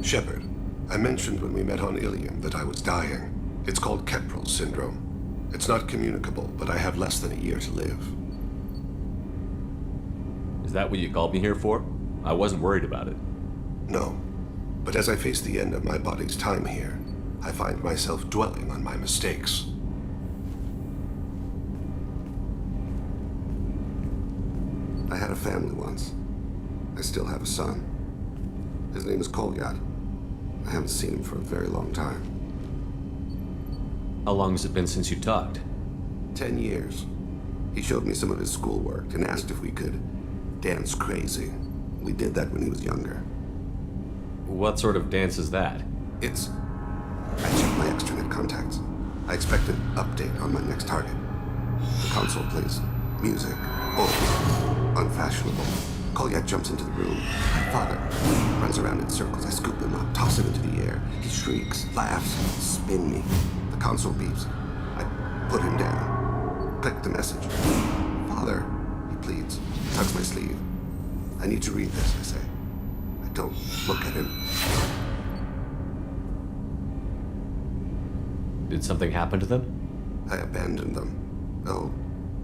Shepard, I mentioned when we met on Ilium that I was dying. It's called Keprel syndrome. It's not communicable, but I have less than a year to live. Is that what you called me here for? I wasn't worried about it. No. But as I face the end of my body's time here, I find myself dwelling on my mistakes. I had a family once. I still have a son. His name is Kolyat. I haven't seen him for a very long time. How long has it been since you talked? 10 years. He showed me some of his schoolwork and asked if we could dance crazy. We did that when he was younger. What sort of dance is that? I checked my extranet contacts. I expect an update on my next target. The console plays music, old, unfashionable. Kolyat jumps into the room. My father runs around in circles. I scoop him up, toss him into the air. He shrieks, laughs, spin me. The console beeps. I put him down. Click the message. Father, he pleads. He tugs my sleeve. I need to read this, I say. I don't look at him. Did something happen to them? I abandoned them. Oh,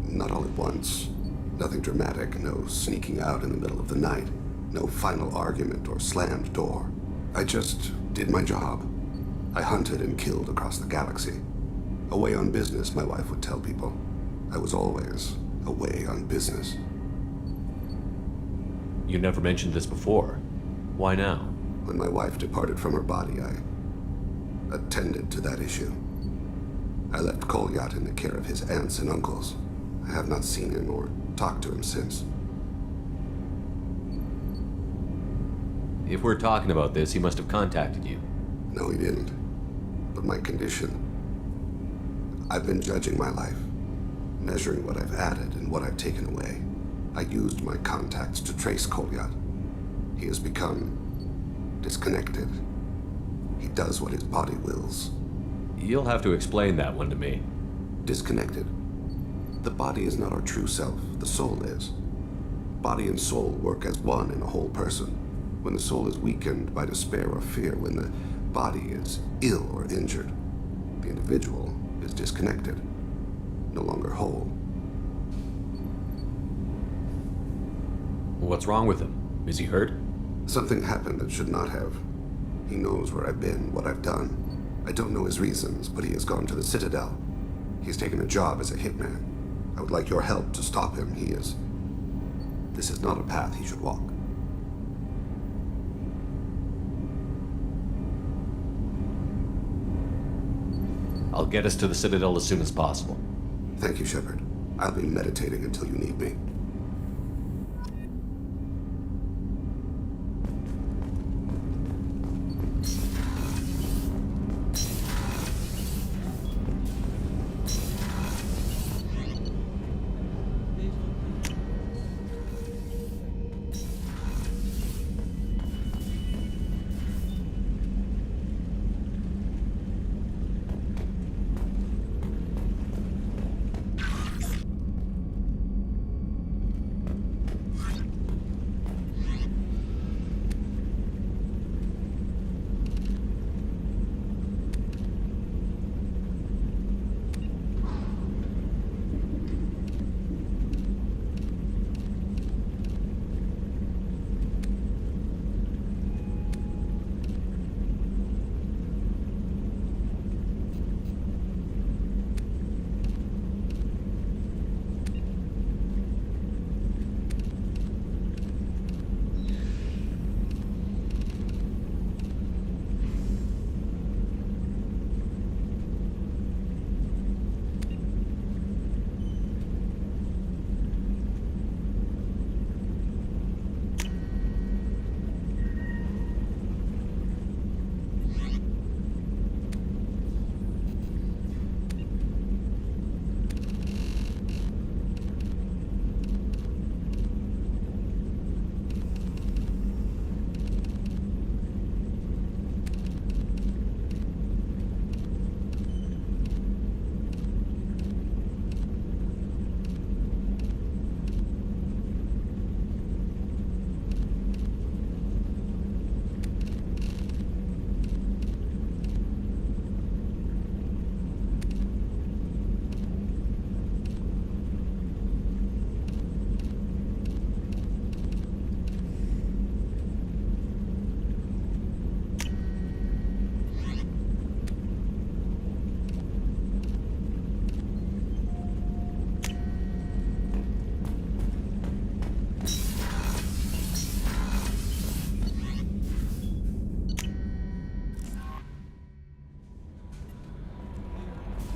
not all at once. Nothing dramatic, no sneaking out in the middle of the night, no final argument or slammed door. I just did my job. I hunted and killed across the galaxy. Away on business, my wife would tell people. I was always away on business. You never mentioned this before. Why now? When my wife departed from her body, I attended to that issue. I left Kolyat in the care of his aunts and uncles. I have not seen him or talked to him since. If we're talking about this, he must have contacted you. No, he didn't. But my condition... I've been judging my life. measuring what I've added and what I've taken away. I used my contacts to trace Kolyat. He has become disconnected. He does what his body wills. You'll have to explain that one to me. Disconnected. The body is not our true self, the soul is. Body and soul work as one in a whole person. When the soul is weakened by despair or fear, when the body is ill or injured, the individual is disconnected, no longer whole. What's wrong with him? Is he hurt? Something happened that should not have. He knows where I've been, what I've done. I don't know his reasons, but he has gone to the Citadel. He's taken a job as a hitman. I would like your help to stop him. This is not a path he should walk. I'll get us to the Citadel as soon as possible. Thank you, Shepard. I'll be meditating until you need me.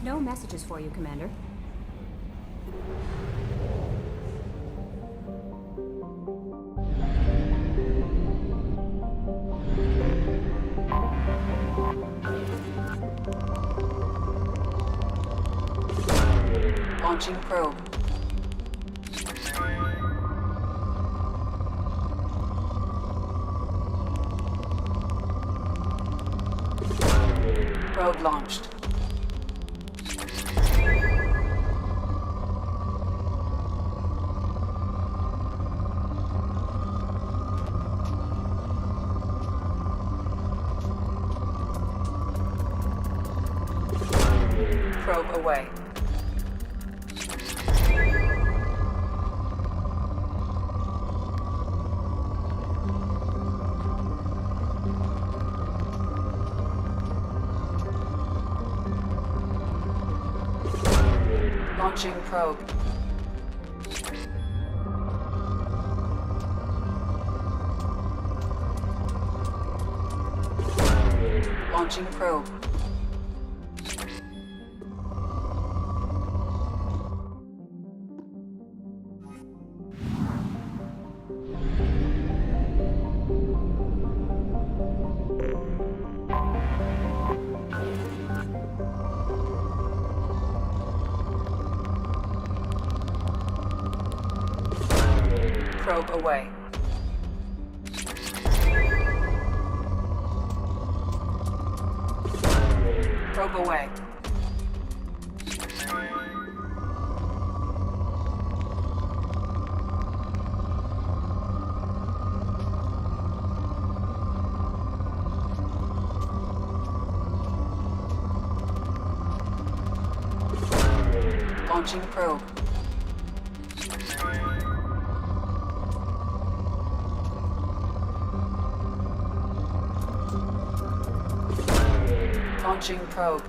No messages for you, Commander. Launching probe. Probe launched. Probe away. Launching probe. Launching probe. probe away. Probe away. Launching probe. Launching probe.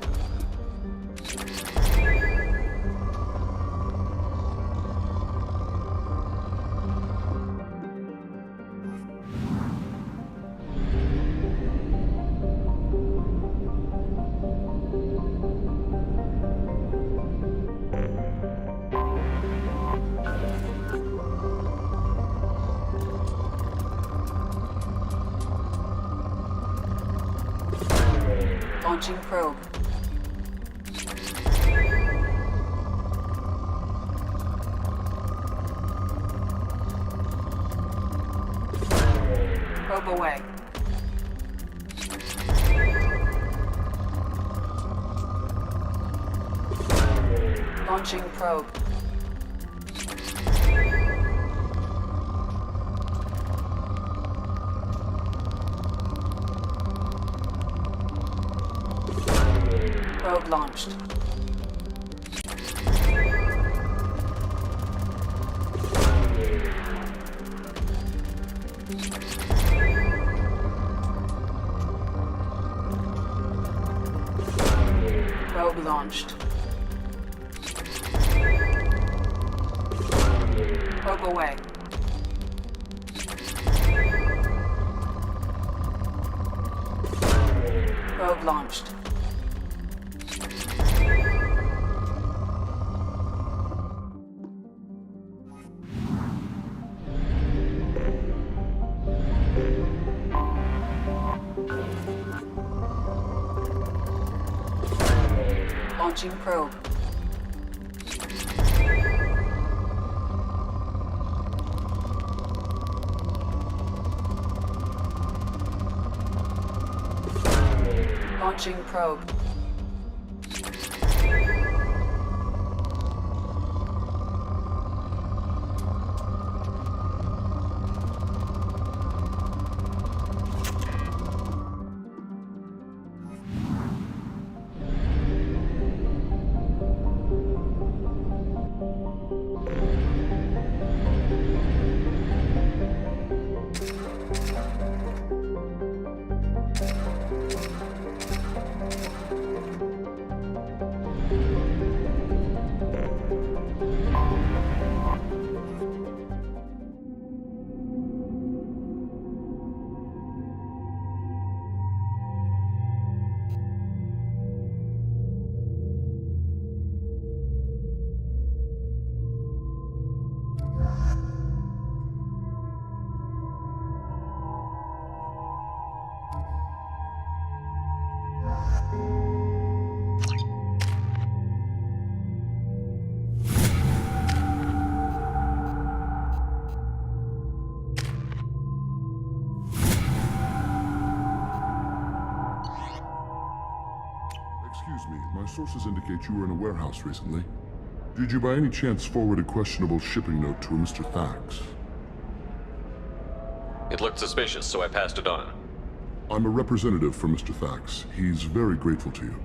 Launching probe. Probe away. Launching probe. Probe launched. Probe launched. Probe away. Probe launched. Launching probe. Launching probe. Excuse me, my sources indicate you were in a warehouse recently. Did you by any chance forward a questionable shipping note to a Mr. Thax? It looked suspicious, so I passed it on. I'm a representative for Mr. Thax. He's very grateful to you.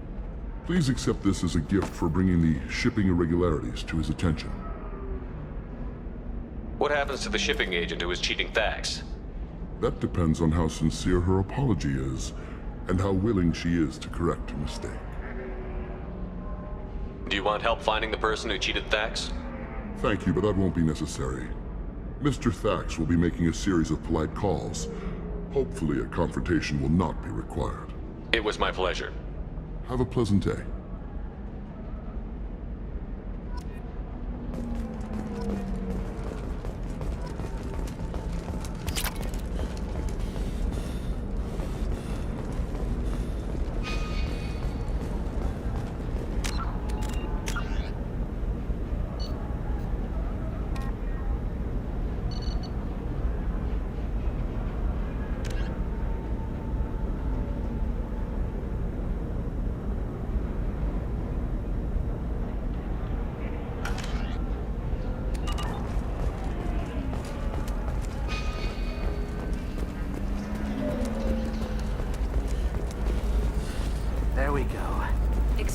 Please accept this as a gift for bringing the shipping irregularities to his attention. What happens to the shipping agent who is cheating Thax? That depends on how sincere her apology is, and how willing she is to correct a mistake. Do you want help finding the person who cheated Thax? Thank you, but that won't be necessary. Mr. Thax will be making a series of polite calls. Hopefully a confrontation will not be required. It was my pleasure. Have a pleasant day.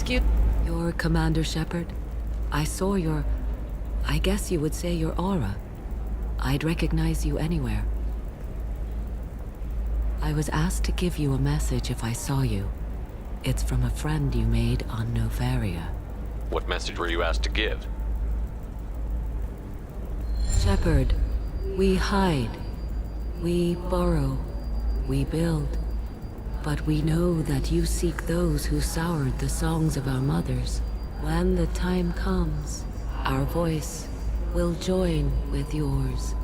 Excuse... You're Commander Shepard? I saw your... I guess you would say your aura. I'd recognize you anywhere. I was asked to give you a message if I saw you. It's from a friend you made on Novaria. What message were you asked to give? Shepard, we hide. We borrow. We build. But we know that you seek those who soured the songs of our mothers. When the time comes, our voice will join with yours,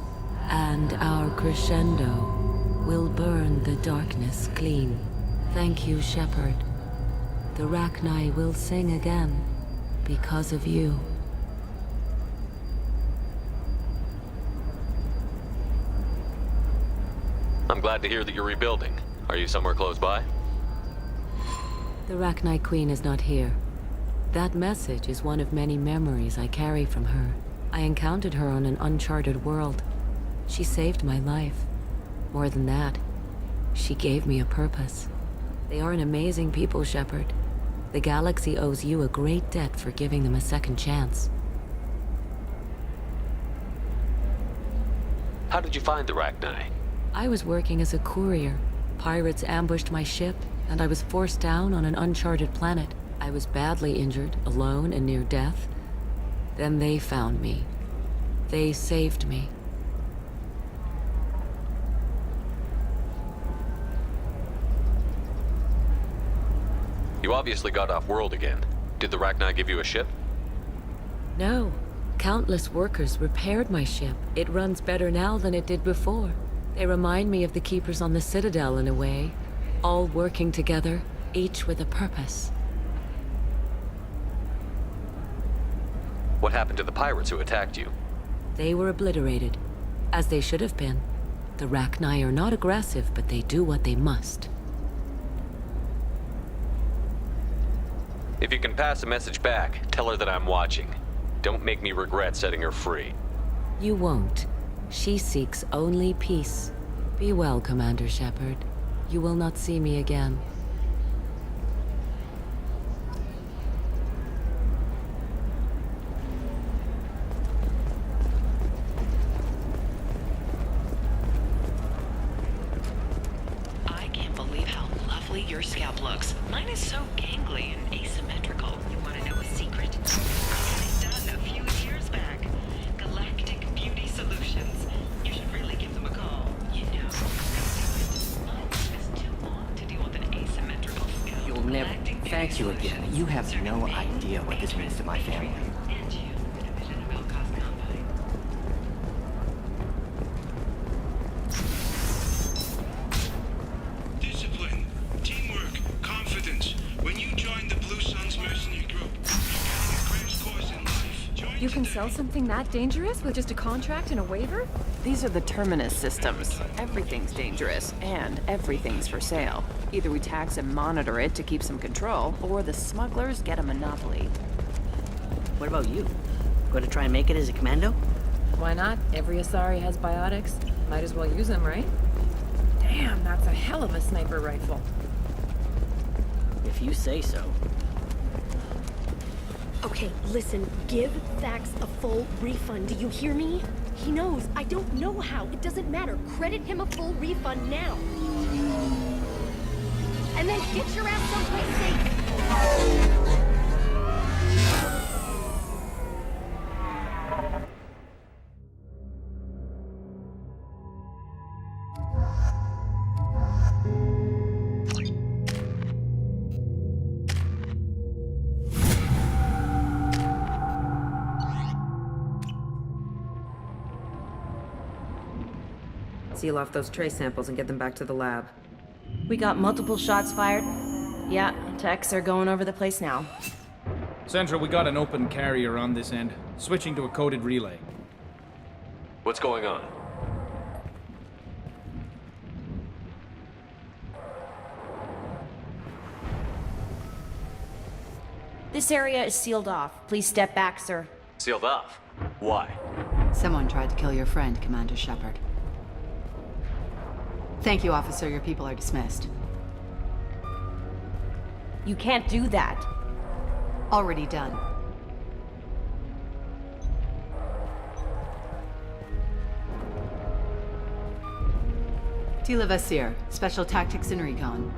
and our crescendo will burn the darkness clean. Thank you, Shepard. The Rachni will sing again because of you. I'm glad to hear that you're rebuilding. Are you somewhere close by? The Rachni Queen is not here. That message is one of many memories I carry from her. I encountered her on an uncharted world. She saved my life. More than that, she gave me a purpose. They are an amazing people, Shepard. The galaxy owes you a great debt for giving them a second chance. How did you find the Rachni? I was working as a courier. Pirates ambushed my ship, and I was forced down on an uncharted planet. I was badly injured, alone and near death. Then they found me. They saved me. You obviously got off world again. Did the Rachni give you a ship? No. Countless workers repaired my ship. It runs better now than it did before. They remind me of the Keepers on the Citadel in a way. All working together, each with a purpose. What happened to the pirates who attacked you? They were obliterated, as they should have been. The Rachni are not aggressive, but they do what they must. If you can pass a message back, tell her that I'm watching. Don't make me regret setting her free. You won't. She seeks only peace. Be well, Commander Shepard. You will not see me again. I can't believe how lovely your scalp looks. Mine is so gangly and asymmetrical. You want to know a secret? Done a few years back. Galactic Beauty Solutions. You should really give them a call. You know, mine is too long to deal with an asymmetrical scalp. You'll never... Thank you again. You have no idea what this means to my family. And you, the division of Elcos Combine. Discipline, teamwork, confidence. When you join the Blue Suns mercenary group, you're getting a crash course in life. Join You can sell something that dangerous with just a contract and a waiver? These are the Terminus systems. Everything's dangerous, and everything's for sale. Either we tax and monitor it to keep some control, or the smugglers get a monopoly. What about you? Going to try and make it as a commando? Why not? Every Asari has biotics. Might as well use them, right? Damn, that's a hell of a sniper rifle. If you say so. Okay, listen, give Thax a full refund. Do you hear me? He knows. I don't know how. It doesn't matter. Credit him a full refund now. And then get your ass someplace safe. Seal off those trace samples and get them back to the lab. We got multiple shots fired. Yeah, techs are going over the place now. Central, we got an open carrier on this end. Switching to a coded relay. What's going on? This area is sealed off. Please step back, sir. Sealed off? Why? Someone tried to kill your friend, Commander Shepard. Thank you, officer. Your people are dismissed. You can't do that. Already done. Tila Vasir, Special Tactics and Recon.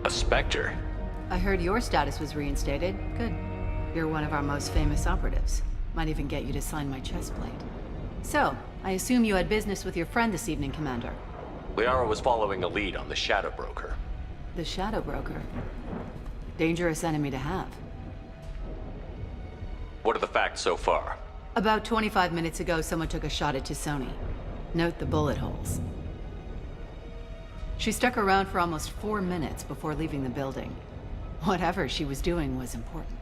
A Spectre? I heard your status was reinstated. Good. You're one of our most famous operatives. Might even get you to sign my chest plate. So, I assume you had business with your friend this evening, Commander. Liara was following a lead on the Shadow Broker. The Shadow Broker. Dangerous enemy to have. What are the facts so far? About 25 minutes ago, someone took a shot at T'Soni. Note the bullet holes. She stuck around for almost 4 minutes before leaving the building. Whatever she was doing was important.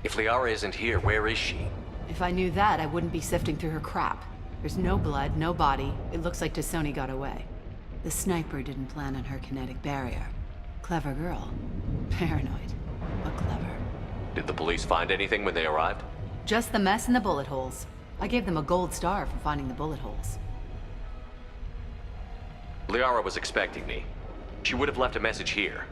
If Liara isn't here, where is she? If I knew that, I wouldn't be sifting through her crap. There's no blood, no body. It looks like T'Soni got away. The sniper didn't plan on her kinetic barrier. Clever girl. Paranoid, but clever. Did the police find anything when they arrived? Just the mess and the bullet holes. I gave them a gold star for finding the bullet holes. Liara was expecting me. She would have left a message here.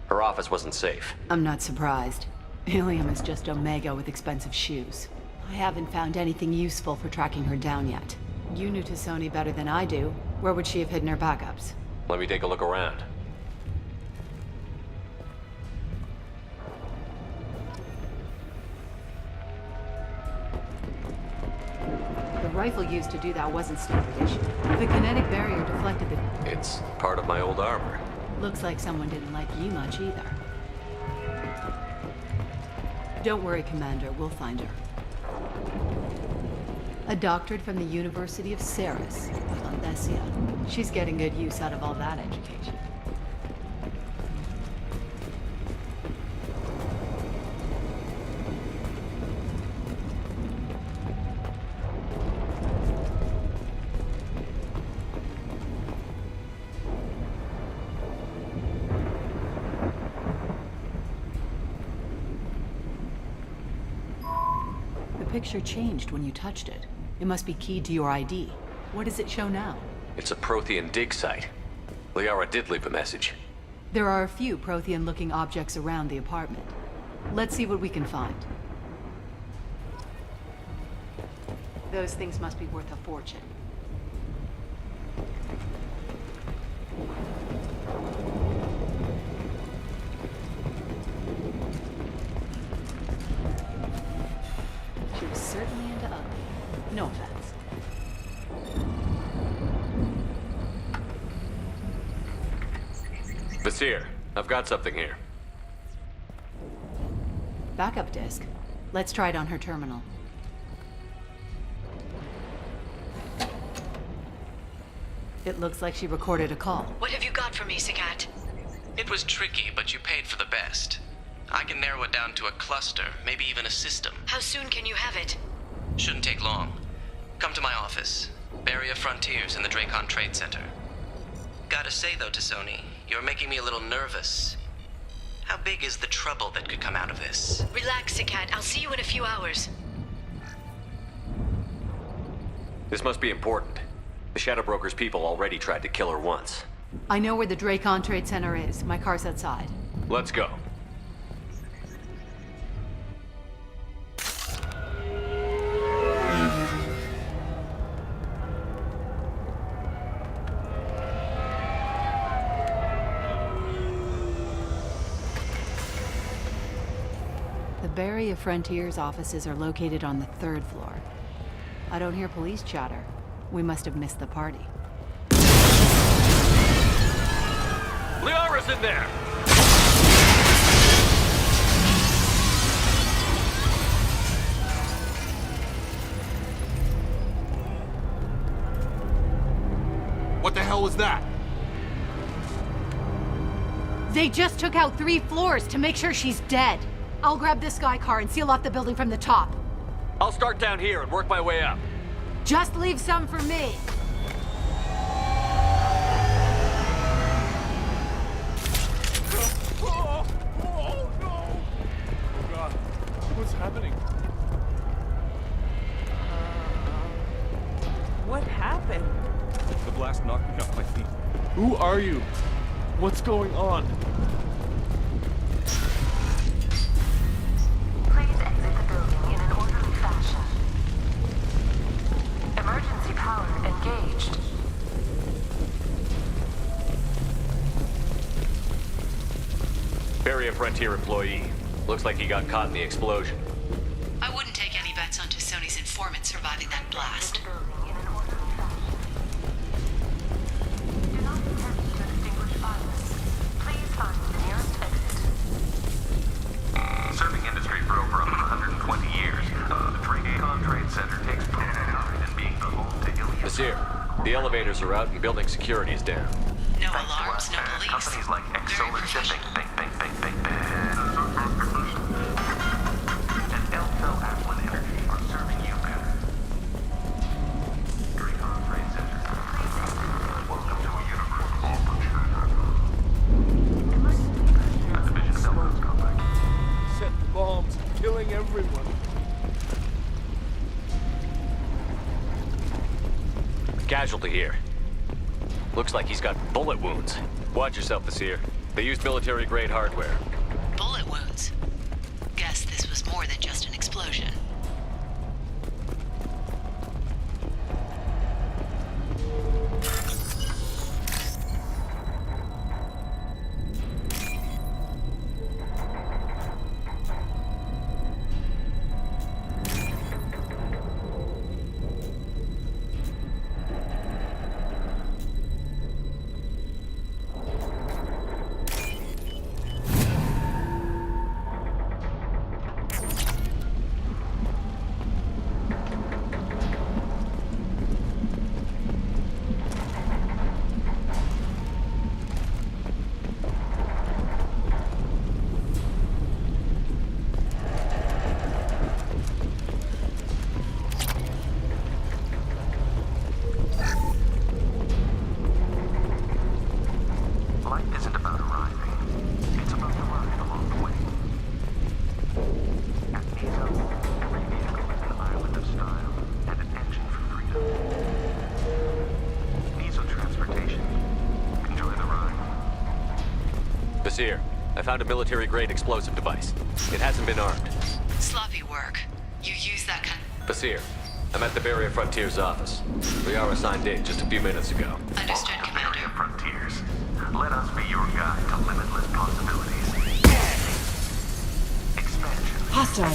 Her office wasn't safe. I'm not surprised. Ilium is just Omega with expensive shoes. I haven't found anything useful for tracking her down yet. You knew T'Soni better than I do. Where would she have hidden her backups? Let me take a look around. The rifle used to do that wasn't standard issue. The kinetic barrier deflected the... It's part of my old armor. Looks like someone didn't like you much either. Don't worry, Commander. We'll find her. A doctorate from the University of Ceres, Landesia. She's getting good use out of all that education. The picture changed when you touched it. It must be keyed to your ID. What does it show now? It's a Prothean dig site. Liara did leave a message. There are a few Prothean-looking objects around the apartment. Let's see what we can find. Those things must be worth a fortune. She was certainly into ugly. No offense. Vasir, I've got something here. Backup disk. Let's try it on her terminal. It looks like she recorded a call. What have you got for me, Sagat? It was tricky, but you paid for the best. I can narrow it down to a cluster, maybe even a system. How soon can you have it? Shouldn't take long. Come to my office. Barrier Frontiers in the Dracon Trade Center. Gotta say though, T'Soni, you're making me a little nervous. How big is the trouble that could come out of this? Relax, Sagat. I'll see you in a few hours. This must be important. The Shadow Broker's people already tried to kill her once. I know where the Dracon Trade Center is. My car's outside. Let's go. The Barrier Frontiers offices are located on the 3rd floor. I don't hear police chatter. We must have missed the party. Liara's in there! What the hell was that? They just took out 3 floors to make sure she's dead. I'll grab this guy car and seal off the building from the top. I'll start down here and work my way up. Just leave some for me. Oh no! Oh God, what's happening? What happened? The blast knocked me off my feet. Who are you? What's going on? Frontier employee. Looks like he got caught in the explosion. I wouldn't take any bets on Tassoni's informant surviving that blast. Serving industry for over 120 years, the Drake Trade Center takes pride in being the home to Ilium. Monsieur, the elevators are out and building security is down. No alarms, no police. Companies like Exo and Shipping, and Elto Aslan Energy are serving you better. Drake Trade Center. Welcome to a universe of opportunity. A division of Elto's complex. Set the bombs, killing everyone. Casualty here. Looks like he's got bullet wounds. Watch yourself, Vasir. They used military-grade hardware. Bullet wounds. Guess this was more than just an explosion. Life isn't about arriving. It's about the ride along the way. At Nizo, every vehicle is an island of style and an engine for freedom. Nizo Transportation. Enjoy the ride. Vasir, I found a military-grade explosive device. It hasn't been armed. Sloppy work. You use that kind. Vasir, I'm at the Barrier Frontiers office. We are assigned in just a few minutes ago. Understood, Commander. Frontiers. Let us be your guide to limitless possibilities. Expansion. Hostile.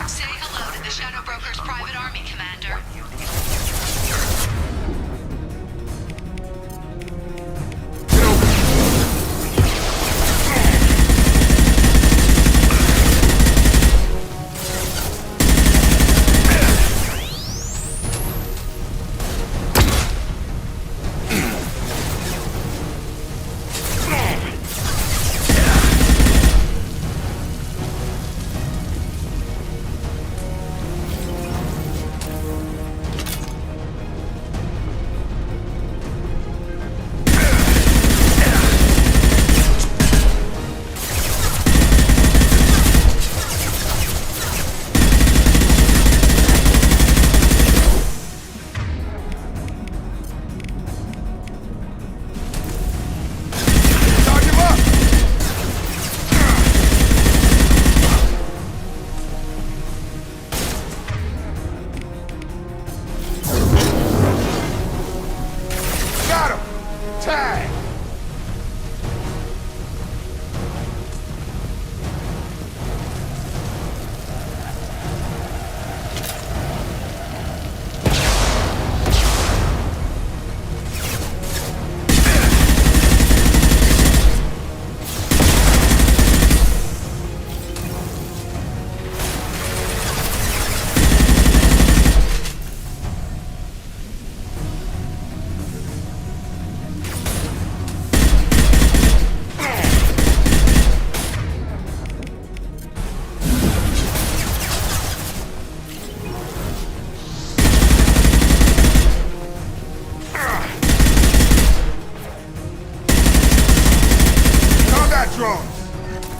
Say hello to the Shadow Broker's private army, Commander.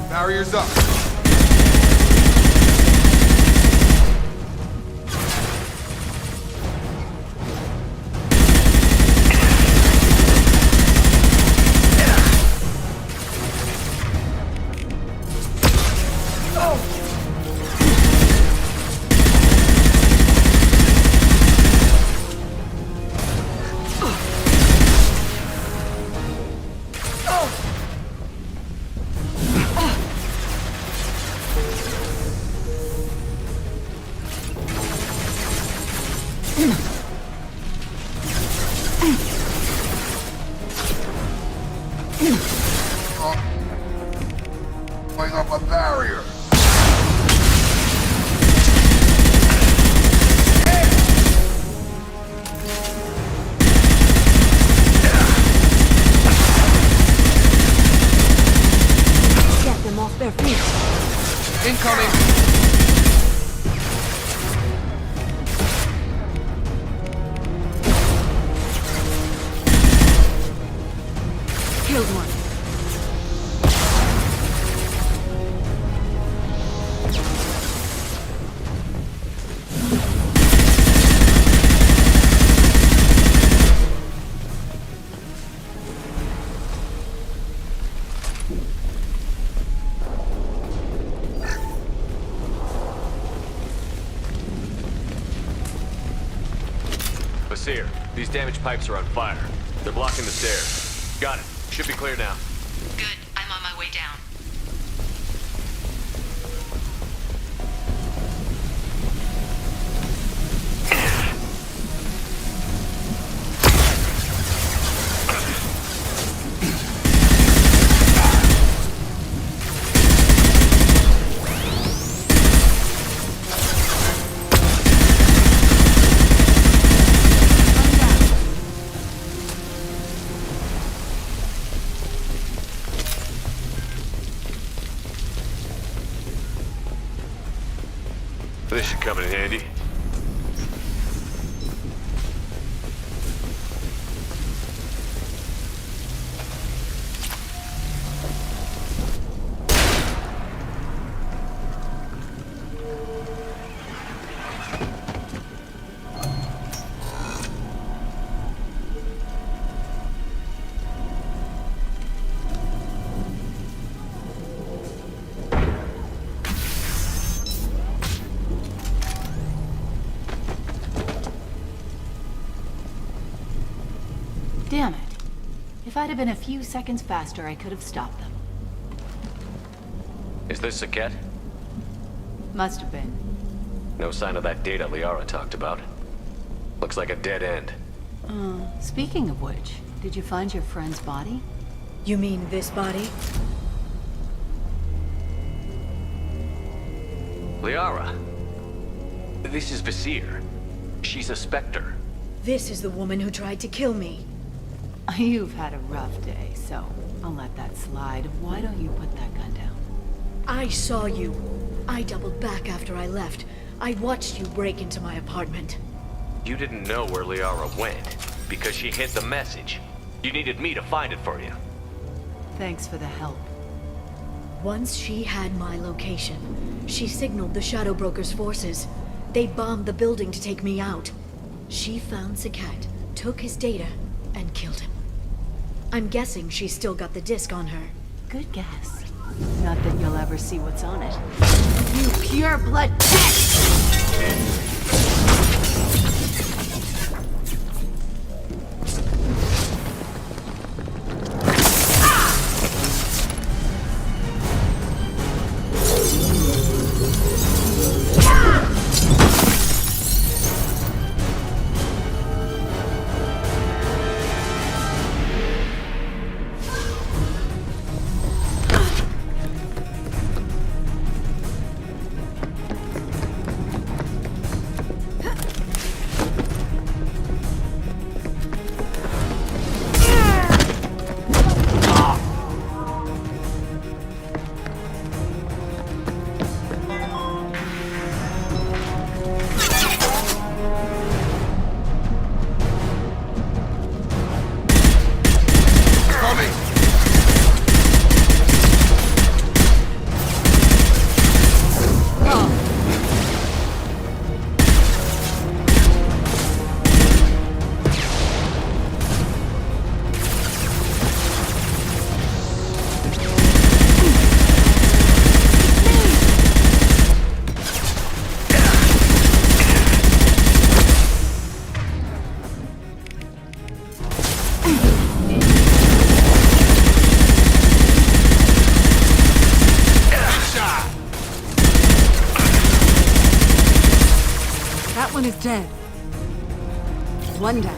Barriers up. Going up a barrier. Get them off their feet. Incoming. Killed one. Basir, these damaged pipes are on fire. They're blocking the stairs. Got it. Should be clear now. Good. I'm on my way down. This should come in handy. Damn it. If I'd have been a few seconds faster, I could have stopped them. Is this Saket? Must have been. No sign of that data Liara talked about. Looks like a dead end. Speaking of which, did you find your friend's body? You mean this body? Liara. This is Basir. She's a Spectre. This is the woman who tried to kill me. You've had a rough day, so I'll let that slide. Why don't you put that gun down? I saw you. I doubled back after I left. I watched you break into my apartment. You didn't know where Liara went, because she hid the message. You needed me to find it for you. Thanks for the help. Once she had my location, she signaled the Shadow Broker's forces. They bombed the building to take me out. She found Saket, took his data, and killed him. I'm guessing she's still got the disc on her. Good guess. Not that you'll ever see what's on it. You pure blood pest! One is dead. One down.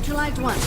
Neutralized one.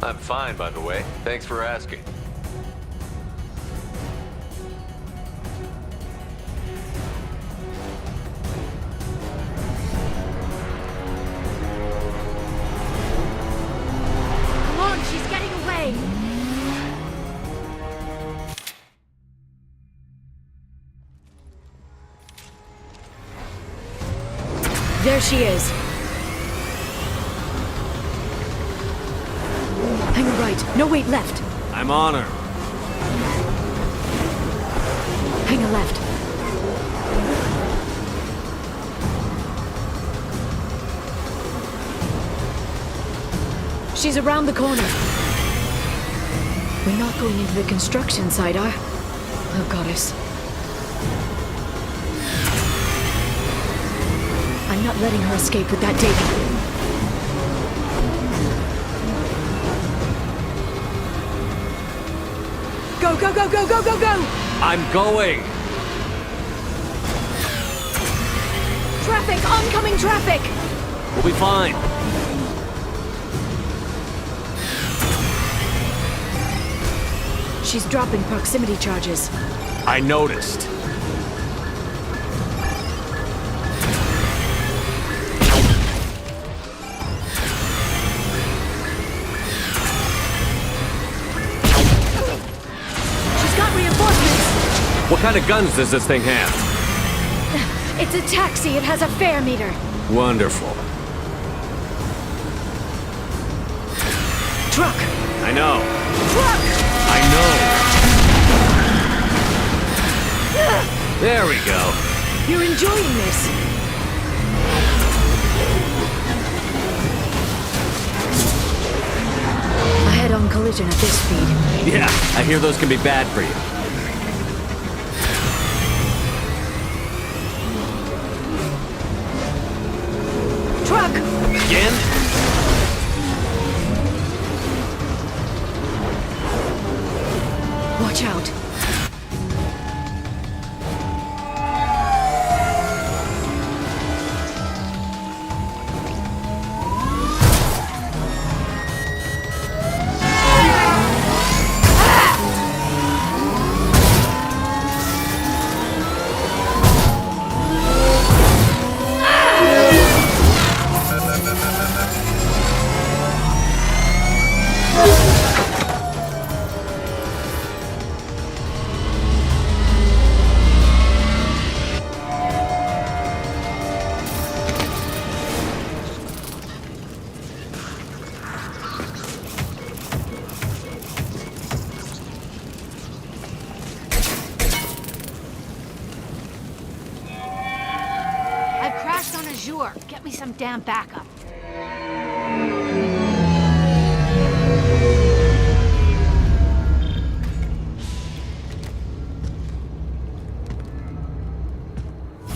I'm fine, by the way. Thanks for asking. Come on, she's getting away! There she is. Hang a right. No, wait, left. I'm on her. Hang a left. She's around the corner. We're not going into the construction site, are? Oh, goddess. I'm not letting her escape with that data. Go, go, go, go, go, go, go! I'm going! Traffic! Oncoming traffic! We'll be fine. She's dropping proximity charges. I noticed. What kind of guns does this thing have? It's a taxi. It has a fare meter. Wonderful. Truck. I know. Truck. I know. There we go. You're enjoying this. A head-on collision at this speed. Yeah, I hear those can be bad for you. Again? Watch out. Get me some damn backup.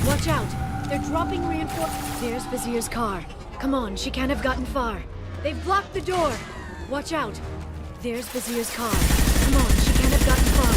Watch out! They're dropping reinforcements. There's Vizier's car. Come on, she can't have gotten far. They've blocked the door. Watch out! There's Vizier's car. Come on, she can't have gotten far.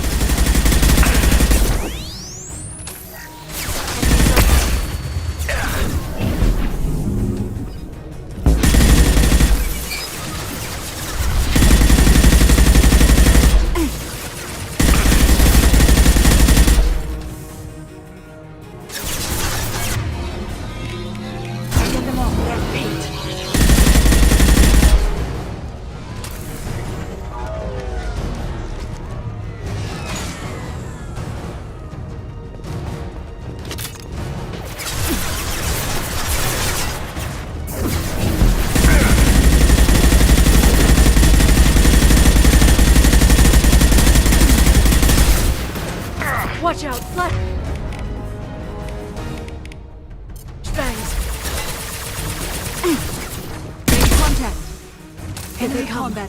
Enemy combat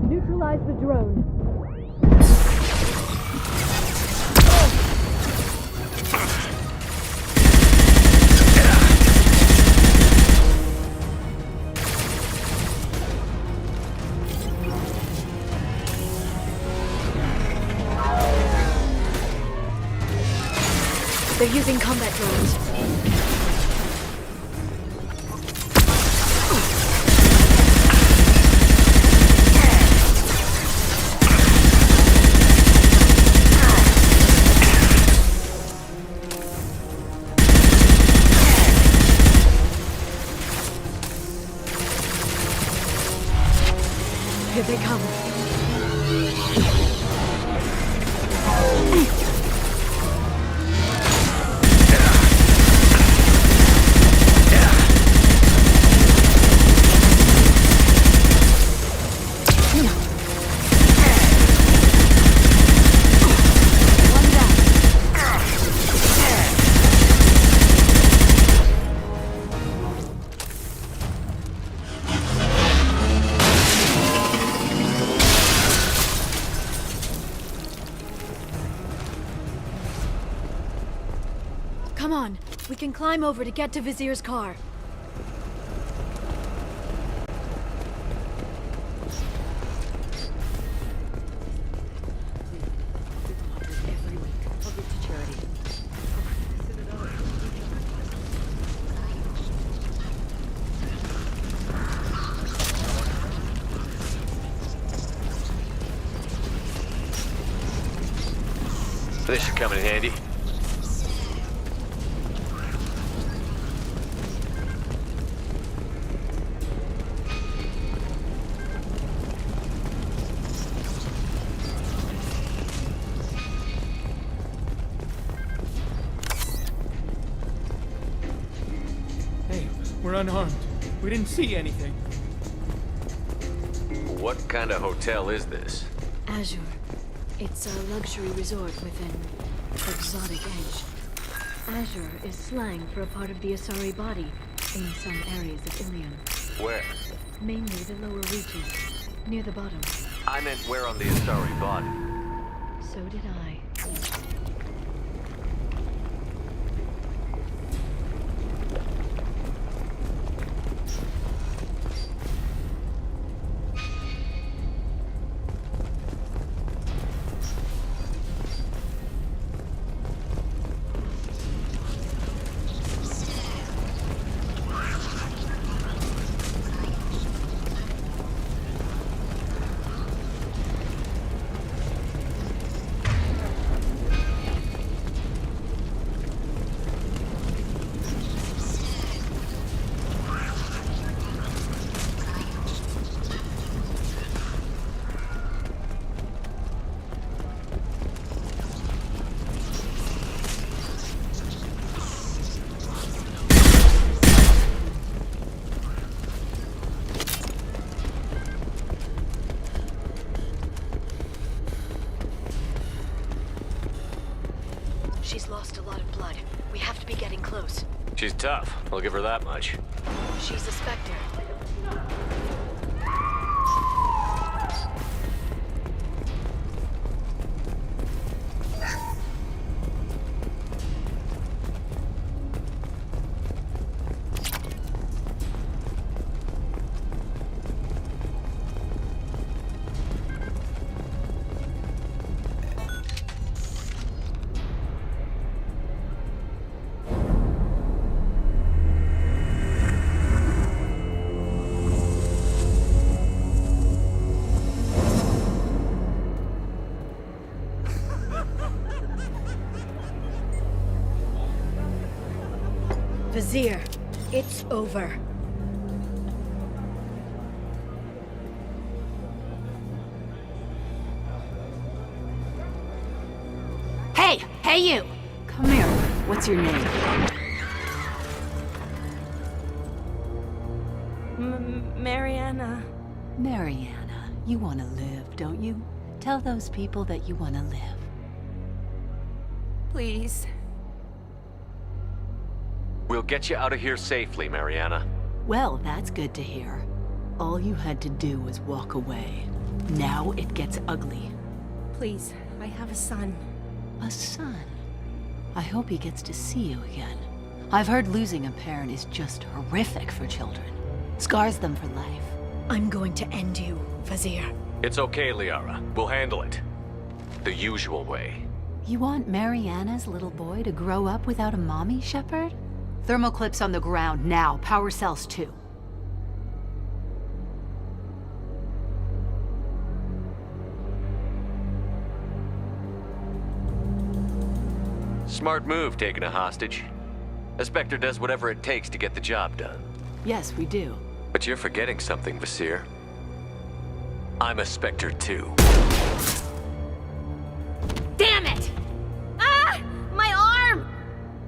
Neutralize the drone. They're using combat drones. Here they come. Come on, we can climb over to get to Vizier's car. This should come in handy. Hey, we're unharmed. We didn't see anything. What kind of hotel is this? Azure. It's a luxury resort with an exotic edge. Azure is slang for a part of the Asari body in some areas of Ilium. Where? Mainly the lower reaches, near the bottom. I meant where on the Asari body. So did I. She's lost a lot of blood. We have to be getting close. She's tough. I'll give her that much. She's a Spectre. Vizier, it's over. Hey! Hey, you! Come here. What's your name? Mariana. Mariana. You want to live, don't you? Tell those people that you want to live. Please. We'll get you out of here safely, Mariana. Well, that's good to hear. All you had to do was walk away. Now it gets ugly. Please, I have a son. A son? I hope he gets to see you again. I've heard losing a parent is just horrific for children. Scars them for life. I'm going to end you, Vizier. It's okay, Liara. We'll handle it. The usual way. You want Mariana's little boy to grow up without a mommy, Shepard? Thermal clips on the ground now. Power cells too. Smart move taking a hostage. Spectre does whatever it takes to get the job done. Yes, we do. But you're forgetting something, Vizier. I'm a Spectre too. Damn it! Ah! My arm!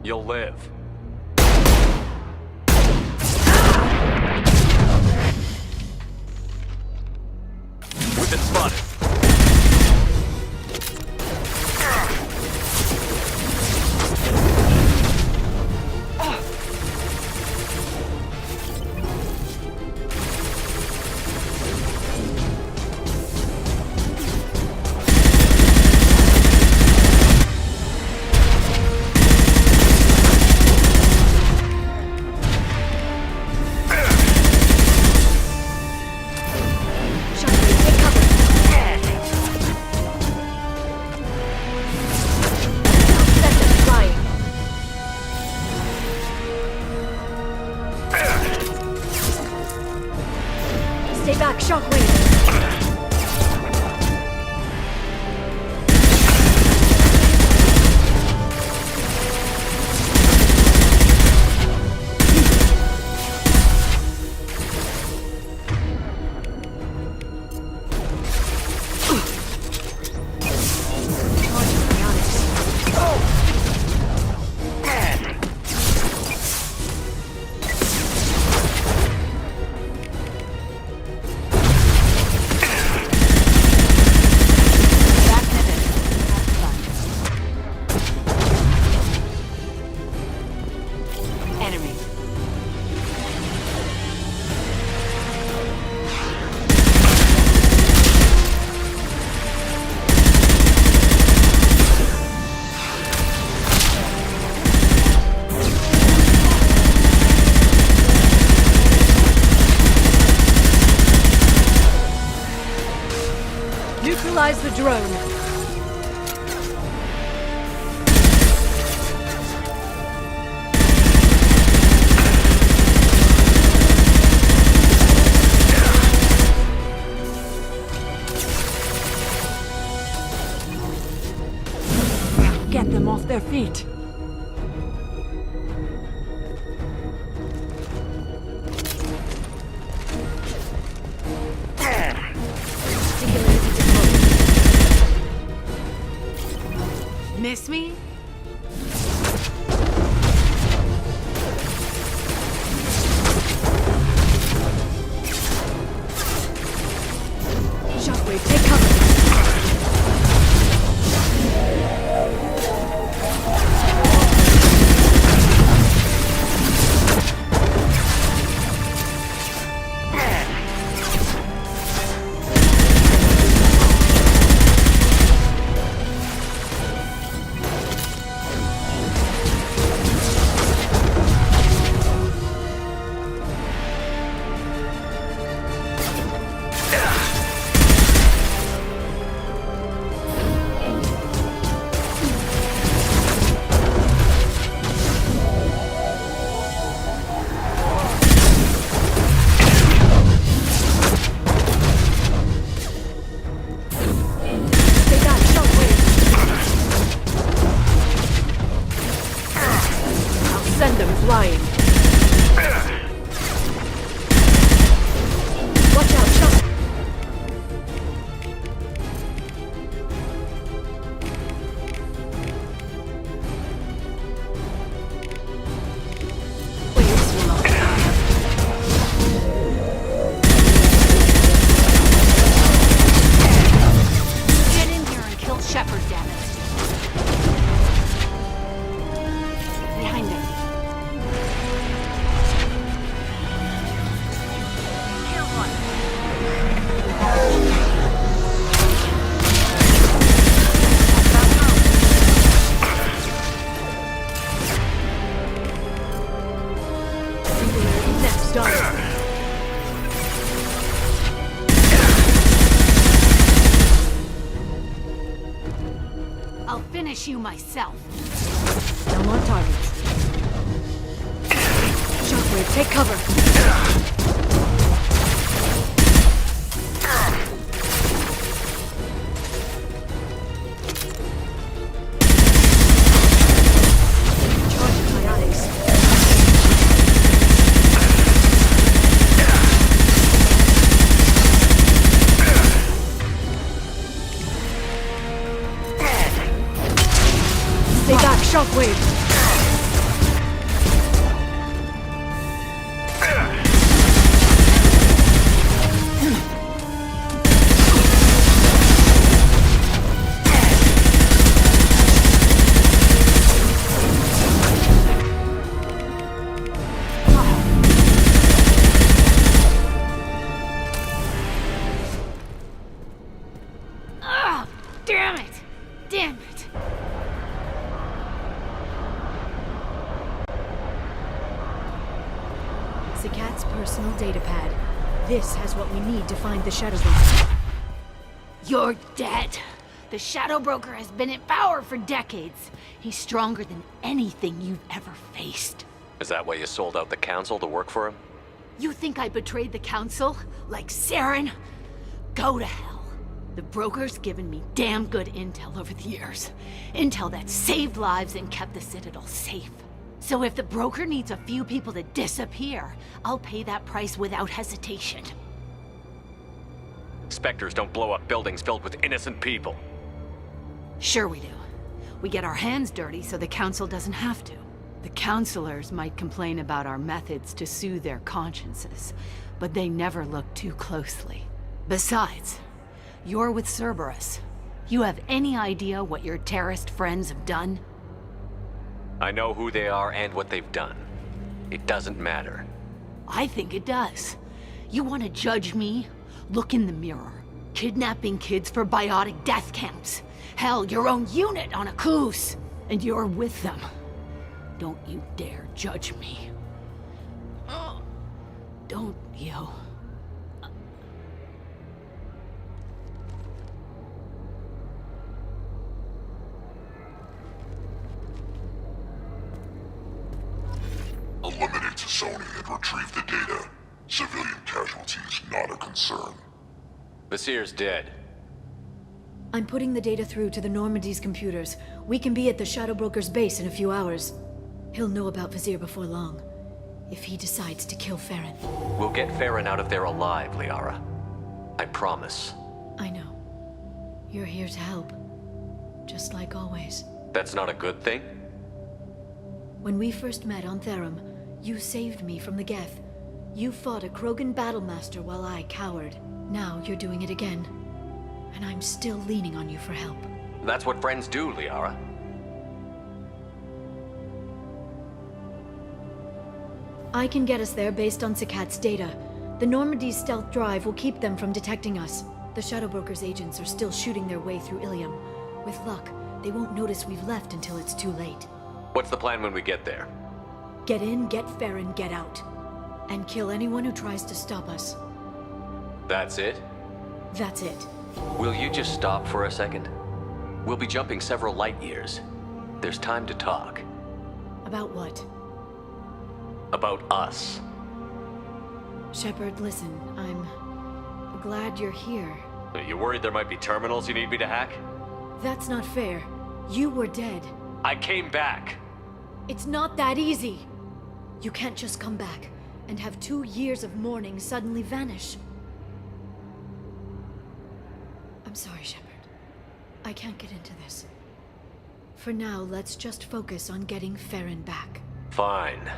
You'll live. We've been spotted. Stay back, Shockwave! Neutralize the drone. Get them off their feet. Miss me? Shockwave, take cover! finish you myself. No more targets. Shockwave, take cover. Stay back, Shockwave! Ah, damn it! Damn it! Zakat's personal data pad. This has what we need to find the Shadow Broker. You're dead. The Shadow Broker has been in power for decades. He's stronger than anything you've ever faced. Is that why you sold out the Council to work for him? You think I betrayed the Council? Like Saren? Go to hell. The Broker's given me damn good intel over the years. Intel that saved lives and kept the Citadel safe. So if the Broker needs a few people to disappear, I'll pay that price without hesitation. Spectres don't blow up buildings filled with innocent people. Sure we do. We get our hands dirty so the Council doesn't have to. The Councilors might complain about our methods to soothe their consciences, but they never look too closely. Besides, you're with Cerberus. You have any idea what your terrorist friends have done? I know who they are and what they've done. It doesn't matter. I think it does. You want to judge me? Look in the mirror. Kidnapping kids for biotic death camps. Hell, your own unit on a Koos. And you're with them. Don't you dare judge me. Oh, don't you? Eliminate Sony and retrieve the data. Civilian casualties not a concern. Vasir's dead. I'm putting the data through to the Normandy's computers. We can be at the Shadow Broker's base in a few hours. He'll know about Vasir before long. If he decides to kill Farron. We'll get Farron out of there alive, Liara. I promise. I know. You're here to help. Just like always. That's not a good thing? When we first met on Therum, you saved me from the Geth. You fought a Krogan battlemaster while I cowered. Now you're doing it again. And I'm still leaning on you for help. That's what friends do, Liara. I can get us there based on Zakat's data. The Normandy's stealth drive will keep them from detecting us. The Shadow Broker's agents are still shooting their way through Ilium. With luck, they won't notice we've left until it's too late. What's the plan when we get there? Get in, get Farron, get out. And kill anyone who tries to stop us. That's it? That's it. Will you just stop for a second? We'll be jumping several light years. There's time to talk. About what? About us. Shepard, listen, I'm glad you're here. Are you worried there might be terminals you need me to hack? That's not fair. You were dead. I came back. It's not that easy. You can't just come back and have 2 years of mourning suddenly vanish. I'm sorry, Shepard. I can't get into this. For now, let's just focus on getting Farron back. Fine.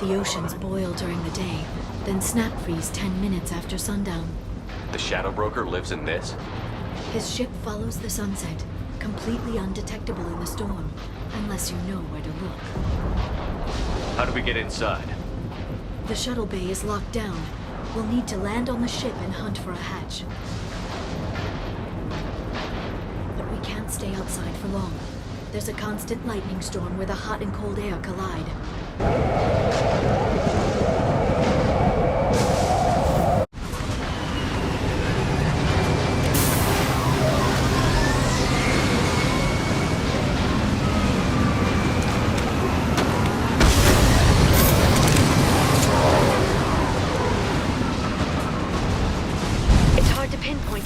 the oceans boil during the day, then snap freeze 10 minutes after sundown. The Shadow Broker lives in this? His ship follows the sunset, completely undetectable in the storm, unless you know where to look. How do we get inside? The shuttle bay is locked down. We'll need to land on the ship and hunt for a hatch. But we can't stay outside for long. There's a constant lightning storm where the hot and cold air collide.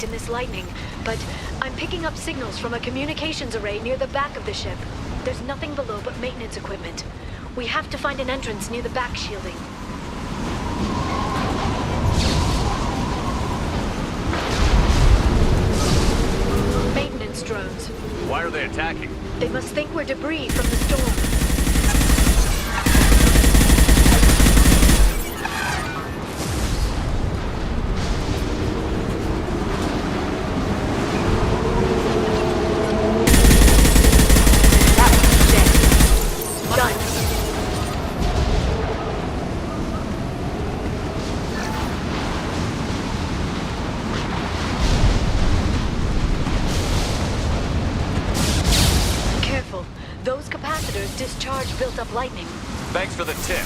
In this lightning, but I'm picking up signals from a communications array near the back of the ship. There's nothing below but maintenance equipment. We have to find an entrance near the back shielding. Maintenance drones. Why are they attacking? They must think we're debris from the storm. Discharge built up lightning. Thanks for the tip.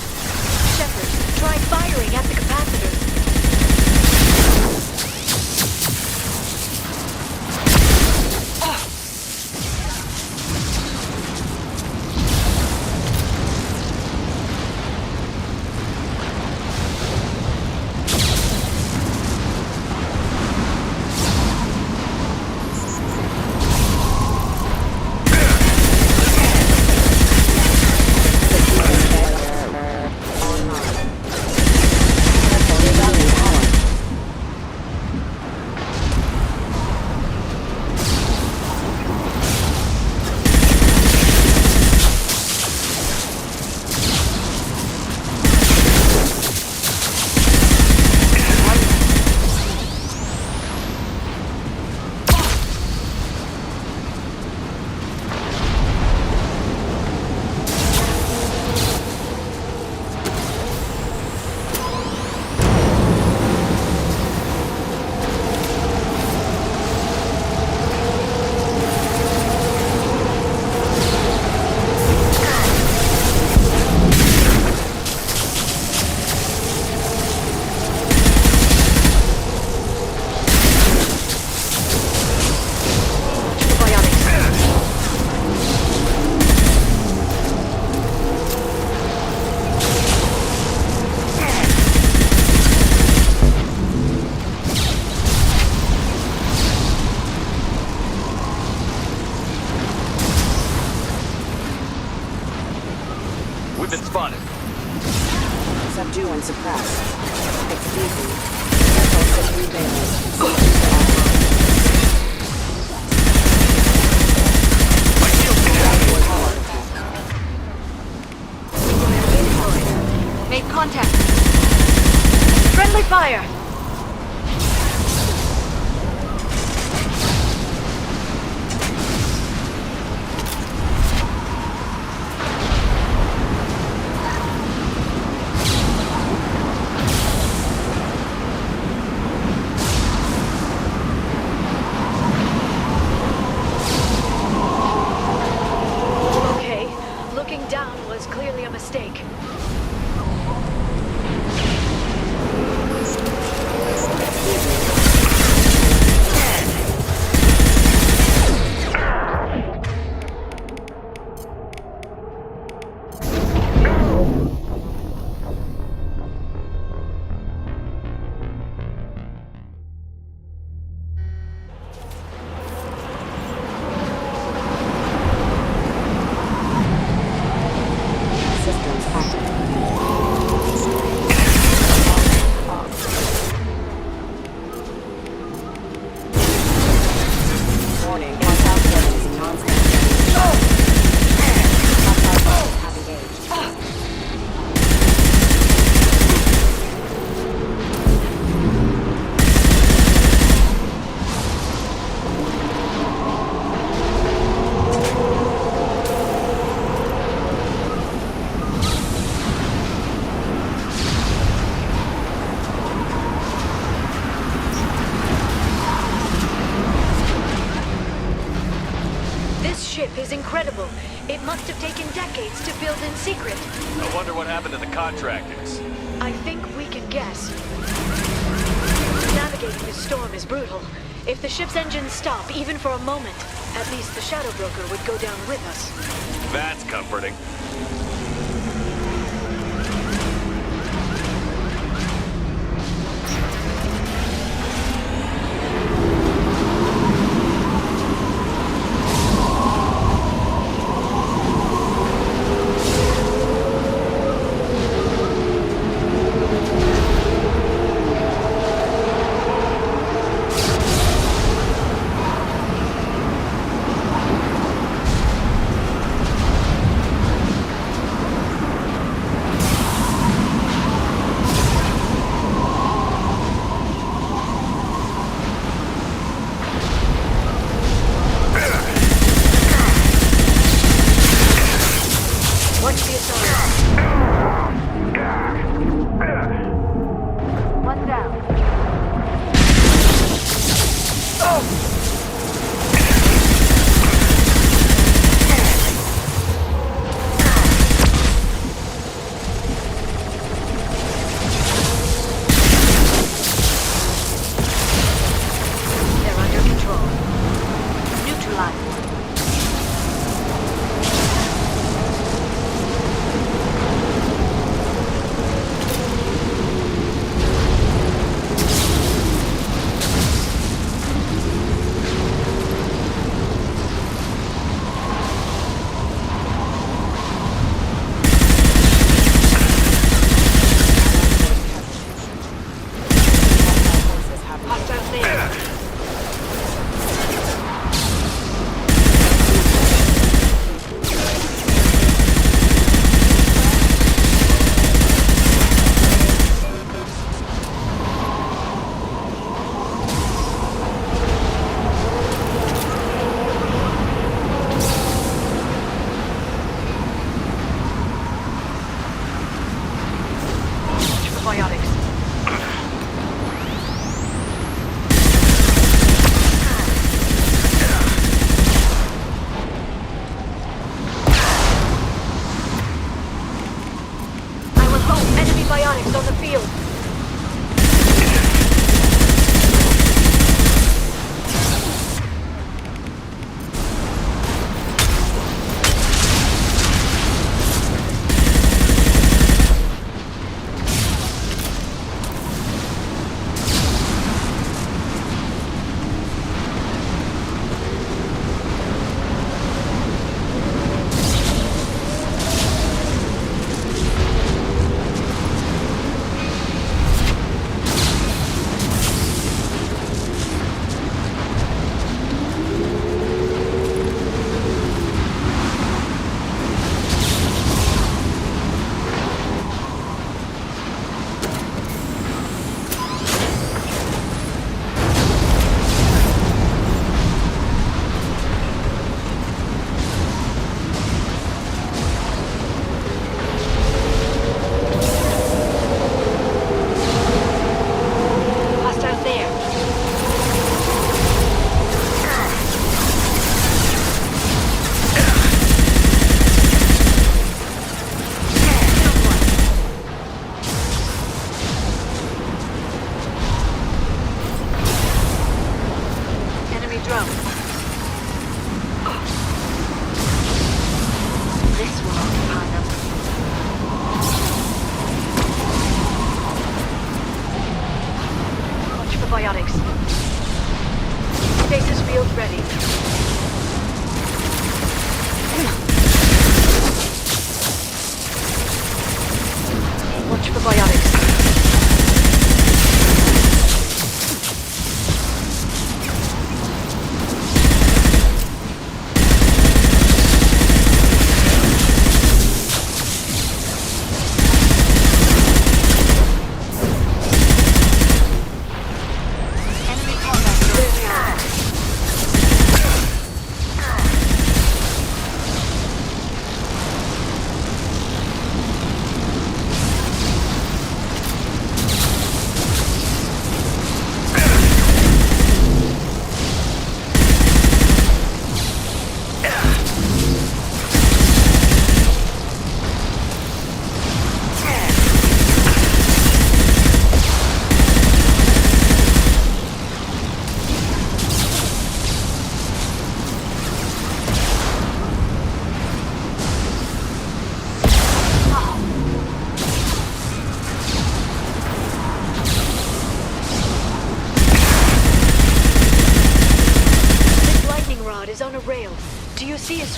Shepard, try firing at the capacitors. We've been spotted. Subdue and suppress. Exclusive. Careful Made contact. Friendly fire. built-in secret. I wonder what happened to the contractors. I think we can guess. Navigating this storm is brutal. If the ship's engines stop, even for a moment, at least the Shadow Broker would go down with us. That's comforting.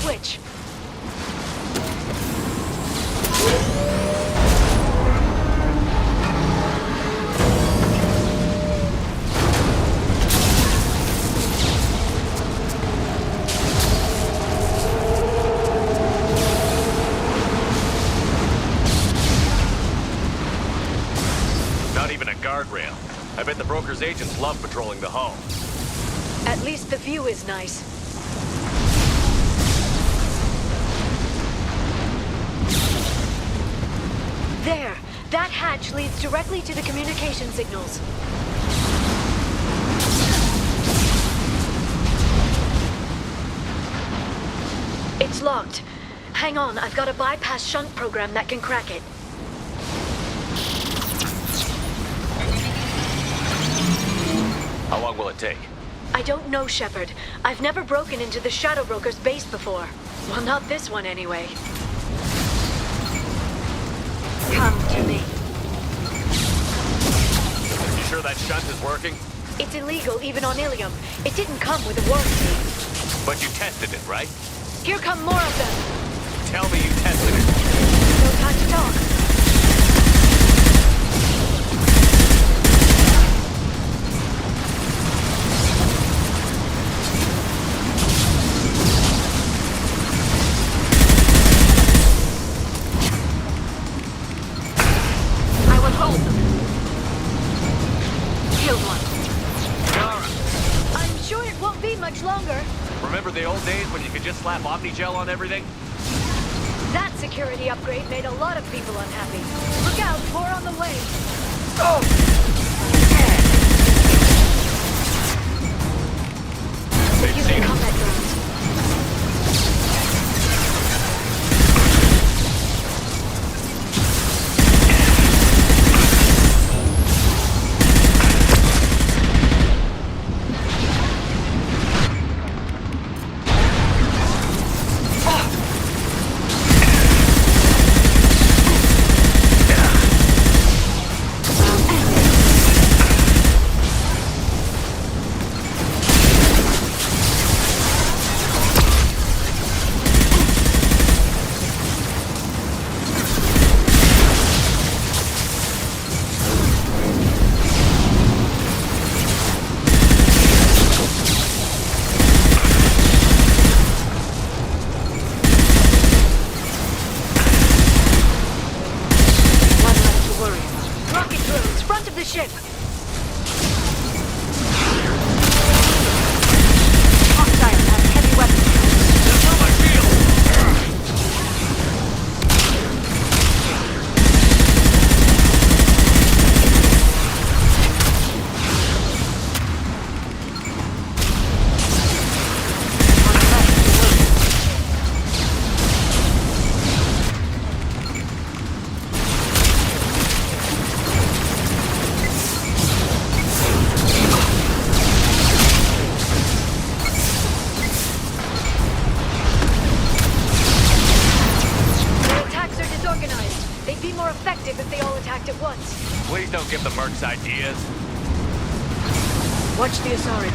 switch. Not even a guardrail. I bet the broker's agents love patrolling the hull. At least the view is nice. There! That hatch leads directly to the communication signals. It's locked. Hang on, I've got a bypass shunt program that can crack it. How long will it take? I don't know, Shepard. I've never broken into the Shadow Broker's base before. Well, not this one anyway. Come to me. You sure that shunt is working? It's illegal even on Ilium. It didn't come with a warranty. But you tested it, right? Here come more of them. Tell me you tested it. No time to talk. I will hold them. Killed one. Yara, I'm sure it won't be much longer. remember the old days when you could just slap Omnigel on everything? That security upgrade made a lot of people unhappy. Look out, more on the way. They've seen him. Combat drones. Please don't give the mercs ideas. Watch the Asari.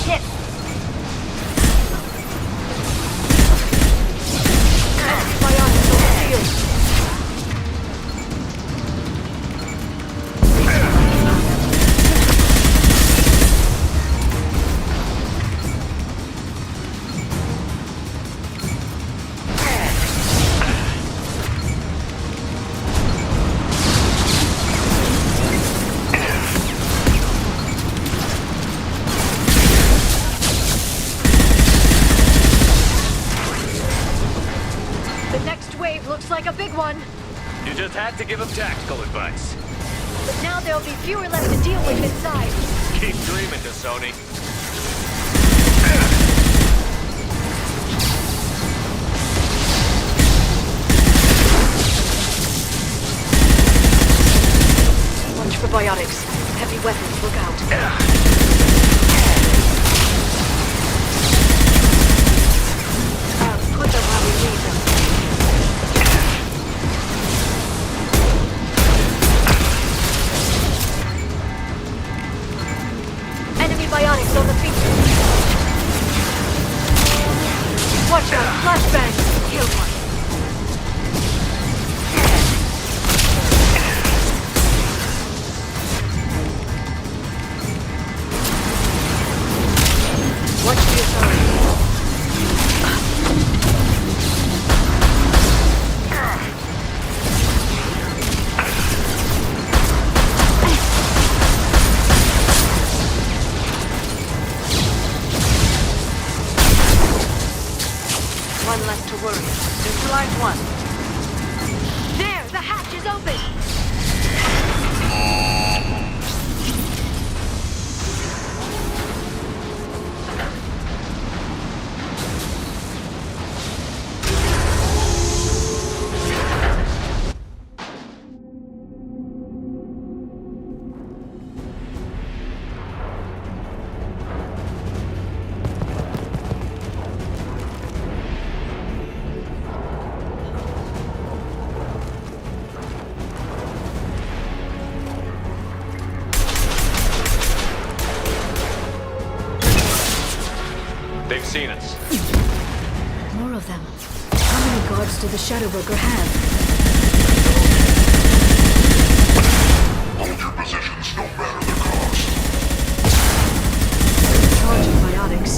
Hit. Antibiotics over here. Like a big one. You just had to give him tactical advice. But now there'll be fewer left to deal with inside. Keep dreaming, T'Soni. Watch for biotics. Heavy weapons, look out. Put them where we need them. Antibiotics on the feature. Watch out! Flashbang! Kill one. Watch the authority. One less to worry. Neutralize one. There! The hatch is open! They've seen us. More of them. How many guards do the Shadow Broker have? Hold your positions, no matter the cost. Charge antibiotics.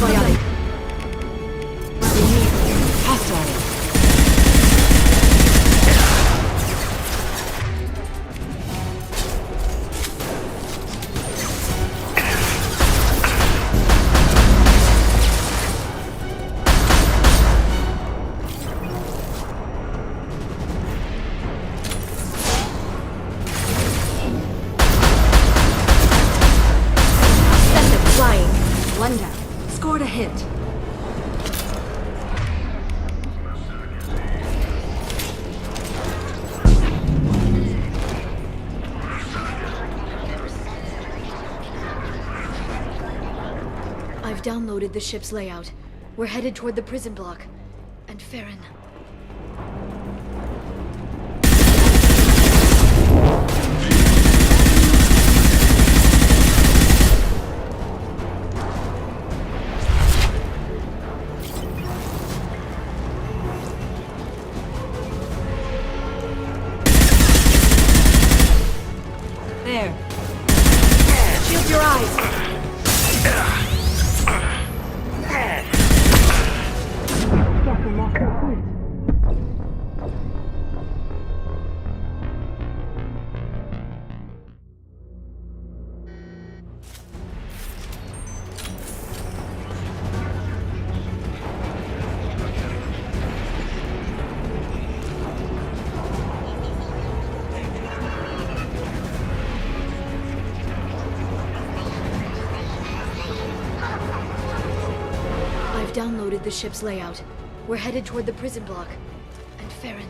Antibiotic. Hostile. Send them flying. One down. Scored a hit. I've downloaded the ship's layout. We're headed toward the prison block. And Farron. There. Shield your eyes. I've downloaded the ship's layout. We're headed toward the prison block. And Farron.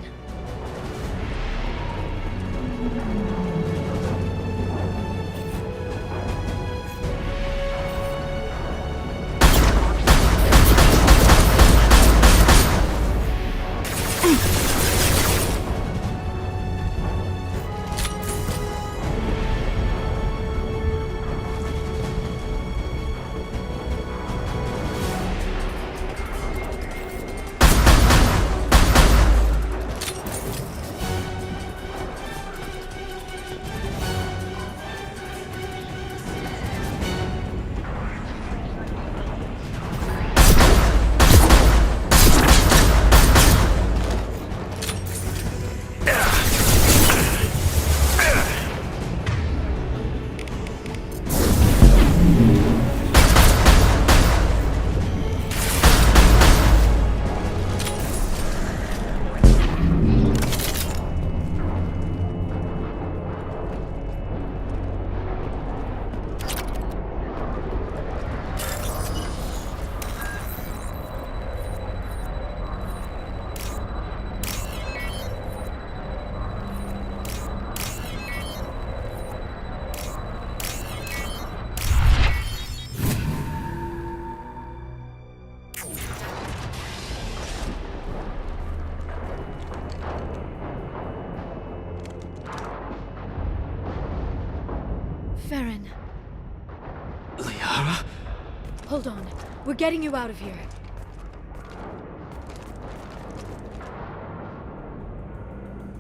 Hold on. We're getting you out of here.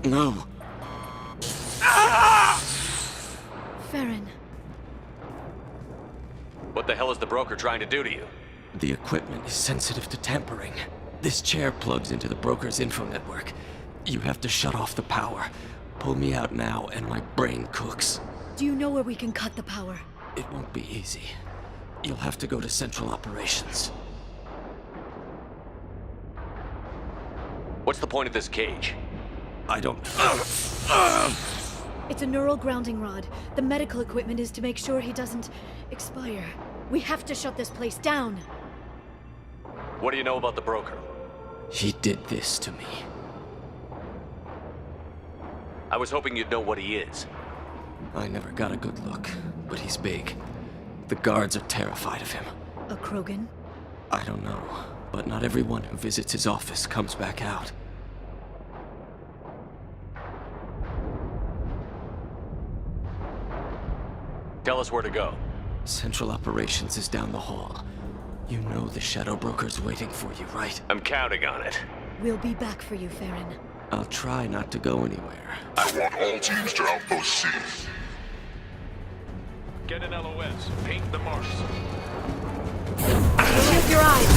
No. Farron. What the hell is the broker trying to do to you? The equipment is sensitive to tampering. This chair plugs into the broker's info network. You have to shut off the power. Pull me out now and my brain cooks. Do you know where we can cut the power? It won't be easy. You'll have to go to Central Operations. What's the point of this cage? I don't... It's a neural grounding rod. The medical equipment is to make sure he doesn't expire. We have to shut this place down. What do you know about the broker? He did this to me. I was hoping you'd know what he is. I never got a good look, but he's big. The guards are terrified of him. A Krogan? I don't know, but not everyone who visits his office comes back out. Tell us where to go. Central Operations is down the hall. You know the Shadow Broker's waiting for you, right? I'm counting on it. We'll be back for you, Farron. I'll try not to go anywhere. I want all teams to Outpost C. Get an LOS. Paint the marks. Shield your eyes!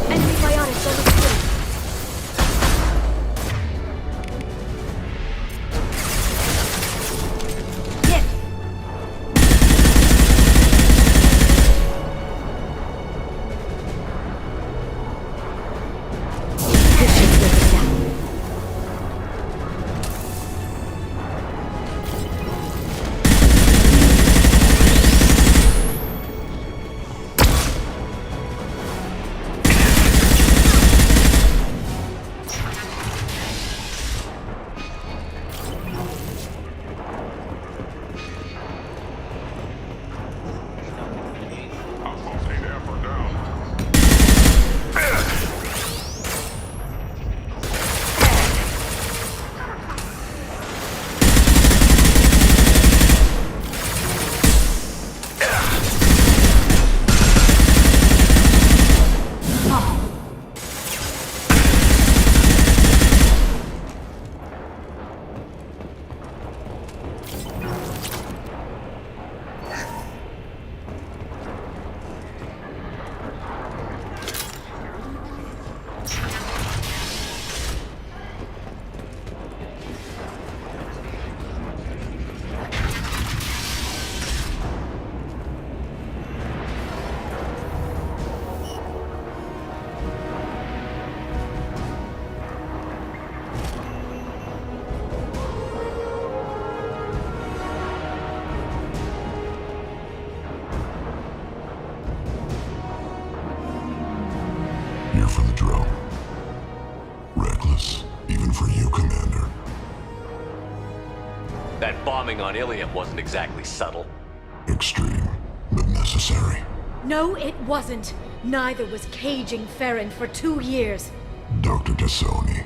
Antibiotics on the street. Here for the drill. Reckless, even for you, Commander. That bombing on Ilium wasn't exactly subtle. Extreme, but necessary. No, it wasn't. Neither was caging Farron for 2 years. Dr. Tassoni,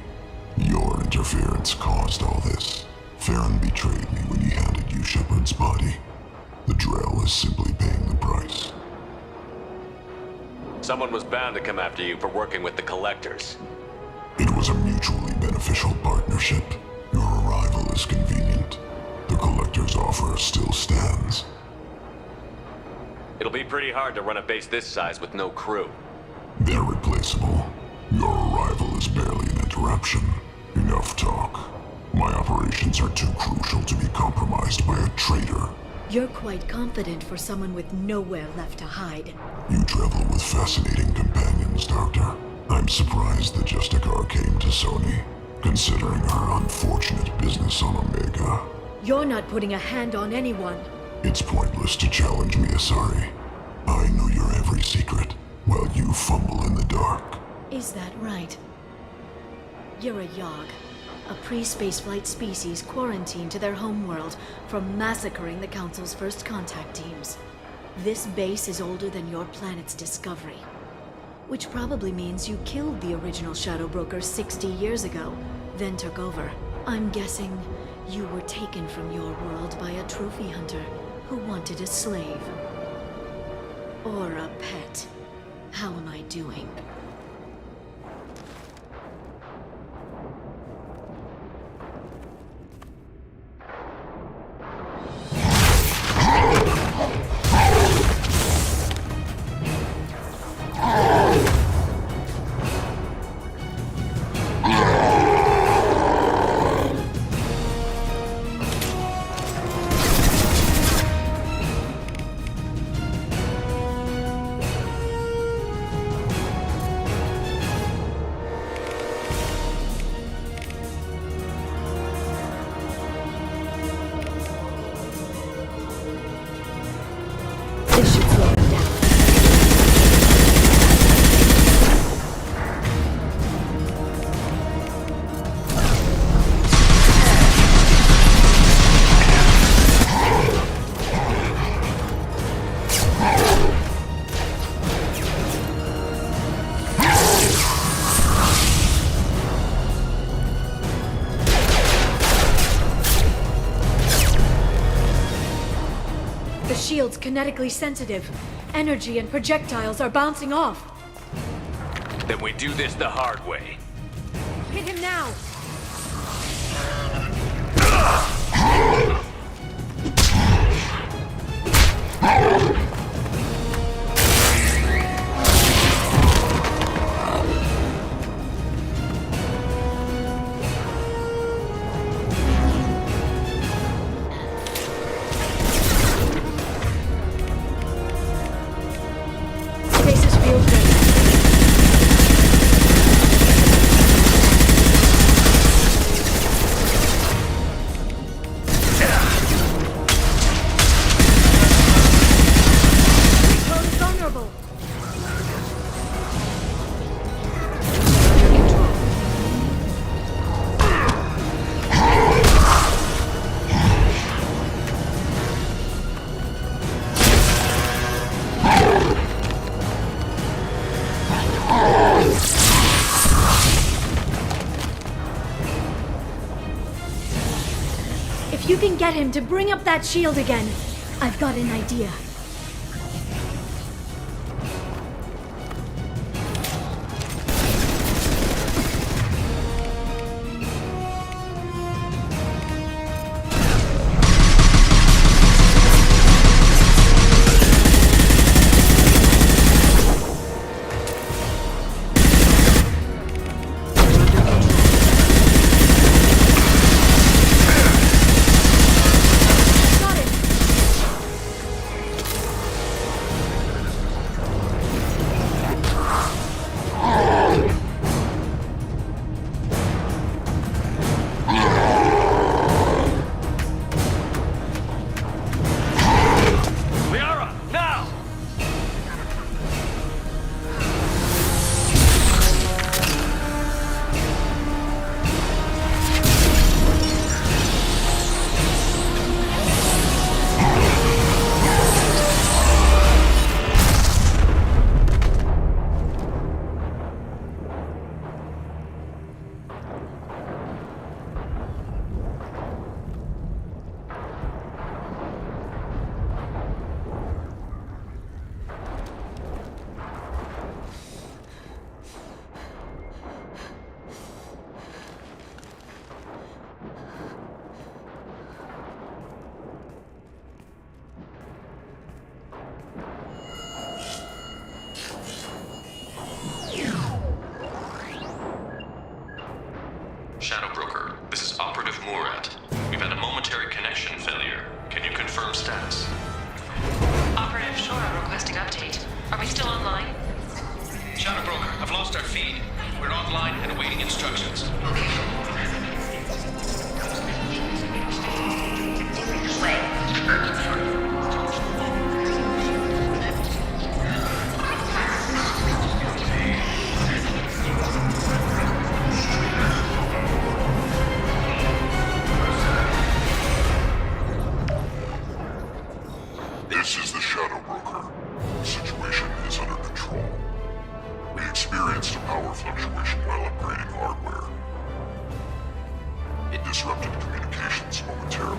your interference caused all this. Farron betrayed me when he handed you Shepard's body. The Drell is simply paying the price. Someone was bound to come after you for working with the Collectors. It was a mutually beneficial partnership. Your arrival is convenient. The Collector's offer still stands. It'll be pretty hard to run a base this size with no crew. They're replaceable. Your arrival is barely an interruption. Enough talk. My operations are too crucial to be compromised by a traitor. You're quite confident for someone with nowhere left to hide. You travel with fascinating companions, Doctor. I'm surprised the Justicar came to Sony, considering her unfortunate business on Omega. You're not putting a hand on anyone. It's pointless to challenge me, Asari. I know your every secret, while you fumble in the dark. Is that right? You're a Yogg, a pre-spaceflight species quarantined to their homeworld from massacring the Council's first contact teams. This base is older than your planet's discovery. Which probably means you killed the original Shadow Broker 60 years ago, then took over. I'm guessing you were taken from your world by a trophy hunter who wanted a slave. Or a pet. How am I doing? The shield's kinetically sensitive. Energy and projectiles are bouncing off. Then we do this the hard way. Hit him now! Stasis field ready. Recall is vulnerable. If you can get him to bring up that shield again, I've got an idea. Got it! Liara, now! Shadow Broker, this is Operative Murat. We've had a momentary connection failure. Can you confirm status? Operative Shora requesting update. Are we still online? Shadow Broker, I've lost our feed. We're online and awaiting instructions. This is the Shadow Broker. The situation is under control. We It disrupted communications momentarily.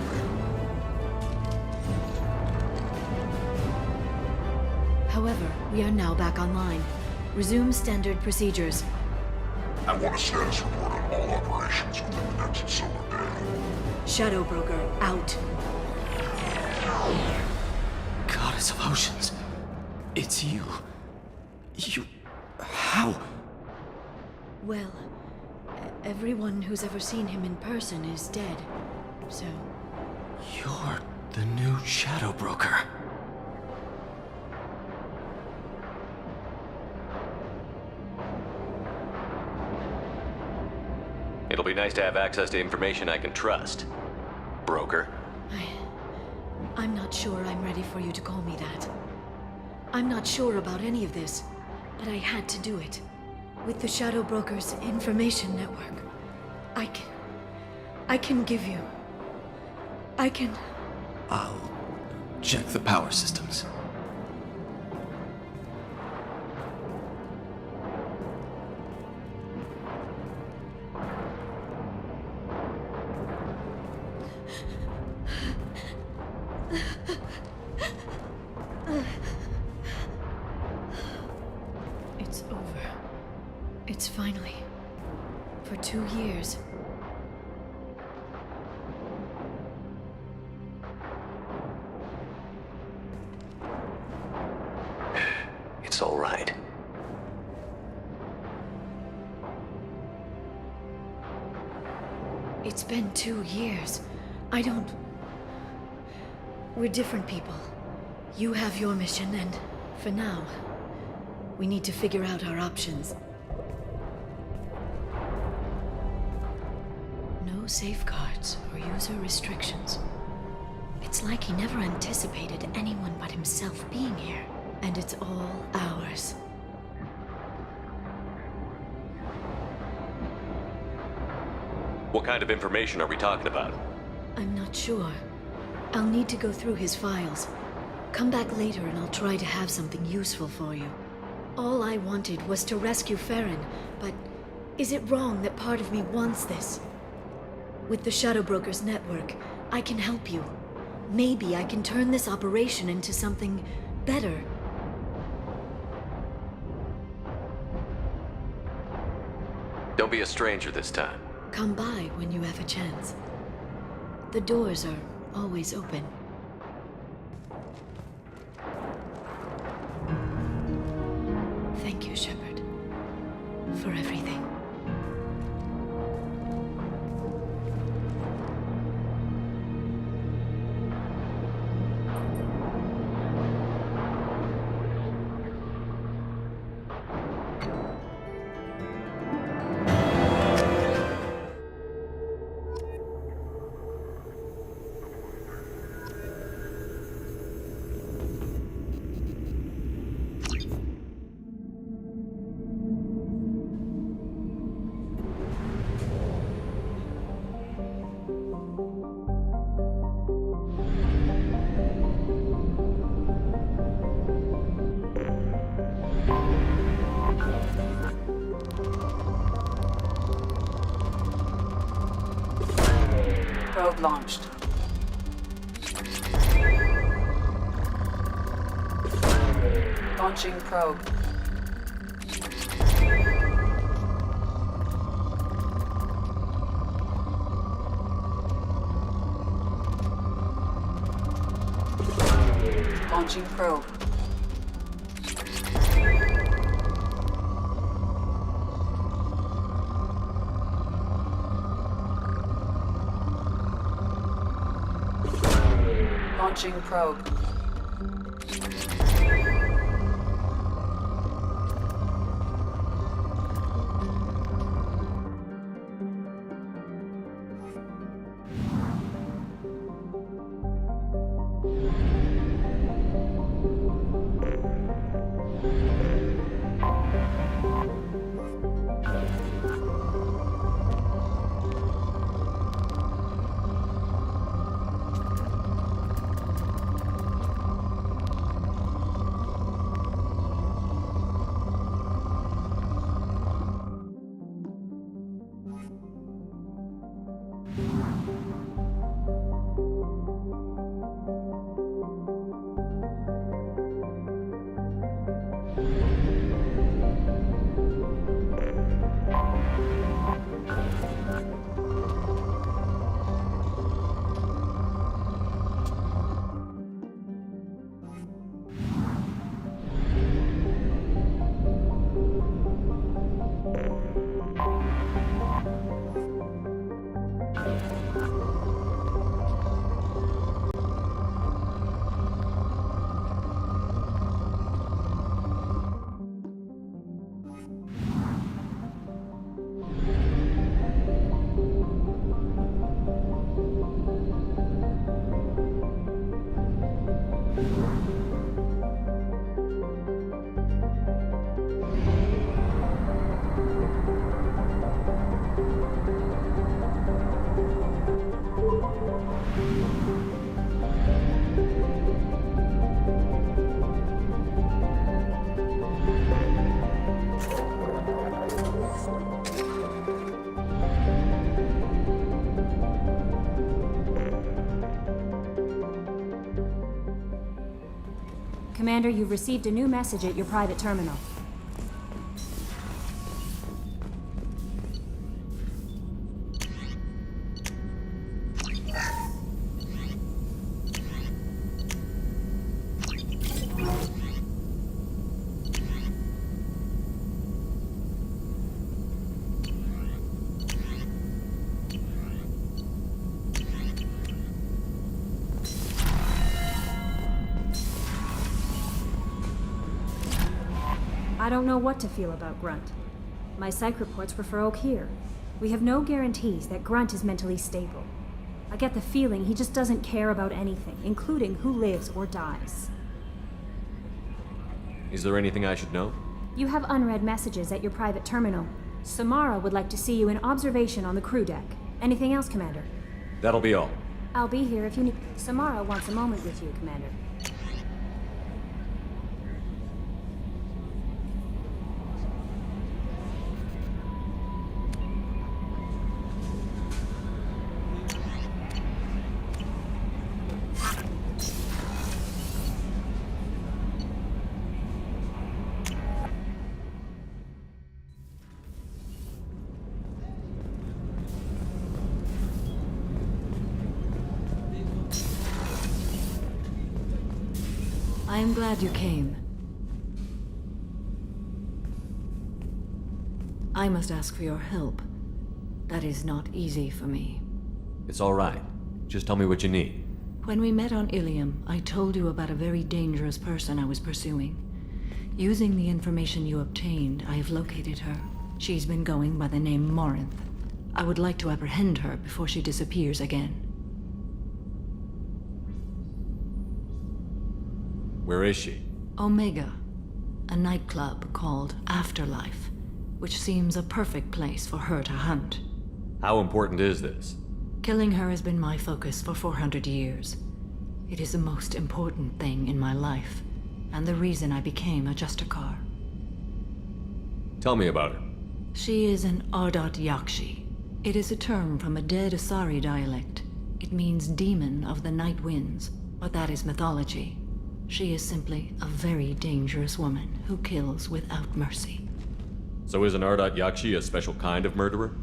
However, we are now back online. Resume standard procedures. I want a status report on all operations within the next solar day. Shadow Broker, out. Goddess of Oceans. It's you. You... How? Well, everyone who's ever seen him in person is dead. So... You're the new Shadow Broker. It'll be nice to have access to information I can trust. Broker. I'm not sure I'm ready for you to call me that. I'm not sure about any of this, but I had to do it. With the Shadow Broker's information network, I can give you... I'll check the power systems. It's over. It's finally... For 2 years. It's all right. It's been 2 years. I don't... We're different people. You have your mission, and for now, we need to figure out our options. No safeguards or user restrictions. It's like he never anticipated anyone but himself being here, and it's all ours. What kind of information are we talking about? I'm not sure. I'll need to go through his files. Come back later and I'll try to have something useful for you. All I wanted was to rescue Farron, but is it wrong that part of me wants this? With the Shadow Broker's network, I can help you. Maybe I can turn this operation into something better. Don't be a stranger this time. Come by when you have a chance. The doors are always open. Thank you, Shepard, for everything. Probe launched. Launching probe. Launching probe. Launching probe. Commander, you've received a new message at your private terminal. I don't know what to feel about Grunt. My psych reports refer Oak here. We have no guarantees that Grunt is mentally stable. I get the feeling he just doesn't care about anything, including who lives or dies. Is there anything I should know? You have unread messages at your private terminal. Samara would like to see you in observation on the crew deck. Anything else, Commander? That'll be all. I'll be here if you need. Samara wants a moment with you, Commander. I am glad you came. I must ask for your help. That is not easy for me. It's all right. Just tell me what you need. When we met on Ilium, I told you about a very dangerous person I was pursuing. Using the information you obtained, I have located her. She's been going by the name Morinth. I would like to apprehend her before she disappears again. Where is she? Omega, a nightclub called Afterlife, which seems a perfect place for her to hunt. How important is this? Killing her has been my focus for 400 years. It is the most important thing in my life, and the reason I became a Justicar. Tell me about her. She is an Ardat Yakshi. It is a term from a dead Asari dialect. It means demon of the night winds, but that is mythology. She is simply a very dangerous woman who kills without mercy. So is an Ardat Yakshi a special kind of murderer?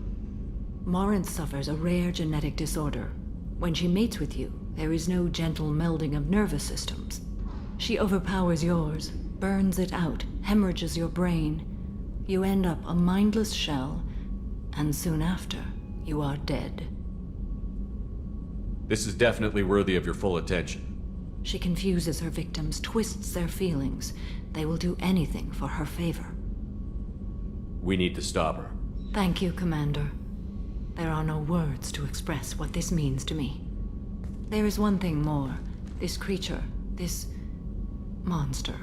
Morinth suffers a rare genetic disorder. When she mates with you, there is no gentle melding of nervous systems. She overpowers yours, burns it out, hemorrhages your brain. You end up a mindless shell, and soon after, you are dead. This is definitely worthy of your full attention. She confuses her victims, twists their feelings. They will do anything for her favor. We need to stop her. Thank you, Commander. There are no words to express what this means to me. There is one thing more. This creature, this monster.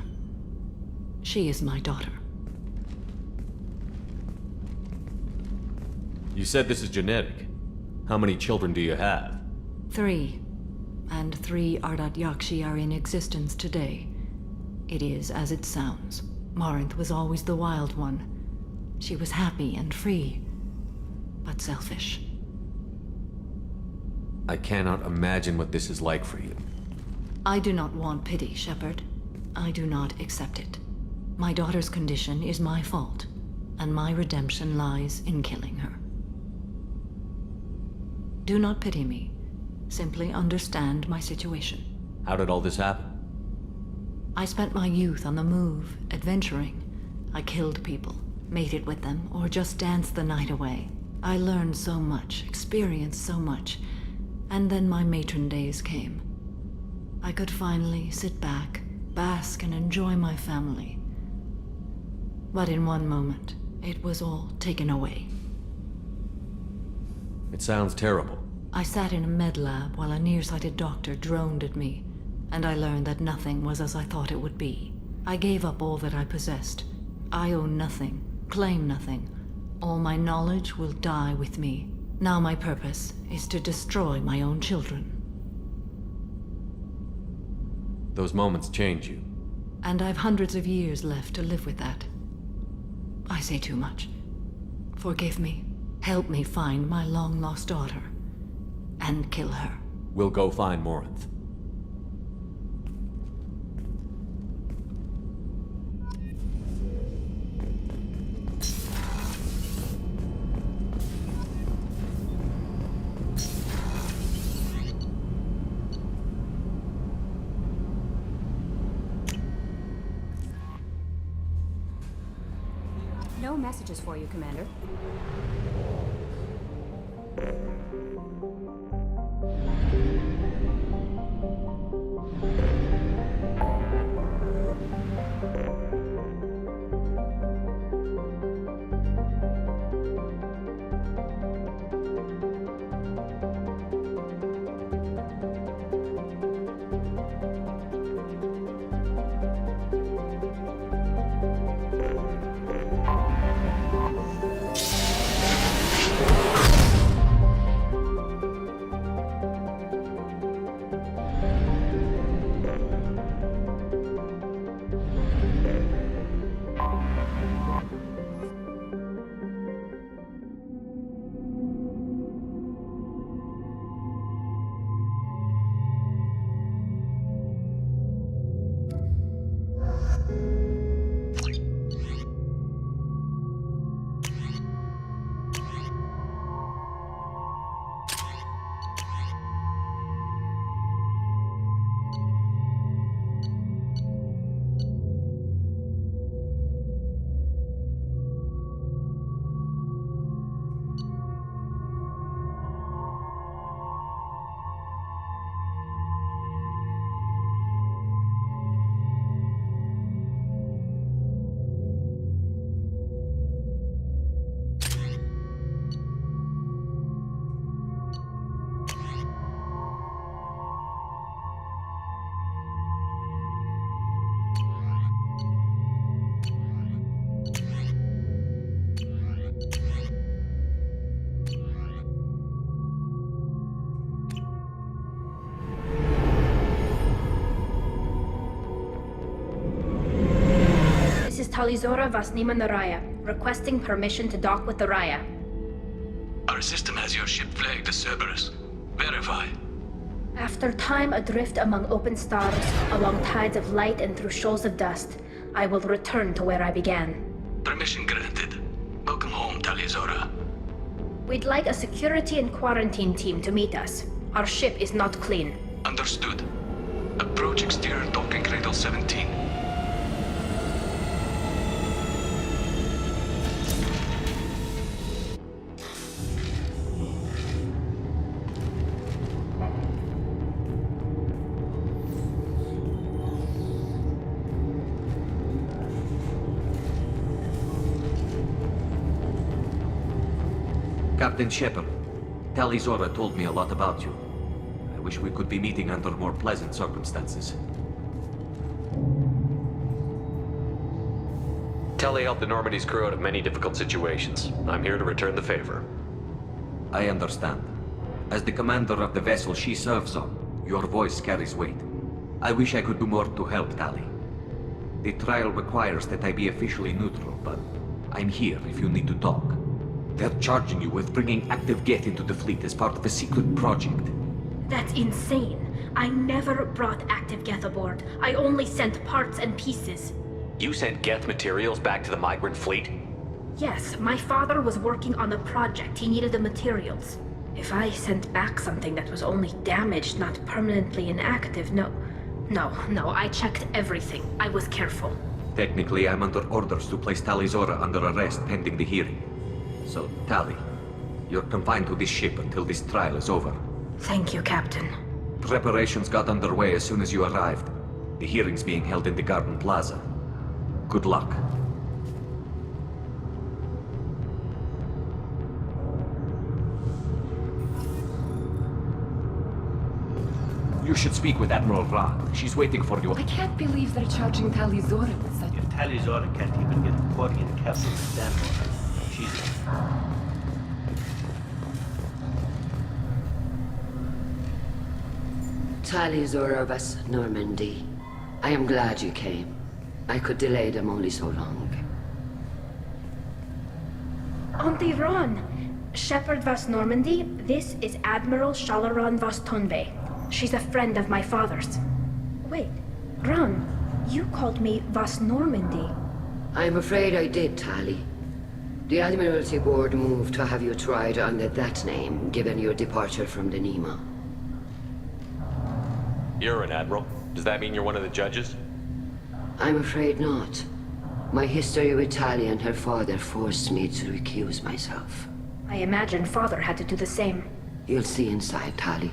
She is my daughter. You said this is genetic. How many children do you have? 3. And 3 Ardat Yakshi are in existence today. It is as it sounds. Morinth was always the wild one. She was happy and free, but selfish. I cannot imagine what this is like for you. I do not want pity, Shepard. I do not accept it. My daughter's condition is my fault, and my redemption lies in killing her. Do not pity me. Simply understand my situation. How did all this happen? I spent my youth on the move, adventuring. I killed people, mated with them, or just danced the night away. I learned so much, experienced so much, and then my matron days came. I could finally sit back, bask and enjoy my family. But in one moment, it was all taken away. It sounds terrible. I sat in a med lab while a nearsighted doctor droned at me, and I learned that nothing was as I thought it would be. I gave up all that I possessed. I own nothing, claim nothing. All my knowledge will die with me. Now my purpose is to destroy my own children. Those moments change you. And I've hundreds of years left to live with that. I say too much. Forgive me. Help me find my long-lost daughter. And kill her. We'll go find Morinth. no messages for you, Commander. Talizora Vasnima Naraya, requesting permission to dock with the Raya. Our system has your ship flagged as Cerberus. Verify. After time adrift among open stars, along tides of light and through shoals of dust, I will return to where I began. Permission granted. Welcome home, Talizora. We'd like a security and quarantine team to meet us. Our ship is not clean. Understood. Approach exterior docking cradle 17. Captain Shepard, Talizora told me a lot about you. I wish we could be meeting under more pleasant circumstances. Tali helped the Normandy's crew out of many difficult situations. I'm here to return the favor. I understand. As the commander of the vessel she serves on, your voice carries weight. I wish I could do more to help Tali. The trial requires that I be officially neutral, but I'm here if you need to talk. They're charging you with bringing active Geth into the fleet as part of a secret project. That's insane. I never brought active Geth aboard. I only sent parts and pieces. You sent Geth materials back to the migrant fleet? Yes, my father was working on a project. He needed the materials. If I sent back something that was only damaged, not permanently inactive, no, I checked everything. I was careful. Technically, I'm under orders to place Talizora under arrest pending the hearing. So, Tali, you're confined to this ship until this trial is over. Thank you, Captain. Preparations got underway as soon as you arrived. The hearing's being held in the Garden Plaza. Good luck. You should speak with Admiral Ra. She's waiting for you. I can't believe they're charging Talizora with such... If Talizora can't even get a Quarian capsule to stand for her, she's... Talizora Vas Normandy. I am glad you came. I could delay them only so long. Auntie Ron! Shepard Vas Normandy, this is Admiral Shalaron Vas Tonbe. She's a friend of my father's. Wait, Ron, you called me Vas Normandy. I'm afraid I did, Tali. The Admiralty Board moved to have you tried under that name, given your departure from the Nima. You're an admiral. Does that mean you're one of the judges? I'm afraid not. My history with Tali and her father forced me to recuse myself. I imagine Father had to do the same. You'll see inside, Tali.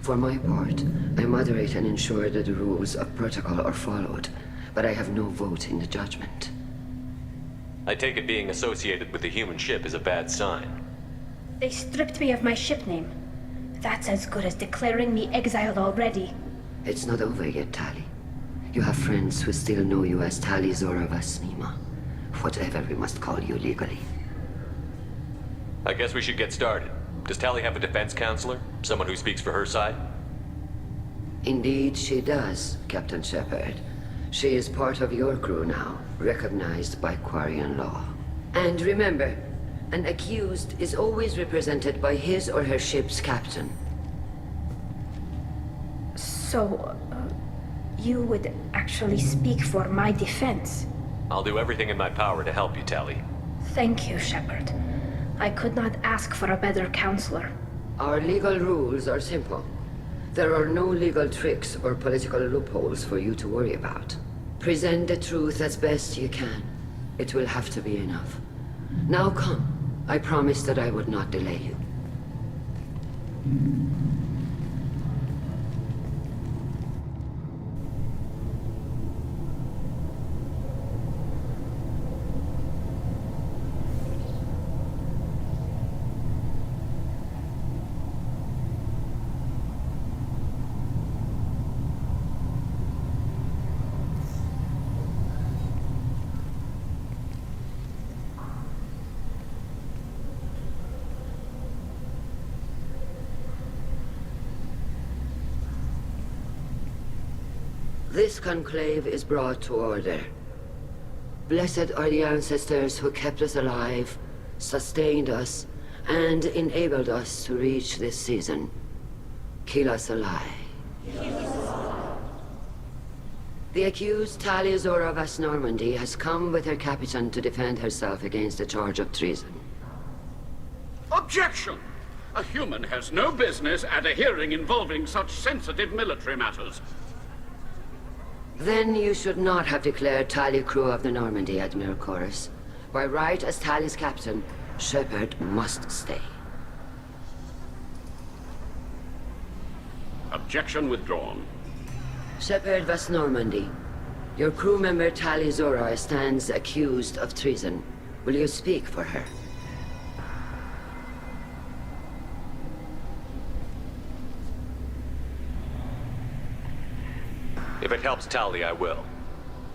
For my part, I moderate and ensure that the rules of protocol are followed, but I have no vote in the judgment. I take it being associated with the human ship is a bad sign. They stripped me of my ship name. That's as good as declaring me exiled already. It's not over yet, Tali. You have friends who still know you as Tali Zora Vasnima. Whatever we must call you legally. I guess we should get started. Does Tali have a defense counselor? Someone who speaks for her side? Indeed, she does, Captain Shepard. She is part of your crew now, recognized by Quarian law. And remember, an accused is always represented by his or her ship's captain. So, you would actually speak for my defense? I'll do everything in my power to help you, Tali. Thank you, Shepard. I could not ask for a better counselor. Our legal rules are simple. There are no legal tricks or political loopholes for you to worry about. Present the truth as best you can. It will have to be enough. Now come. I promised that I would not delay you. This conclave is brought to order. Blessed are the ancestors who kept us alive, sustained us, and enabled us to reach this season. Keep us alive. The accused Tali Zora Vas Normandy has come with her captain to defend herself against a charge of treason. Objection! A human has no business at a hearing involving such sensitive military matters. Then you should not have declared Tali crew of the Normandy, Admiral Chorus. By right as Tali's captain, Shepard must stay. Objection withdrawn. Shepard Vas Normandy, your crew member Tali Zora stands accused of treason. Will you speak for her? If it helps Tali, I will.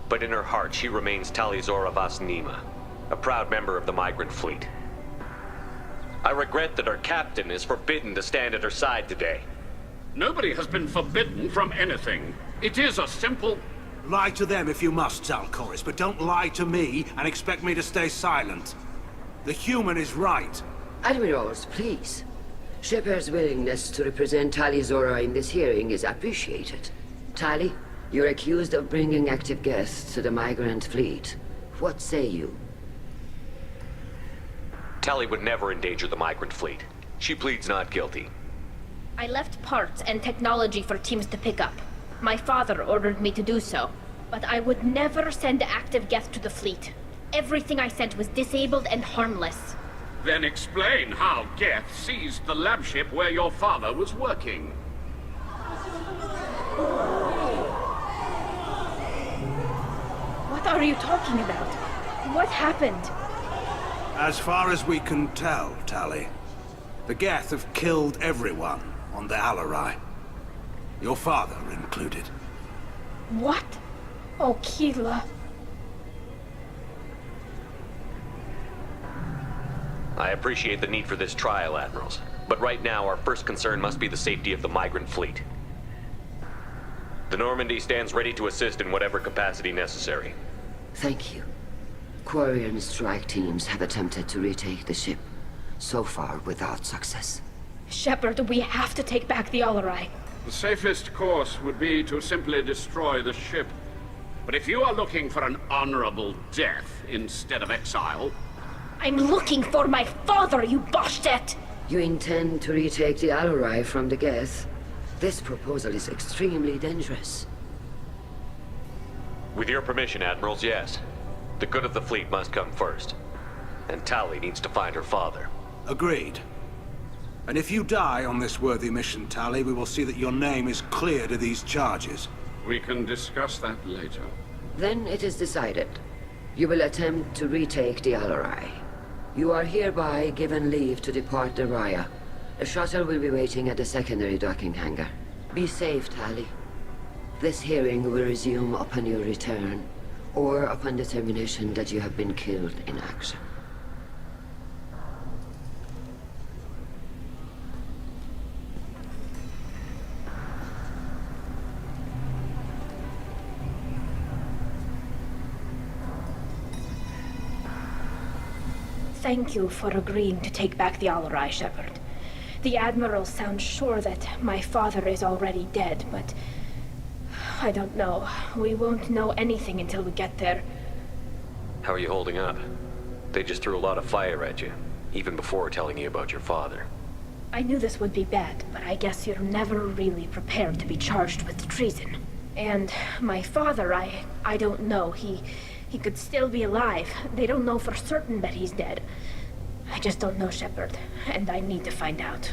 But in her heart, she remains Tali Zora Vas Nima, a proud member of the migrant fleet. I regret that her captain is forbidden to stand at her side today. Nobody has been forbidden from anything. It is a simple... Lie to them if you must, Zalcoris, but don't lie to me and expect me to stay silent. The human is right. Admirals, please. Shepard's willingness to represent Tali Zora in this hearing is appreciated. Tali, you're accused of bringing active guests to the migrant fleet. What say you? Tali would never endanger the migrant fleet. She pleads not guilty. I left parts and technology for teams to pick up. My father ordered me to do so, but I would never send active guests to the fleet. Everything I sent was disabled and harmless. Then explain how Geth seized the lab ship where your father was working. What are you talking about? What happened? As far as we can tell, Tali, the Geth have killed everyone on the Alarai. Your father included. What? Oh, Keela. I appreciate the need for this trial, Admirals. But right now, our first concern must be the safety of the migrant fleet. The Normandy stands ready to assist in whatever capacity necessary. Thank you. Quarian strike teams have attempted to retake the ship, so far without success. Shepard, we have to take back the Alarai. The safest course would be to simply destroy the ship. But if you are looking for an honorable death instead of exile... I'm looking for my father, you Bastet! You intend to retake the Alarai from the Geth? This proposal is extremely dangerous. With your permission, Admirals, yes. The good of the fleet must come first. And Tali needs to find her father. Agreed. And if you die on this worthy mission, Tali, we will see that your name is cleared of these charges. We can discuss that later. Then it is decided. You will attempt to retake the Alarai. You are hereby given leave to depart the Raya. A shuttle will be waiting at the secondary docking hangar. Be safe, Tali. This hearing will resume upon your return, or upon determination that you have been killed in action. Thank you for agreeing to take back the Alarai, Shepard. The Admiral sounds sure that my father is already dead, but I don't know. We won't know anything until we get there. How are you holding up? They just threw a lot of fire at you, even before telling you about your father. I knew this would be bad, but I guess you're never really prepared to be charged with treason. And my father, I don't know. He could still be alive. They don't know for certain that he's dead. I just don't know, Shepard, and I need to find out.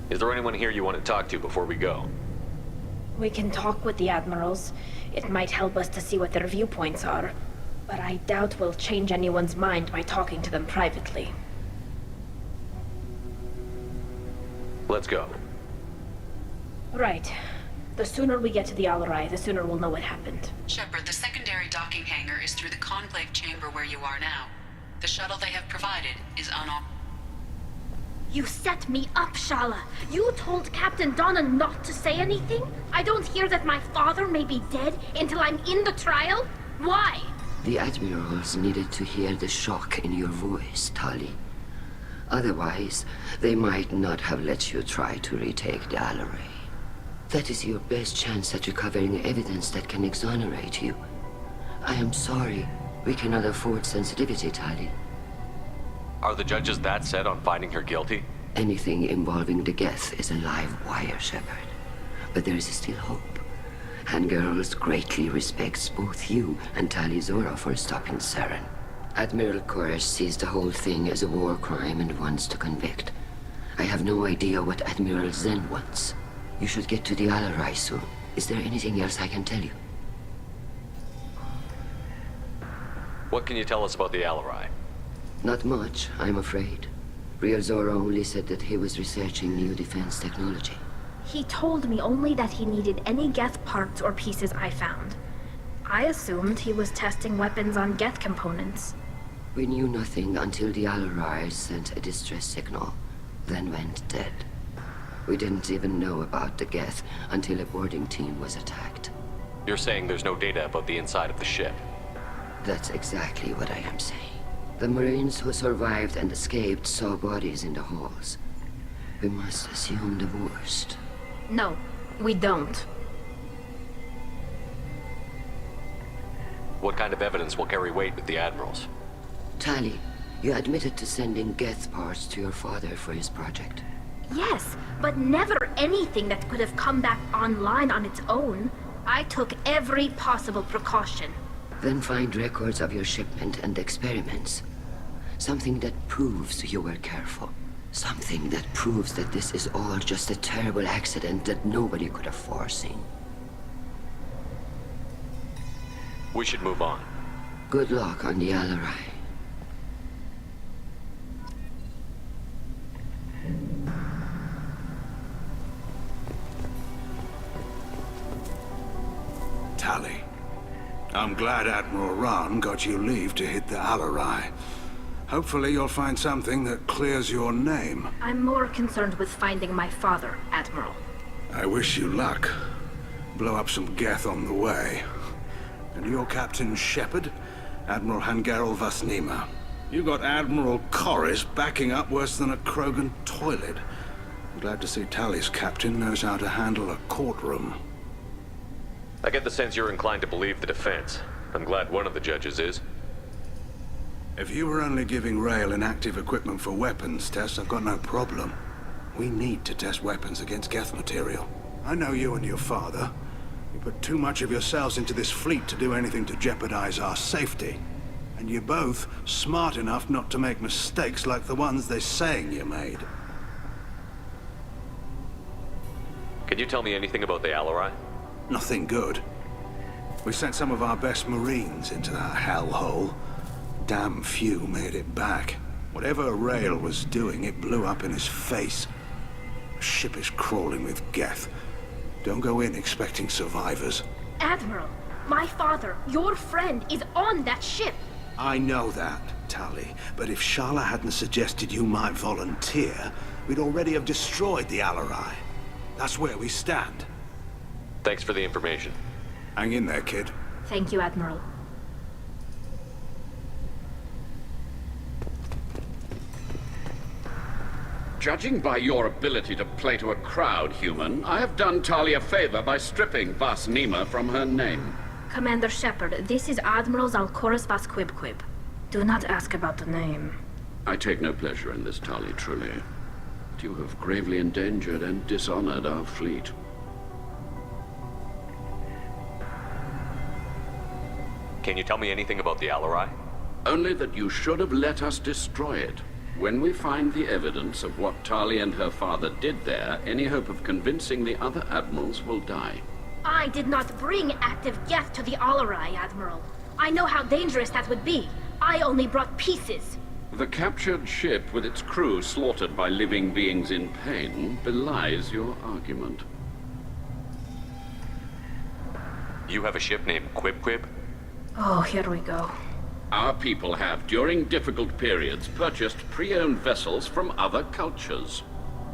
Is there anyone here you want to talk to before we go? We can talk with the Admirals. It might help us to see what their viewpoints are. But I doubt we'll change anyone's mind by talking to them privately. Let's go. Right. The sooner we get to the Alarai, the sooner we'll know what happened. Shepard, the secondary docking hangar is through the Conclave chamber where you are now. The shuttle they have provided is unop- You set me up, Shala. You told Captain Donna not to say anything? I don't hear that my father may be dead until I'm in the trial? Why? The Admirals needed to hear the shock in your voice, Tali. Otherwise, they might not have let you try to retake the Alarai. That is your best chance at recovering evidence that can exonerate you. I am sorry. We cannot afford sensitivity, Tali. Are the judges that set on finding her guilty? Anything involving the Geth is a live wire, Shepard. But there is still hope. Hangirls greatly respects both you and Tali Zora for stopping Saren. Admiral Koresh sees the whole thing as a war crime and wants to convict. I have no idea what Admiral Zen wants. You should get to the Alarai soon. Is there anything else I can tell you? What can you tell us about the Alarai? Not much, I'm afraid. Real Zora only said that he was researching new defense technology. He told me only that he needed any Geth parts or pieces I found. I assumed he was testing weapons on Geth components. We knew nothing until the Alarai sent a distress signal, then went dead. We didn't even know about the Geth until a boarding team was attacked. You're saying there's no data about the inside of the ship? That's exactly what I am saying. The Marines who survived and escaped saw bodies in the halls. We must assume the worst. No, we don't. What kind of evidence will carry weight with the Admirals? Tali, you admitted to sending Geth parts to your father for his project. Yes, but never anything that could have come back online on its own. I took every possible precaution. Then find records of your shipment and experiments. Something that proves you were careful. Something that proves that this is all just a terrible accident that nobody could have foreseen. We should move on. Good luck on the Alarai. Tali, I'm glad Admiral Rahn got you leave to hit the Alarai. Hopefully you'll find something that clears your name. I'm more concerned with finding my father, Admiral. I wish you luck. Blow up some Geth on the way. And your Captain Shepard, Admiral Hangarel Vasnima. You got Admiral Koresh backing up worse than a Krogan toilet. I'm glad to see Tali's captain knows how to handle a courtroom. I get the sense you're inclined to believe the defense. I'm glad one of the judges is. If you were only giving Rail inactive equipment for weapons tests, I've got no problem. We need to test weapons against Geth material. I know you and your father. You put too much of yourselves into this fleet to do anything to jeopardize our safety. And you're both smart enough not to make mistakes like the ones they're saying you made. Can you tell me anything about the Alarai? Nothing good. We sent some of our best Marines into that hellhole. Damn few made it back. Whatever Rael was doing, it blew up in his face. The ship is crawling with Geth. Don't go in expecting survivors. Admiral, my father, your friend, is on that ship. I know that, Tali, but if Shala hadn't suggested you might volunteer, we'd already have destroyed the Alarai. That's where we stand. Thanks for the information. Hang in there, kid. Thank you, Admiral. Judging by your ability to play to a crowd, human, I have done Tali a favor by stripping Vas Nima from her name. Commander Shepard, this is Admiral Zalkoris Vas Quibquib. Do not ask about the name. I take no pleasure in this, Tali, truly. But you have gravely endangered and dishonored our fleet. Can you tell me anything about the Alarai? Only that you should have let us destroy it. When we find the evidence of what Tali and her father did there, any hope of convincing the other admirals will die. I did not bring active Geth to the Alarai, Admiral. I know how dangerous that would be. I only brought pieces. The captured ship with its crew slaughtered by living beings in pain belies your argument. You have a ship named Quib? Oh, here we go. Our people have, during difficult periods, purchased pre-owned vessels from other cultures,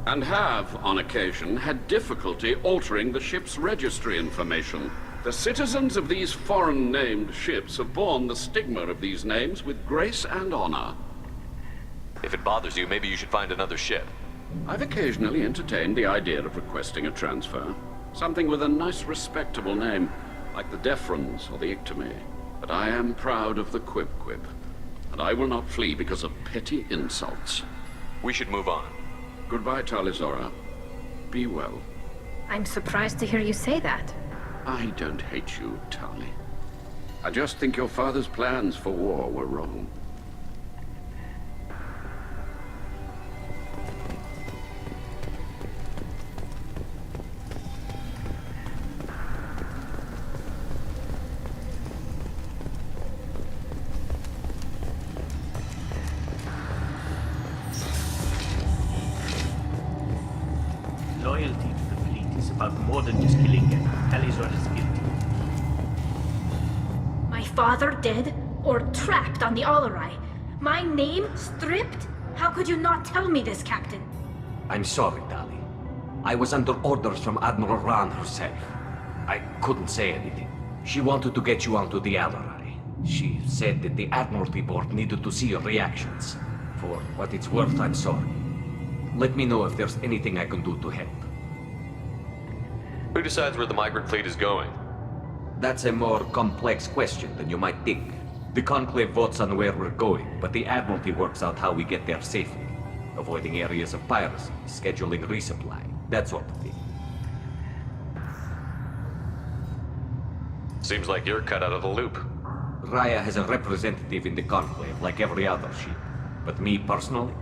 and have, on occasion, had difficulty altering the ship's registry information. The citizens of these foreign-named ships have borne the stigma of these names with grace and honor. If it bothers you, maybe you should find another ship. I've occasionally entertained the idea of requesting a transfer. Something with a nice, respectable name, like the Defrons or the Ictomy. But I am proud of the Quib, and I will not flee because of petty insults. We should move on. Goodbye, Talizora. Be well. I'm surprised to hear you say that. I don't hate you, Tali. I just think your father's plans for war were wrong. Loyalty to the fleet is about more than just killing them. Talizor is guilty. My father dead or trapped on the Alarai? My name stripped? How could you not tell me this, Captain? I'm sorry, Tali. I was under orders from Admiral Ran herself. I couldn't say anything. She wanted to get you onto the Alarai. She said that the Admiralty Board needed to see your reactions. For what it's worth, I'm sorry. Let me know if there's anything I can do to help. Who decides where the migrant fleet is going? That's a more complex question than you might think. The Conclave votes on where we're going, but the Admiralty works out how we get there safely. Avoiding areas of piracy, scheduling resupply, that sort of thing. Seems like you're cut out of the loop. Raya has a representative in the Conclave, like every other ship. But me, personally,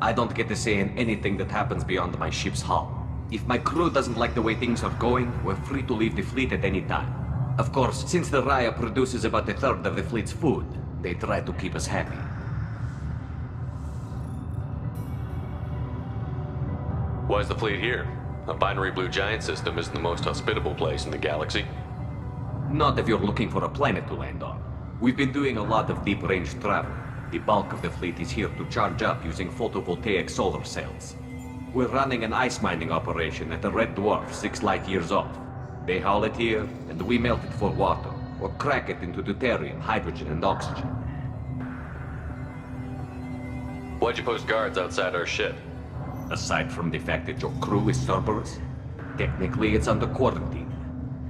I don't get to say in anything that happens beyond my ship's hull. If my crew doesn't like the way things are going, we're free to leave the fleet at any time. Of course, since the Raya produces about a third of the fleet's food, they try to keep us happy. Why is the fleet here? A binary blue giant system isn't the most hospitable place in the galaxy. Not if you're looking for a planet to land on. We've been doing a lot of deep-range travel. The bulk of the fleet is here to charge up using photovoltaic solar cells. We're running an ice mining operation at the Red Dwarf 6 light years off. They haul it here, and we melt it for water, or crack it into deuterium, hydrogen, and oxygen. Why'd you post guards outside our ship? Aside from the fact that your crew is Cerberus, technically it's under quarantine.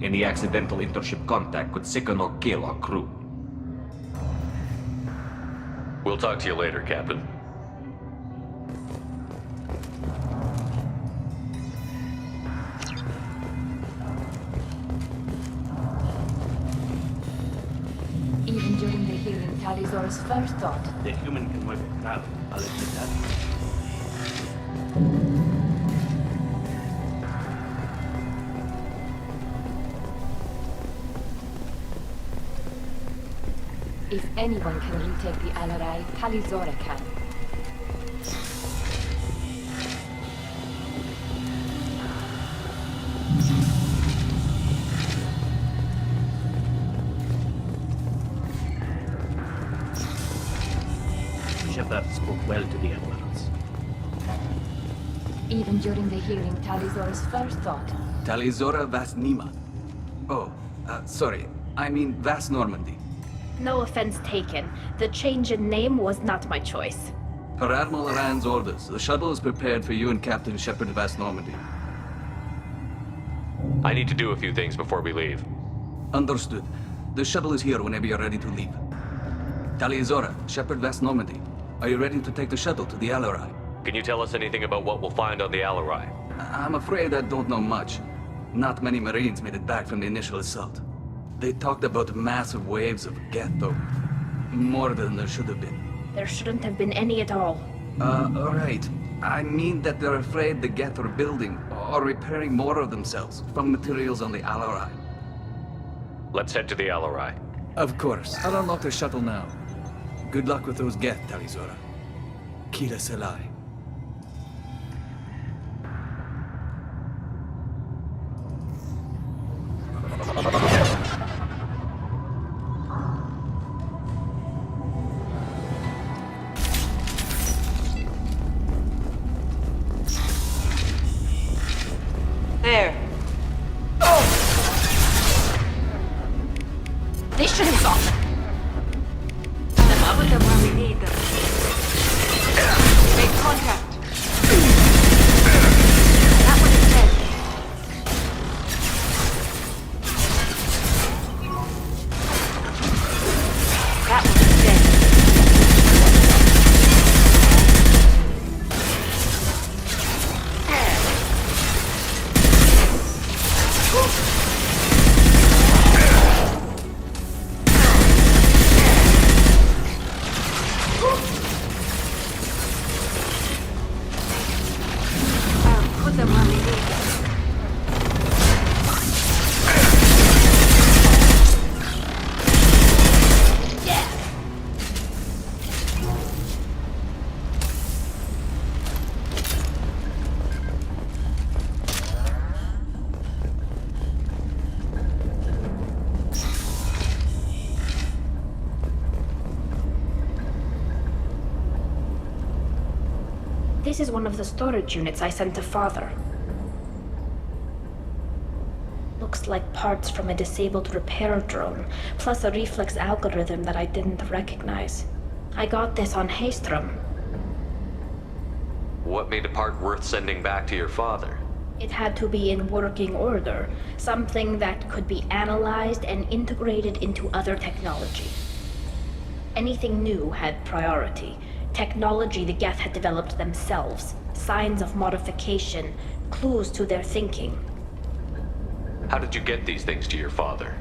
Any accidental intership contact could sicken or kill our crew. We'll talk to you later, Captain. Tali'Zorah's first thought. The human can work a crowd. I'll admit that. If anyone can retake the Alarai, Tali'Zorah can. Shepard spoke well to the Emeralds. Even during the hearing, Tali'Zorah's first thought. Tali'Zorah Vas Nima. Oh, sorry. I mean Vas Normandy. No offense taken. The change in name was not my choice. Per Admiral Rand's orders, the shuttle is prepared for you and Captain Shepard Vas Normandy. I need to do a few things before we leave. Understood. The shuttle is here whenever you're ready to leave. Tali'Zorah, Shepard Vas Normandy, are you ready to take the shuttle to the Alarai? Can you tell us anything about what we'll find on the Alarai? I'm afraid I don't know much. Not many Marines made it back from the initial assault. They talked about massive waves of Geth, though. More than there should have been. There shouldn't have been any at all. Right. I mean that they're afraid the Geth are building or repairing more of themselves from materials on the Alarai. Let's head to the Alarai. Of course. I'll unlock the shuttle now. Good luck with those Geth, Tali'Zorah. Kila Selai. There. They shouldn't stop. Put them where we need them. Make contact. That one is dead. That one is dead. Put them where we need them. This is one of the storage units I sent to Father. Looks like parts from a disabled repair drone, plus a reflex algorithm that I didn't recognize. I got this on Haystrom. What made a part worth sending back to your father? It had to be in working order, something that could be analyzed and integrated into other technology. Anything new had priority. Technology the Geth had developed themselves, signs of modification, clues to their thinking. How did you get these things to your father?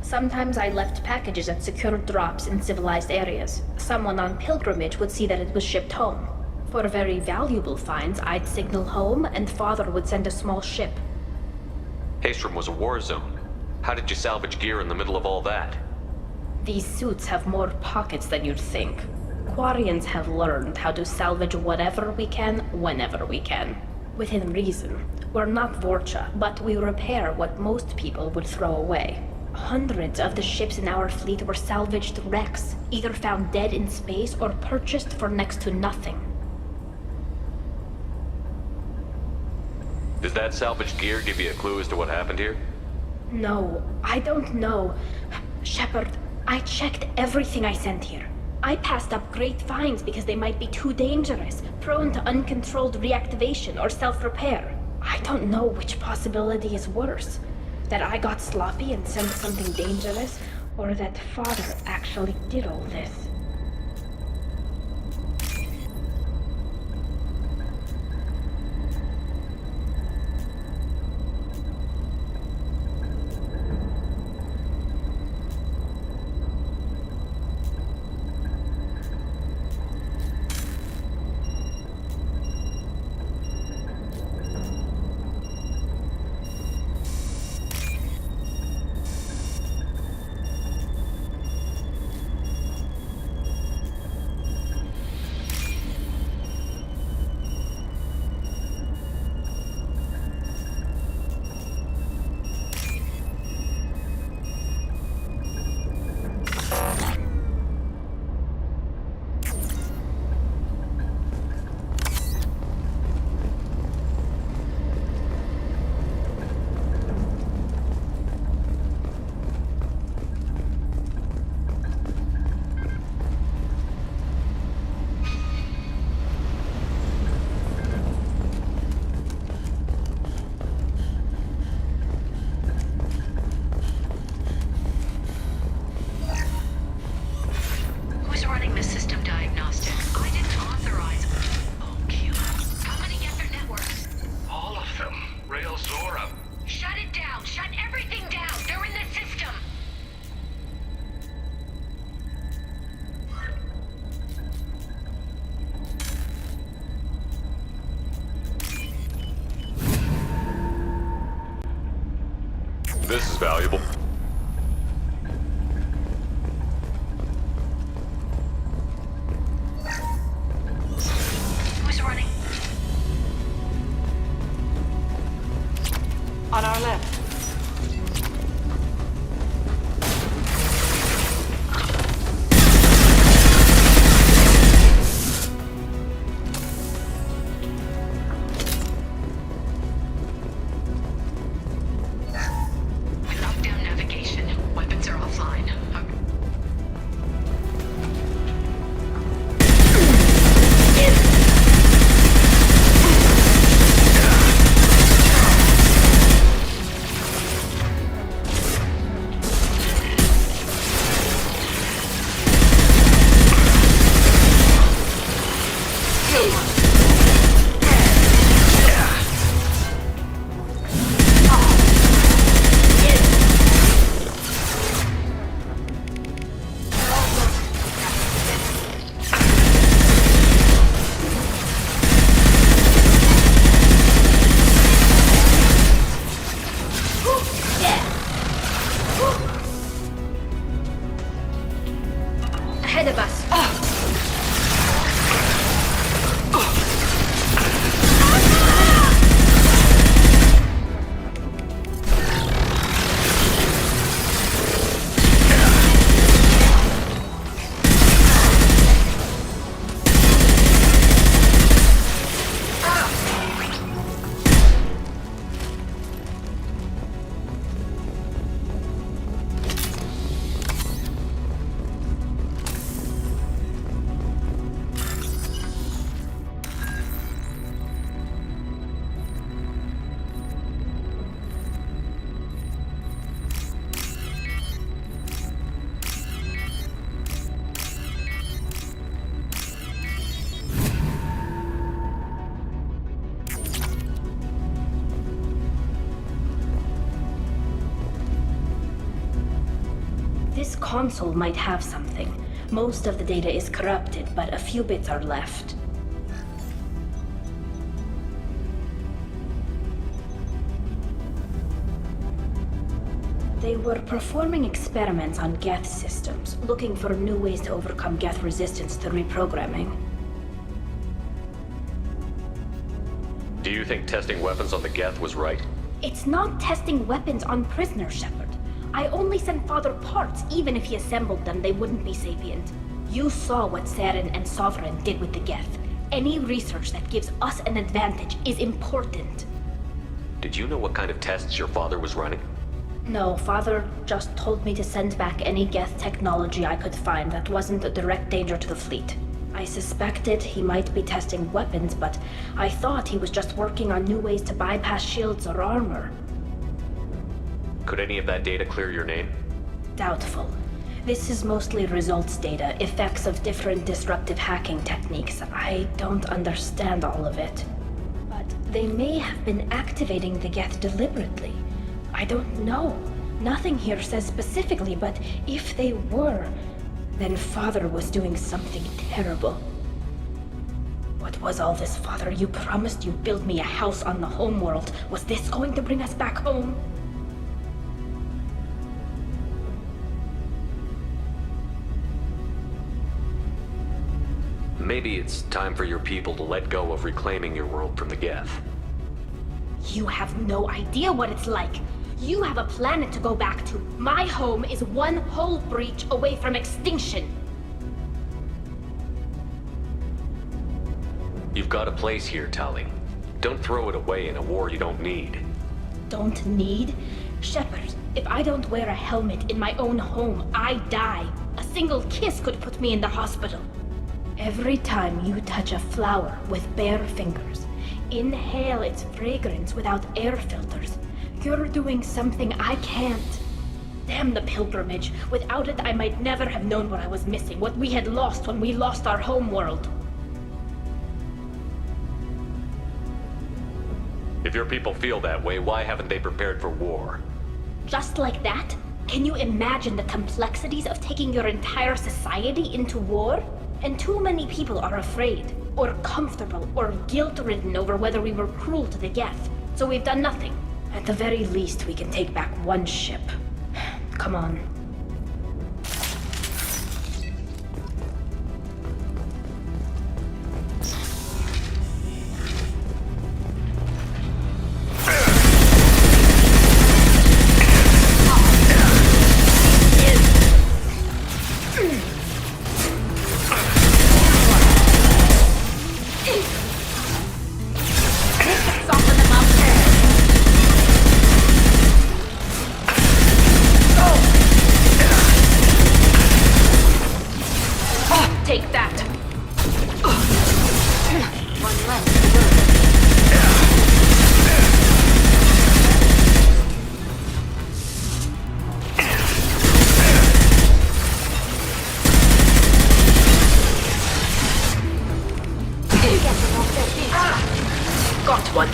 Sometimes I left packages at secure drops in civilized areas. Someone on pilgrimage would see that it was shipped home. For very valuable finds, I'd signal home, and Father would send a small ship. Haystrom was a war zone. How did you salvage gear in the middle of all that? These suits have more pockets than you'd think. Quarians have learned how to salvage whatever we can, whenever we can. Within reason. We're not Vorcha, but we repair what most people would throw away. Hundreds of the ships in our fleet were salvaged wrecks, either found dead in space or purchased for next to nothing. Does that salvaged gear give you a clue as to what happened here? No, I don't know. Shepard, I checked everything I sent here. I passed up great finds because they might be too dangerous, prone to uncontrolled reactivation or self-repair. I don't know which possibility is worse. That I got sloppy and sent something dangerous, or that Father actually did all this. place is valuable. Who's running? On our left. Lockdown navigation. Weapons are offline. Ahead of us. This console might have something. Most of the data is corrupted, but a few bits are left. They were performing experiments on Geth systems, looking for new ways to overcome Geth resistance to reprogramming. Do you think testing weapons on the Geth was right? It's not testing weapons on prisoners, Shepard. I only sent Father parts. Even if he assembled them, they wouldn't be sapient. You saw what Saren and Sovereign did with the Geth. Any research that gives us an advantage is important. Did you know what kind of tests your father was running? No, Father just told me to send back any Geth technology I could find that wasn't a direct danger to the fleet. I suspected he might be testing weapons, but I thought he was just working on new ways to bypass shields or armor. Could any of that data clear your name? Doubtful. This is mostly results data, effects of different disruptive hacking techniques. I don't understand all of it. But they may have been activating the Geth deliberately. I don't know. Nothing here says specifically, but if they were, then Father was doing something terrible. What was all this, Father? You promised you'd build me a house on the homeworld. Was this going to bring us back home? Maybe it's time for your people to let go of reclaiming your world from the Geth. You have no idea what it's like. You have a planet to go back to. My home is one hull breach away from extinction. You've got a place here, Tali. Don't throw it away in a war you don't need. Don't need? Shepard, if I don't wear a helmet in my own home, I die. A single kiss could put me in the hospital. Every time you touch a flower with bare fingers, inhale its fragrance without air filters, you're doing something I can't. Damn the pilgrimage. Without it, I might never have known what I was missing, what we had lost when we lost our home world. If your people feel that way, why haven't they prepared for war? Just like that? Can you imagine the complexities of taking your entire society into war? And too many people are afraid, or comfortable, or guilt-ridden over whether we were cruel to the Geth. So we've done nothing. At the very least, we can take back one ship. Come on. Take that. One left to burn. Got one.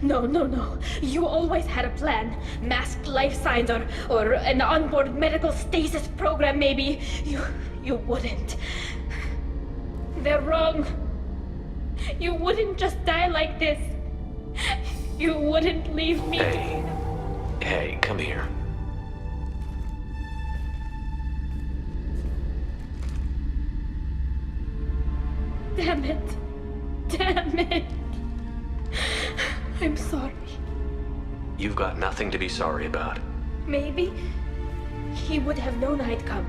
No. You always had a plan. Masked life signs or an onboard medical stasis program, maybe. You wouldn't. They're wrong. You wouldn't just die like this. You wouldn't leave me. Hey, come here. Damn it. I'm sorry. You've got nothing to be sorry about. Maybe he would have known I'd come.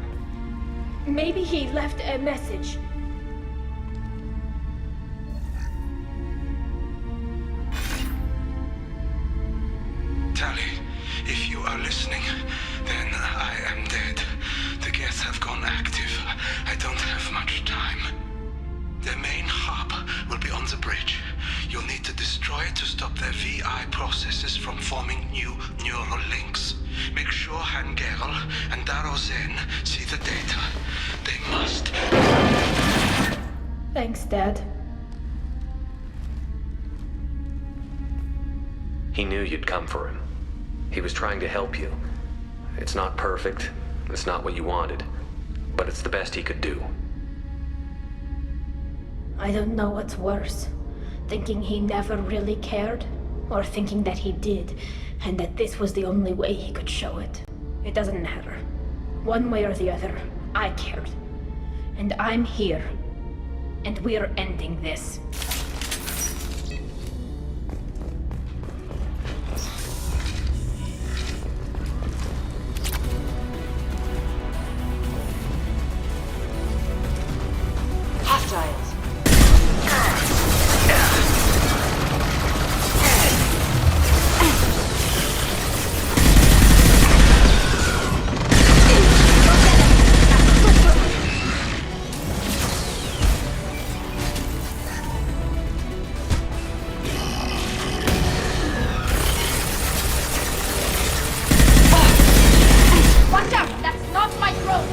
Maybe he left a message. Tali, if you are listening, then I am dead. The Geth have gone active. I don't have much time. Their main hub will be on the bridge. You'll need to destroy it to stop their VI processes from forming new neural links. Make sure Hangerel and Daro Zen see the data. They must. Thanks, Dad. He knew you'd come for him. He was trying to help you. It's not perfect. It's not what you wanted. But it's the best he could do. I don't know what's worse. Thinking he never really cared, or thinking that he did, and that this was the only way he could show it. It doesn't matter. One way or the other, I cared. And I'm here. And we're ending this. child. Watch out! That's not my throat!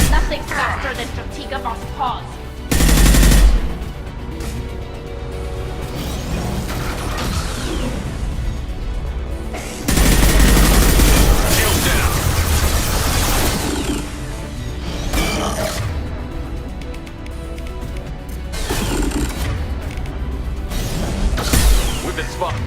Nothing's faster than Tortiga Boss Paws. We've been spotted.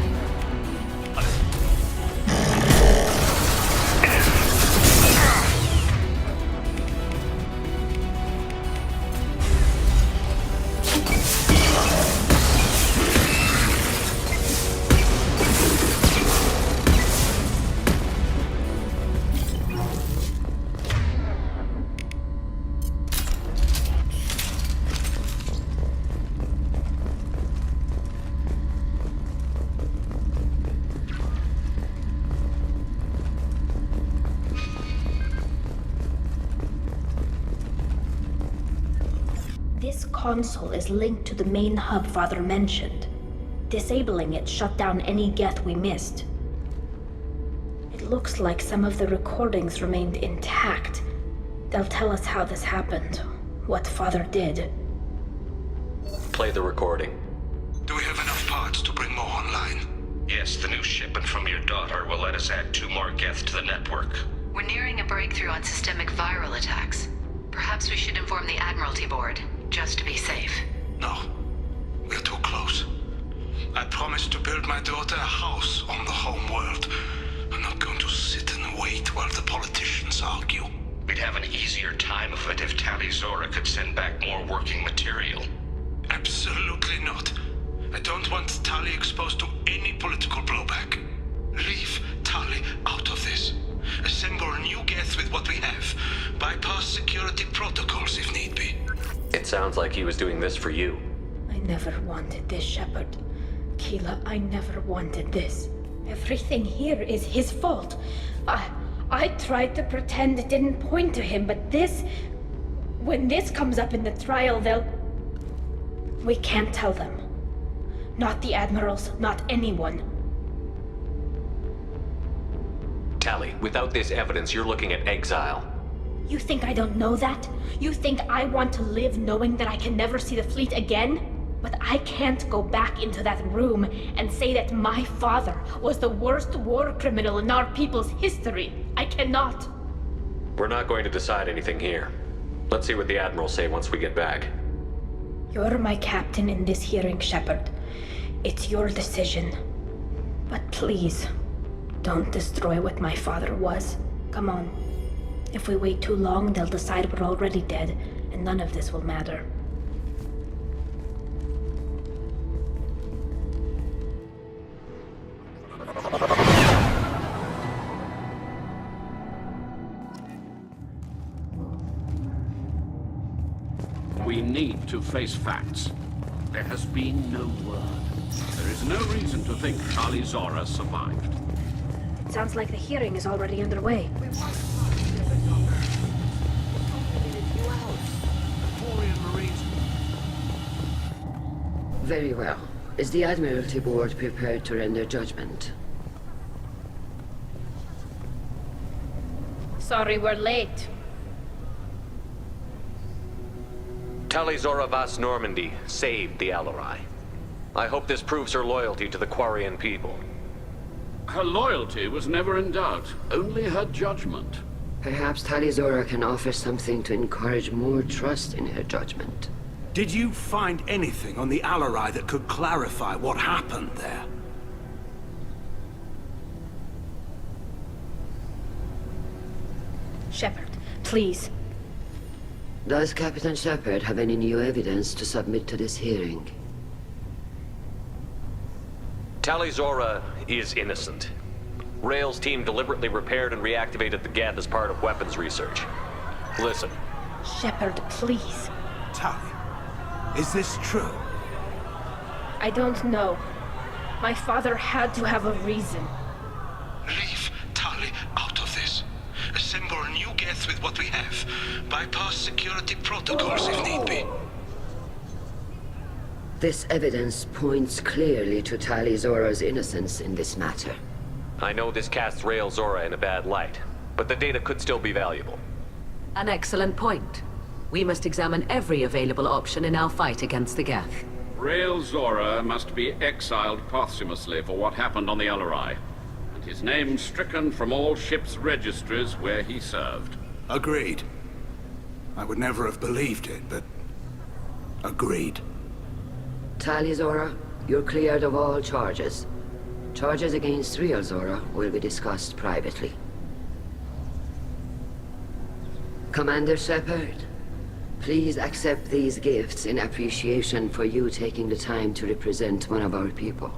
This console is linked to the main hub Father mentioned. Disabling it shut down any Geth we missed. It looks like some of the recordings remained intact. They'll tell us how this happened, what Father did. Play the recording. Do we have enough parts to bring more online? Yes, the new shipment from your daughter will let us add 2 more Geth to the network. We're nearing a breakthrough on systemic viral attacks. Perhaps we should inform the Admiralty Board, just to be safe. No. We're too close. I promised to build my daughter a house on the home world. I'm not going to sit and wait while the politicians argue. We'd have an easier time of it if Tali Zora could send back more working material. Absolutely not. I don't want Tali exposed to any political blowback. Leave Tali out of this. Assemble new Geth with what we have. Bypass security protocols if need be. It sounds like he was doing this for you. I never wanted this, Shepard. Keela, I never wanted this. Everything here is his fault. I tried to pretend it didn't point to him, but this... When this comes up in the trial, they'll... We can't tell them. Not the Admirals, not anyone. Tali, without this evidence, you're looking at exile. You think I don't know that? You think I want to live knowing that I can never see the fleet again? But I can't go back into that room and say that my father was the worst war criminal in our people's history. I cannot. We're not going to decide anything here. Let's see what the Admirals say once we get back. You're my captain in this hearing, Shepard. It's your decision. But please, don't destroy what my father was. Come on. If we wait too long, they'll decide we're already dead, and none of this will matter. We need to face facts. There has been no word. There is no reason to think Tali Zora survived. It sounds like the hearing is already underway. Very well. Is the Admiralty Board prepared to render judgment? Sorry we're late. Tali Zora Vas Normandy saved the Alarai. I hope this proves her loyalty to the Quarian people. Her loyalty was never in doubt, only her judgment. Perhaps Tali Zora can offer something to encourage more trust in her judgment. Did you find anything on the Alarai that could clarify what happened there? please. Does Captain Shepard have any new evidence to submit to this hearing? Tali Zora is innocent. Rail's team deliberately repaired and reactivated the Geth as part of weapons research. Listen. Shepard, please. Tali, is this true? I don't know. My father had to have a reason. Leave Tali out of this. Assemble a new Geth with what we have. Bypass security protocols if need be. This evidence points clearly to Tali Zora's innocence in this matter. I know this casts Rail Zora in a bad light, but the data could still be valuable. An excellent point. We must examine every available option in our fight against the Geth. Rail Zora must be exiled posthumously for what happened on the Alarai, and his name stricken from all ship's registries where he served. Agreed. I would never have believed it, but... agreed. Tali Zora, you're cleared of all charges. Charges against Real Zora will be discussed privately. Commander Shepard, please accept these gifts in appreciation for you taking the time to represent one of our people.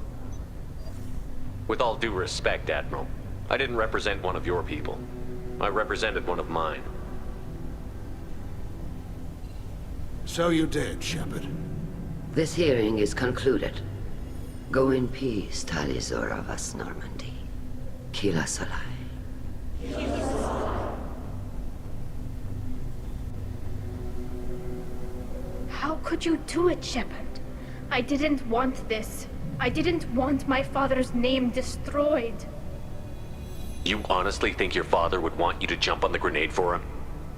With all due respect, Admiral, I didn't represent one of your people. I represented one of mine. So you did, Shepard. This hearing is concluded. Go in peace, Tali Zora Vas Normandy. Kila Salai. How could you do it, Shepard? I didn't want this. I didn't want my father's name destroyed. You honestly think your father would want you to jump on the grenade for him?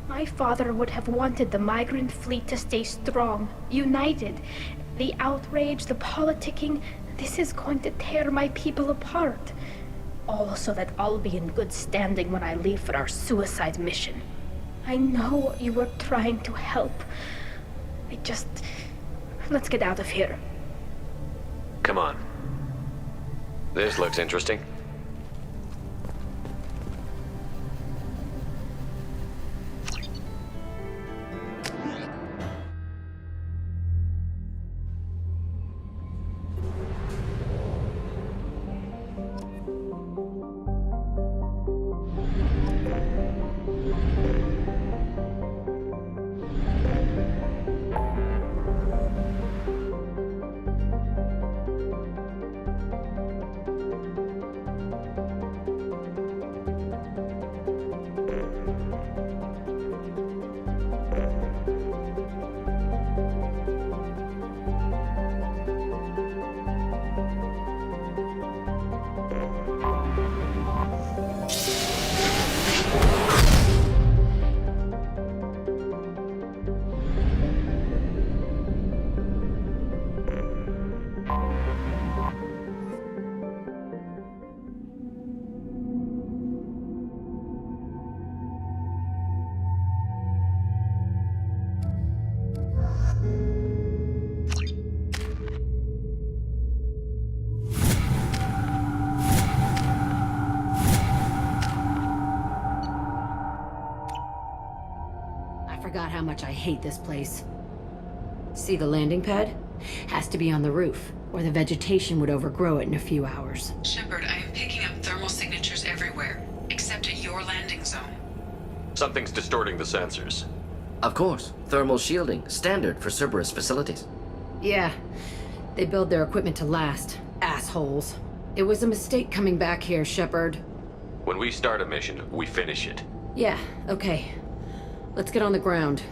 My father would have wanted the migrant fleet to stay strong, united. The outrage, the politicking, this is going to tear my people apart. All so that I'll be in good standing when I leave for our suicide mission. I know you were trying to help. Let's get out of here. Come on. This looks interesting. Forgot how much I hate this place. See the landing pad? Has to be on the roof, or the vegetation would overgrow it in a few hours. Shepard, I am picking up thermal signatures everywhere, except at your landing zone. Something's distorting the sensors. Of course. Thermal shielding, standard for Cerberus facilities. Yeah. They build their equipment to last. Assholes. It was a mistake coming back here, Shepard. When we start a mission, we finish it. Yeah, okay. Let's get on the ground.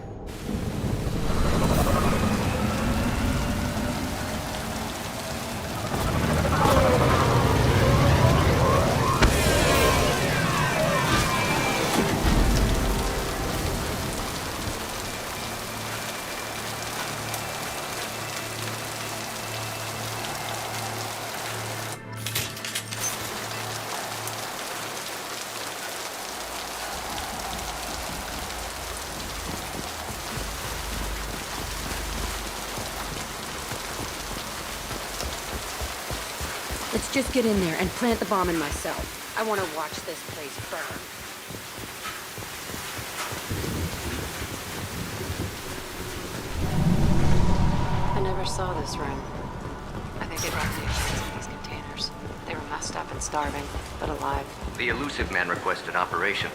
Let's just get in there and plant the bomb in myself. I want to watch this place burn. saw this room. I think they brought the kids in these containers. They were messed up and starving, but alive. The elusive man requested operation.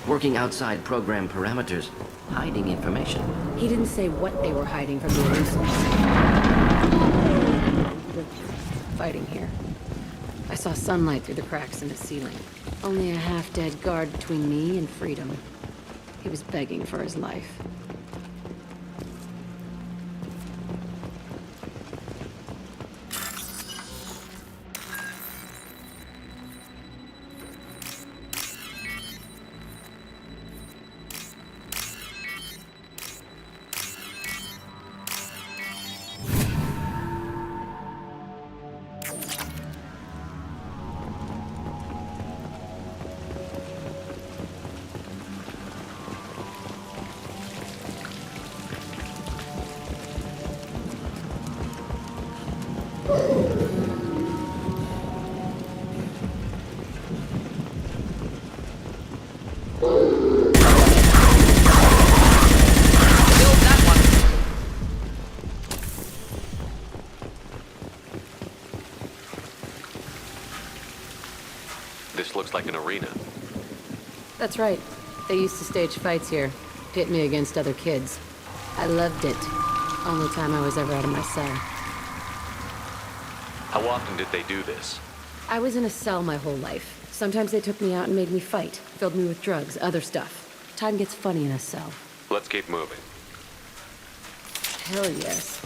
Working outside program parameters, hiding information. He didn't say what they were hiding from the elusive. Fighting here. I saw sunlight through the cracks in the ceiling. Only a half-dead guard between me and freedom. He was begging for his life. This looks like an arena. That's right. They used to stage fights here. Pit me against other kids. I loved it. Only time I was ever out of my cell. How often did they do this? I was in a cell my whole life. Sometimes they took me out and made me fight. Filled me with drugs, other stuff. Time gets funny in a cell. Let's keep moving. Hell yes.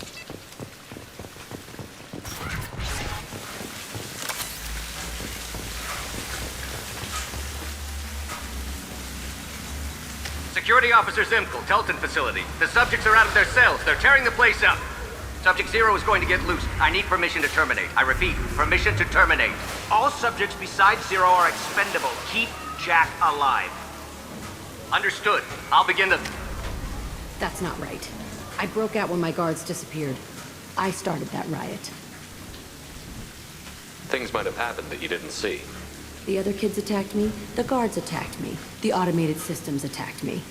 Security Officer Zimkel, Telton facility. The subjects are out of their cells. They're tearing the place up. Subject 0 is going to get loose. I need permission to terminate. I repeat, permission to terminate. All subjects besides 0 are expendable. Keep Jack alive. Understood. I'll begin the... That's not right. I broke out when my guards disappeared. I started that riot. Things might have happened that you didn't see. The other kids attacked me. The guards attacked me. The automated systems attacked me.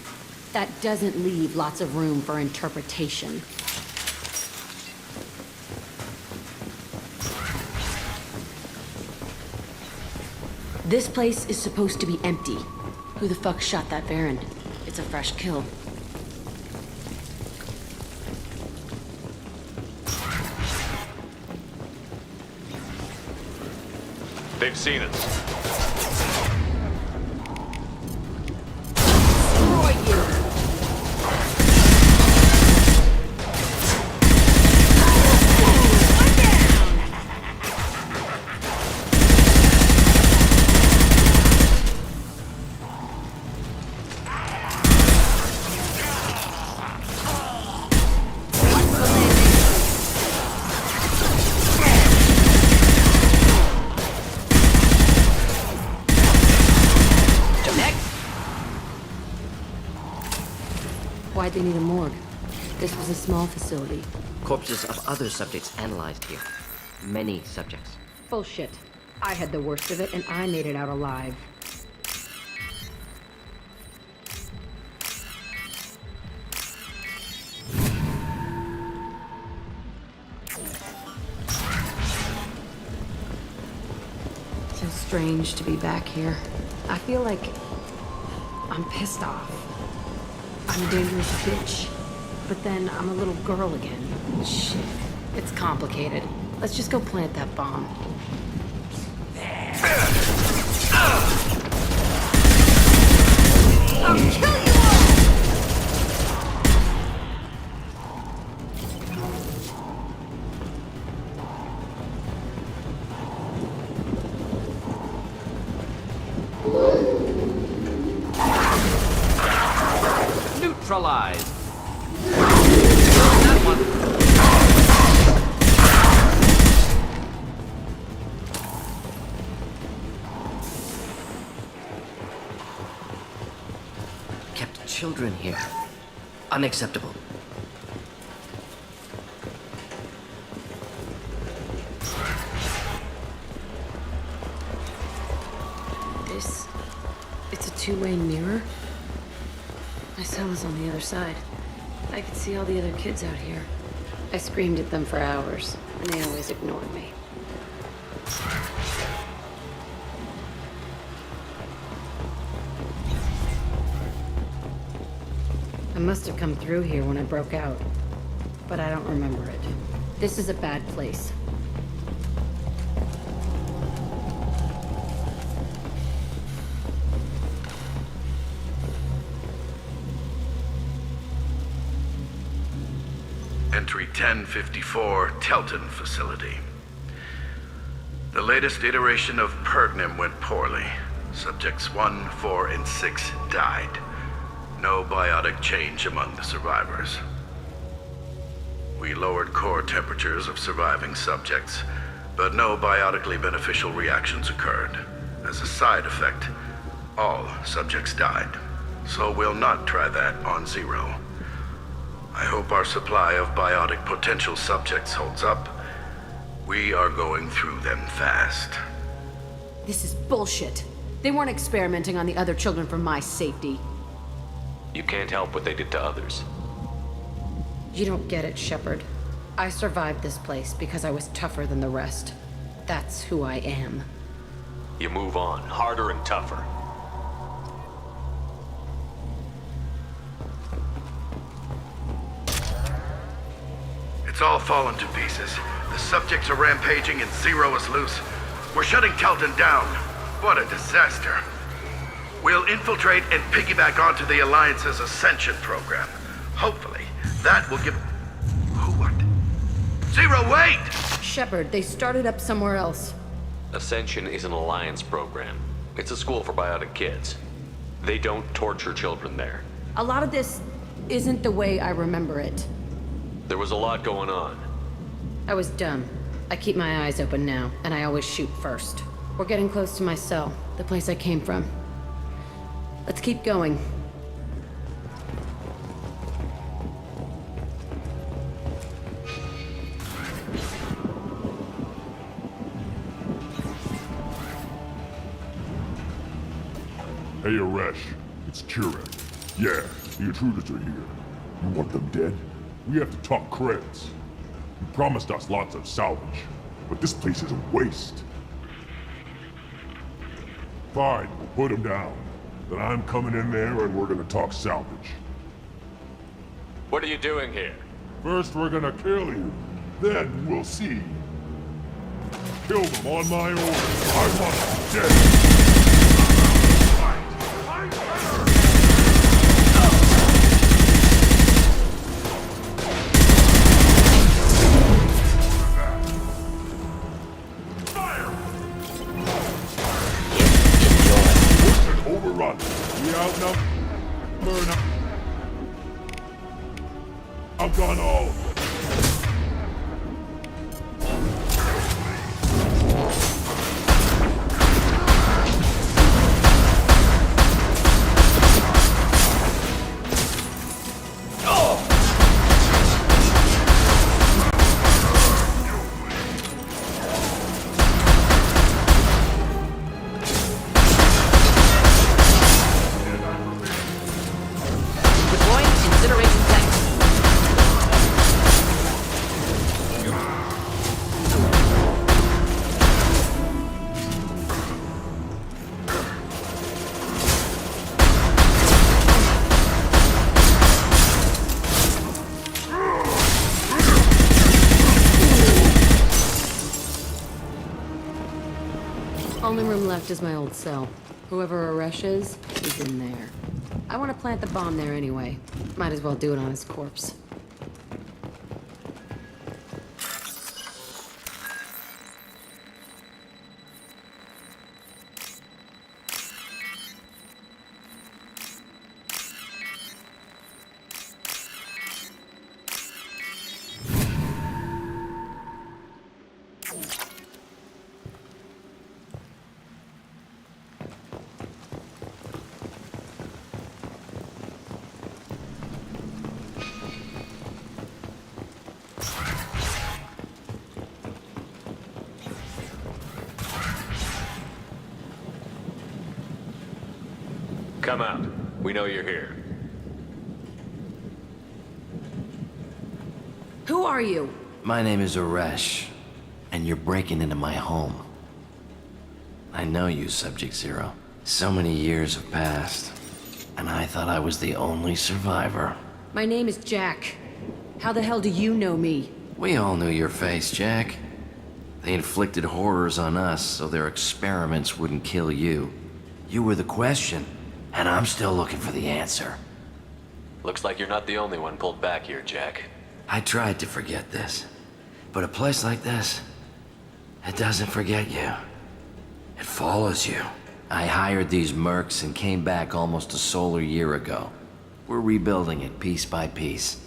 That doesn't leave lots of room for interpretation. This place is supposed to be empty. Who the fuck shot that Varren? It's a fresh kill. They've seen us. Why'd they need a morgue? This was a small facility. Corpses of other subjects analyzed here. Many subjects. Bullshit. I had the worst of it, and I made it out alive. So strange to be back here. I feel like I'm pissed off. I'm a dangerous bitch. But then I'm a little girl again. Shit. It's complicated. Let's just go plant that bomb. I'll kill you all! Neutralized. That one. Kept children here. Unacceptable. It's a two-way mirror? My cell is on the other side. I could see all the other kids out here. I screamed at them for hours, and they always ignored me. I must have come through here when I broke out, but I don't remember it. This is a bad place. Entry 1054, Telton Facility. The latest iteration of Pergnim went poorly. Subjects 1, 4, and 6 died. No biotic change among the survivors. We lowered core temperatures of surviving subjects, but no biotically beneficial reactions occurred. As a side effect, all subjects died. So we'll not try that on Zero. I hope our supply of biotic potential subjects holds up. We are going through them fast. This is bullshit. They weren't experimenting on the other children for my safety. You can't help what they did to others. You don't get it, Shepard. I survived this place because I was tougher than the rest. That's who I am. You move on, harder and tougher. It's all fallen to pieces. The subjects are rampaging and Zero is loose. We're shutting Telton down. What a disaster. We'll infiltrate and piggyback onto the Alliance's Ascension program. Hopefully, that will give... What? Zero, wait! Shepard, they started up somewhere else. Ascension is an Alliance program. It's a school for biotic kids. They don't torture children there. A lot of this isn't the way I remember it. There was a lot going on. I was dumb. I keep my eyes open now, and I always shoot first. We're getting close to my cell, the place I came from. Let's keep going. Hey, Aresh. It's Kira. Yeah, the intruders are here. You want them dead? We have to talk credits. You promised us lots of salvage, but this place is a waste. Fine, we'll put them down. Then I'm coming in there and we're gonna talk salvage. What are you doing here? First we're gonna kill you, then we'll see. Kill them on my orders. I want them dead. Overrun. We outnumber now. Outdone all of them. Only room left is my old cell. Whoever Aresh is, he's in there. I want to plant the bomb there anyway. Might as well do it on his corpse. Come out. We know you're here. Who are you? My name is Aresh, and you're breaking into my home. I know you, Subject Zero. So many years have passed, and I thought I was the only survivor. My name is Jack. How the hell do you know me? We all knew your face, Jack. They inflicted horrors on us so their experiments wouldn't kill you. You were the question, and I'm still looking for the answer. Looks like you're not the only one pulled back here, Jack. I tried to forget this, but a place like this, it doesn't forget you. It follows you. I hired these mercs and came back almost a solar year ago. We're rebuilding it piece by piece.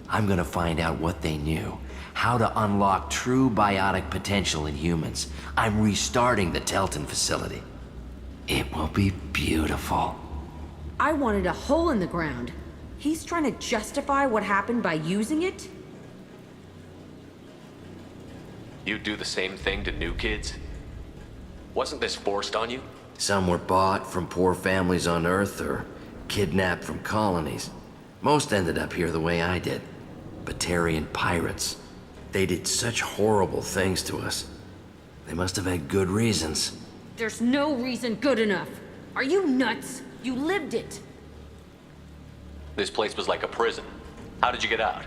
I'm gonna find out what they knew, how to unlock true biotic potential in humans. I'm restarting the Telton facility. It will be beautiful. I wanted a hole in the ground. He's trying to justify what happened by using it? You do the same thing to new kids? Wasn't this forced on you? Some were bought from poor families on Earth or kidnapped from colonies. Most ended up here the way I did. Batarian pirates. They did such horrible things to us. They must have had good reasons. There's no reason good enough. Are you nuts? You lived it. This place was like a prison. How did you get out?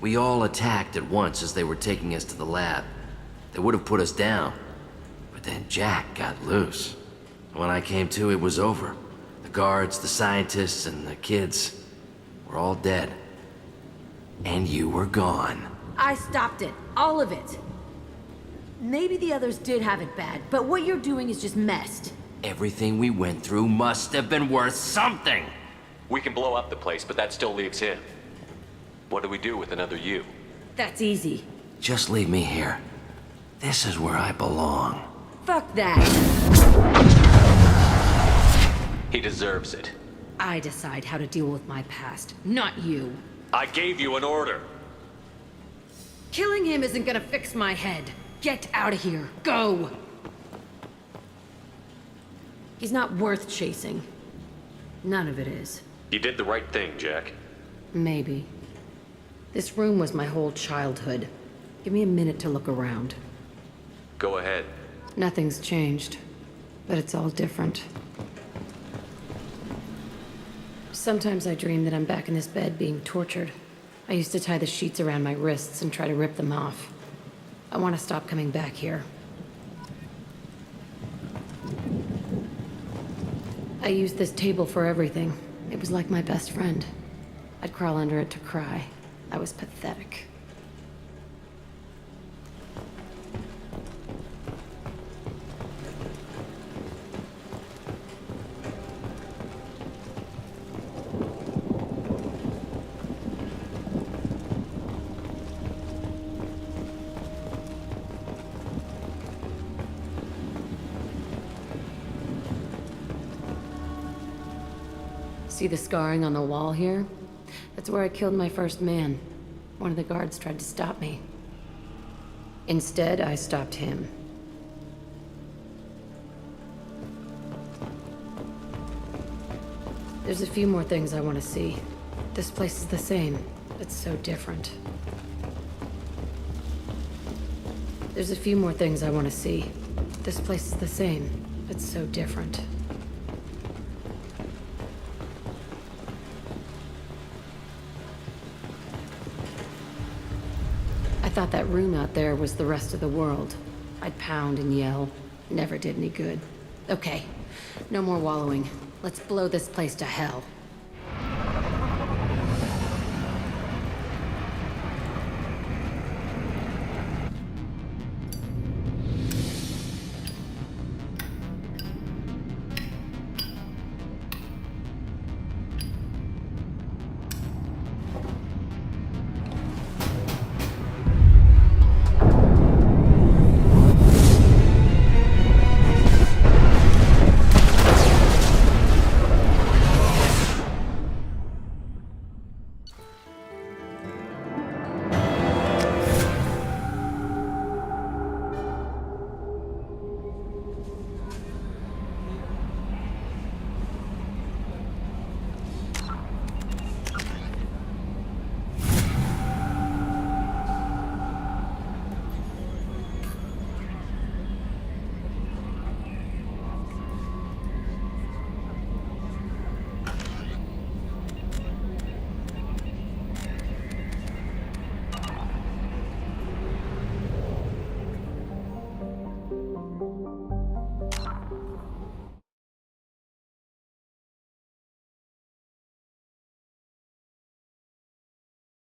We all attacked at once as they were taking us to the lab. They would have put us down. But then Jack got loose. When I came to, it was over. The guards, the scientists, and the kids were all dead. And you were gone. I stopped it. All of it. Maybe the others did have it bad, but what you're doing is just messed. Everything we went through must have been worth something. We can blow up the place, but that still leaves him. What do we do with another you? That's easy. Just leave me here. This is where I belong. Fuck that. He deserves it. I decide how to deal with my past, not you. I gave you an order. Killing him isn't gonna fix my head. Get out of here. Go! He's not worth chasing. None of it is. You did the right thing, Jack. Maybe. This room was my whole childhood. Give me a minute to look around. Go ahead. Nothing's changed, but it's all different. Sometimes I dream that I'm back in this bed being tortured. I used to tie the sheets around my wrists and try to rip them off. I want to stop coming back here. I used this table for everything. It was like my best friend. I'd crawl under it to cry. I was pathetic. See the scarring on the wall here? That's where I killed my first man. One of the guards tried to stop me. Instead, I stopped him. There's a few more things I want to see. This place is the same, but so different. There's a few more things I want to see. This place is the same, but so different. I thought that room out there was the rest of the world. I'd pound and yell. Never did any good. Okay, no more wallowing. Let's blow this place to hell.